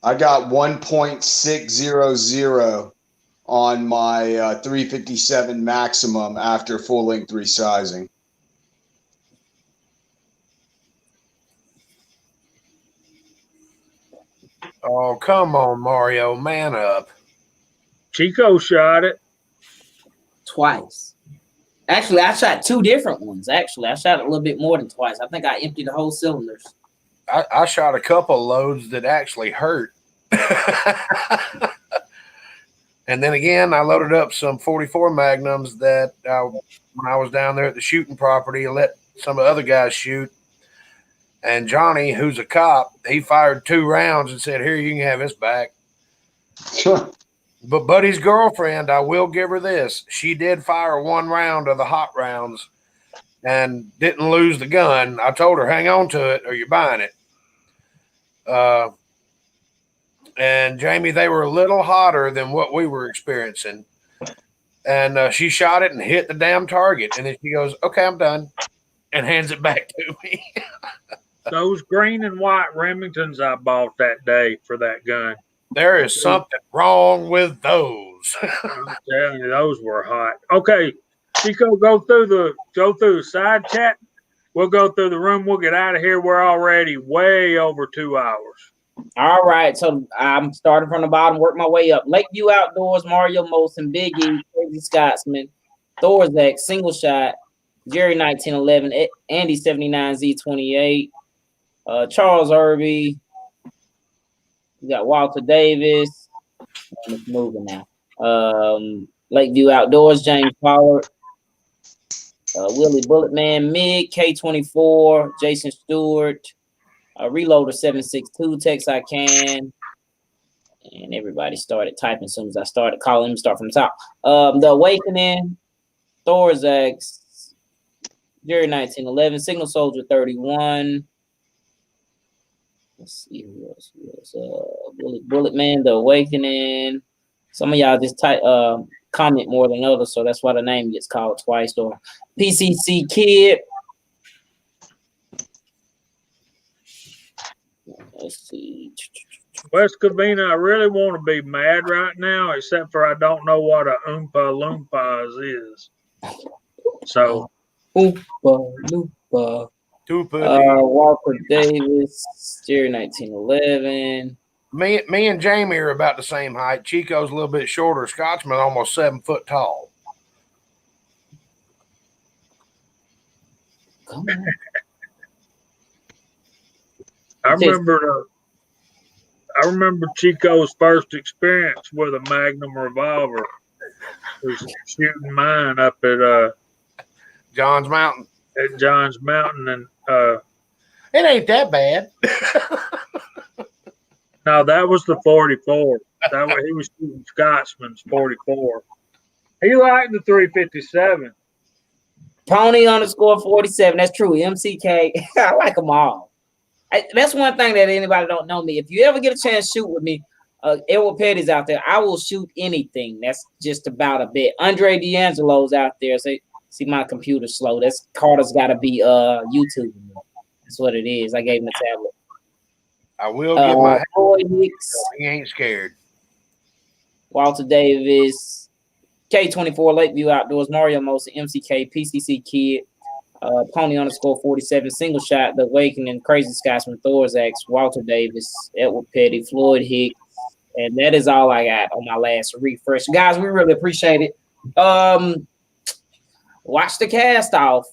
Speaker 5: I got 1.600 on my 357 maximum after full length resizing.
Speaker 2: Oh, come on, Mario. Man up.
Speaker 1: Chico shot it.
Speaker 3: Twice. Actually, I shot 2 different ones. Actually, I shot a little bit more than twice. I think I emptied the whole cylinders.
Speaker 2: I shot a couple loads that actually hurt. And then again, I loaded up some 44 Magnums that when I was down there at the shooting property, I let some of the other guys shoot. And Johnny, who's a cop, he fired 2 rounds and said, "Here, you can have this back." But Buddy's girlfriend, I will give her this. She did fire 1 round of the hot rounds and didn't lose the gun. I told her, hang on to it or you're buying it. And Jamie, they were a little hotter than what we were experiencing. And she shot it and hit the damn target. And then she goes, "Okay, I'm done," and hands it back to me.
Speaker 1: Those green and white Remingtons I bought that day for that gun.
Speaker 2: There is something wrong with those.
Speaker 1: I'm telling you, those were hot. Okay, Chico, go through the side chat. We'll go through the room. We'll get out of here. We're already way over 2 hours.
Speaker 3: All right, so I'm starting from the bottom, work my way up. Lakeview Outdoors, Mario Molson, Biggie, Crazy Scotsman, Thorzak, Single Shot, Jerry 1911, Andy 79Z28, Charles Irby. We got Walter Davis. It's moving now. Lakeview Outdoors, James Pollard, Willie Bulletman, Mig, K24, Jason Stewart, Reloader 762, text I can. And everybody started typing as soon as I started calling. Let me start from the top. The Awakening, Thorzak, Jerry 1911, Signal Soldier 31. Let's see who else. Willie Bulletman, The Awakening. Some of y'all just comment more than others, so that's why the name gets called twice. Or PCC Kid. Let's see.
Speaker 1: West Covina, I really want to be mad right now, except for I don't know what a Oompa Loompas is. So,
Speaker 3: Oompa Loompa. Walker Davis, Jerry 1911.
Speaker 2: Me and Jamie are about the same height. Chico's a little bit shorter. Scotsman almost 7 foot tall.
Speaker 3: Come on.
Speaker 1: I remember Chico's first experience with a Magnum revolver was shooting mine up at
Speaker 2: John's Mountain.
Speaker 1: John's Mountain, and
Speaker 2: It ain't that bad.
Speaker 1: no, that was the 44. That was, he was shooting Scotsman's 44. He liked the 357.
Speaker 3: Pony underscore 47. That's true. MCK. I like them all. That's one thing that anybody don't know me. If you ever get a chance to shoot with me, Edward Petty's out there. I will shoot anything. That's just about a bit. Andre D'Angelo's out there. See my computer's slow. That's Carter's got to be YouTube. That's what it is. I gave him a tablet.
Speaker 2: I will get my
Speaker 3: Roy Hicks.
Speaker 2: He ain't scared.
Speaker 3: Walter Davis, K24 Lakeview Outdoors, Mario Mosa, MCK, PCC Kid, Pony underscore 47, Single Shot, The Awakening, Crazy Scotsman, Thorzax, Walter Davis, Edward Petty, Floyd Hicks, and that is all I got on my last refresh. Guys, we really appreciate it. Watch the cast off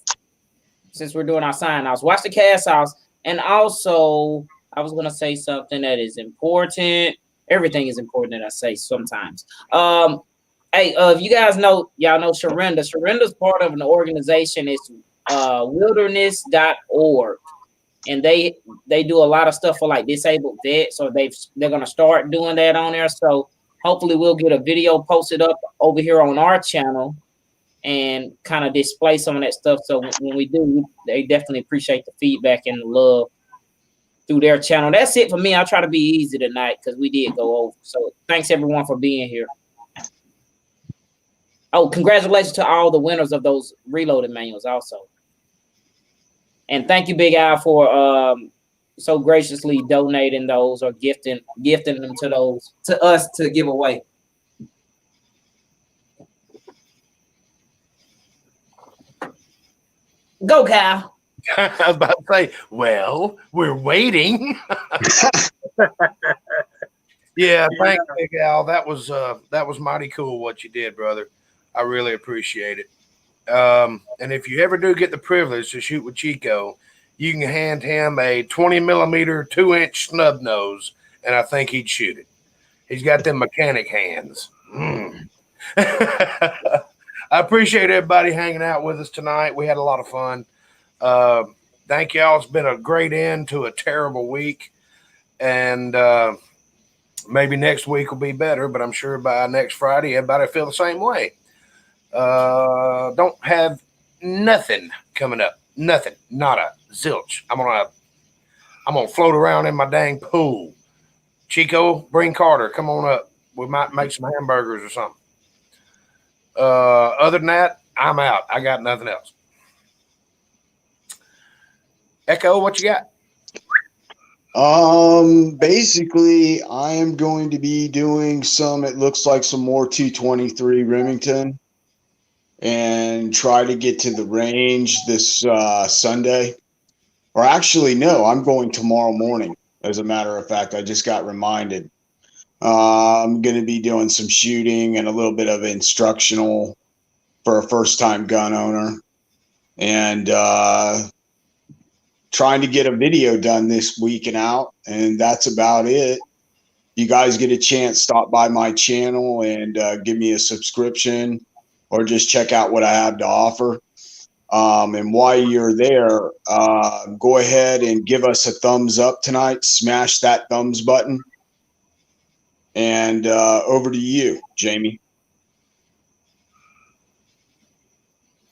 Speaker 3: since we're doing our sign offs. Watch the cast offs, and also I was gonna say something that is important. Everything is important that I say sometimes. Hey, if you guys know, y'all know Sharinda. Sharinda's part of an organization. It's wilderness.org. And they do a lot of stuff for like disabled vets. So they're gonna start doing that on there. So hopefully we'll get a video posted up over here on our channel and kind of display some of that stuff. So when we do, they definitely appreciate the feedback and the love through their channel. That's it for me. I'll try to be easy tonight because we did go over. So thanks everyone for being here. Oh, congratulations to all the winners of those reloaded manuals also. And thank you, Big Al, for so graciously donating those or gifting them to us to give away. Go, Kyle.
Speaker 2: I was about to say, well, we're waiting. Yeah, thanks, Big Al. That was mighty cool what you did, brother. I really appreciate it. And if you ever do get the privilege to shoot with Chico, you can hand him a 20 millimeter 2-inch snub nose, and I think he'd shoot it. He's got them mechanic hands. I appreciate everybody hanging out with us tonight. We had a lot of fun. Thank y'all. It's been a great end to a terrible week, and maybe next week will be better, but I'm sure by next Friday everybody will feel the same way. Don't have nothing coming up. Nothing. Nada. Zilch. I'm gonna float around in my dang pool. Chico, bring Carter. Come on up. We might make some hamburgers or something. Other than that, I'm out. I got nothing else. Echo, what you got?
Speaker 5: Basically, I am going to be doing it looks like some more 223 Remington and try to get to the range this Sunday. Or actually, no, I'm going tomorrow morning. As a matter of fact, I just got reminded. I'm going to be doing some shooting and a little bit of instructional for a first-time gun owner. And trying to get a video done this week and out, and that's about it. You guys get a chance, stop by my channel and give me a subscription or just check out what I have to offer. And while you're there, go ahead and give us a thumbs up tonight. Smash that thumbs button. And over to you, Jamie.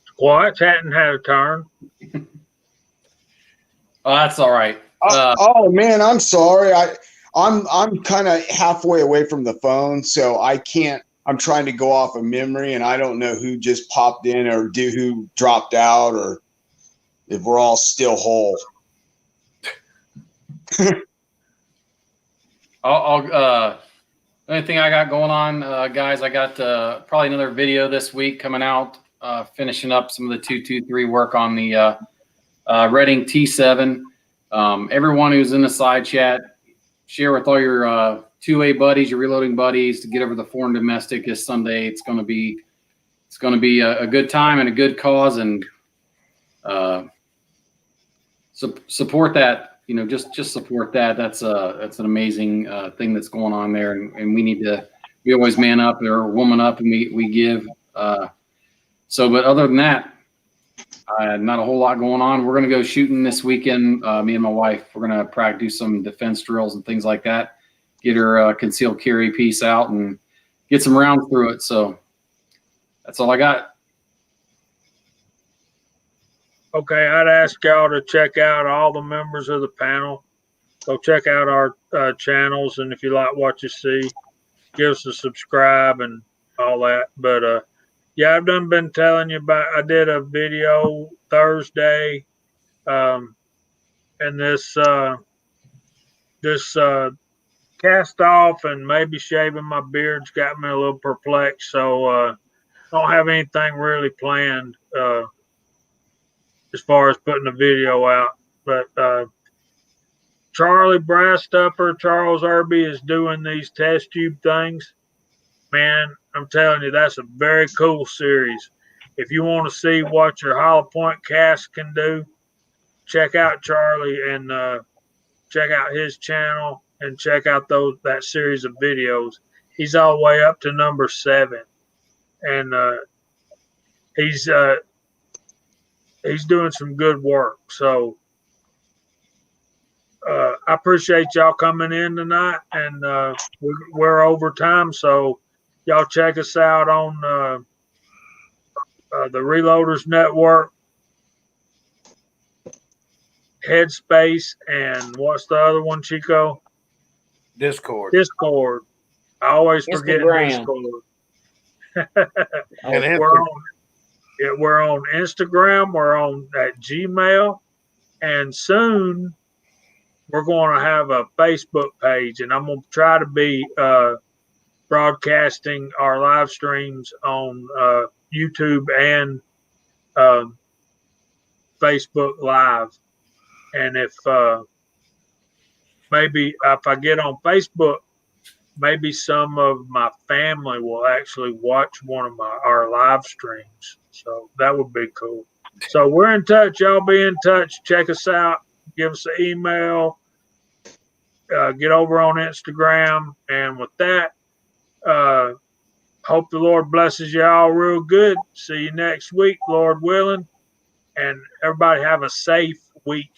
Speaker 1: Squats hadn't had a turn.
Speaker 4: Oh, that's all right.
Speaker 5: Oh man, I'm sorry. I'm kind of halfway away from the phone, so I can't. I'm trying to go off of memory, and I don't know who just popped in or who dropped out, or if we're all still whole.
Speaker 4: Anything I got going on, guys, I got probably another video this week coming out, finishing up some of the 223 work on the Redding T7. Everyone who's in the side chat, share with all your 2A buddies, your reloading buddies, to get over the foreign domestic this Sunday. It's going to be a good time and a good cause, and support that just support that. That's an amazing thing that's going on there, and we always man up or woman up, and we give. But other than that, not a whole lot going on. We're gonna go shooting this weekend. Me and my wife, we're gonna practice some defense drills and things like that. Get her concealed carry piece out and get some rounds through it. So that's all I got.
Speaker 1: Okay, I'd ask y'all to check out all the members of the panel. Go check out our channels, and if you like what you see, give us a subscribe and all that. But yeah, I've been telling you about. I did a video Thursday, and this cast off and maybe shaving my beard's got me a little perplexed. So don't have anything really planned as far as putting a video out. But Charlie Brastupper, Charles Irby is doing these test tube things. Man, I'm telling you, that's a very cool series. If you want to see what your hollow point cast can do, check out Charlie and check out his channel and check out that series of videos. He's all the way up to number 7, and he's doing some good work. So I appreciate y'all coming in tonight, and we're over time, so y'all check us out on the Reloaders Network, Headspace, and what's the other one, Chico?
Speaker 2: Discord.
Speaker 1: I always forget
Speaker 3: Instagram.
Speaker 1: Discord.
Speaker 2: And
Speaker 1: we're on Instagram. We're on at Gmail, and soon we're going to have a Facebook page, and I'm going to try to be broadcasting our live streams on YouTube and Facebook Live. And if I get on Facebook, maybe some of my family will actually watch one of our live streams. So that would be cool. So we're in touch. Y'all be in touch. Check us out. Give us an email. Get over on Instagram. And with that, hope the Lord blesses y'all real good. See you next week, Lord willing. And everybody have a safe week.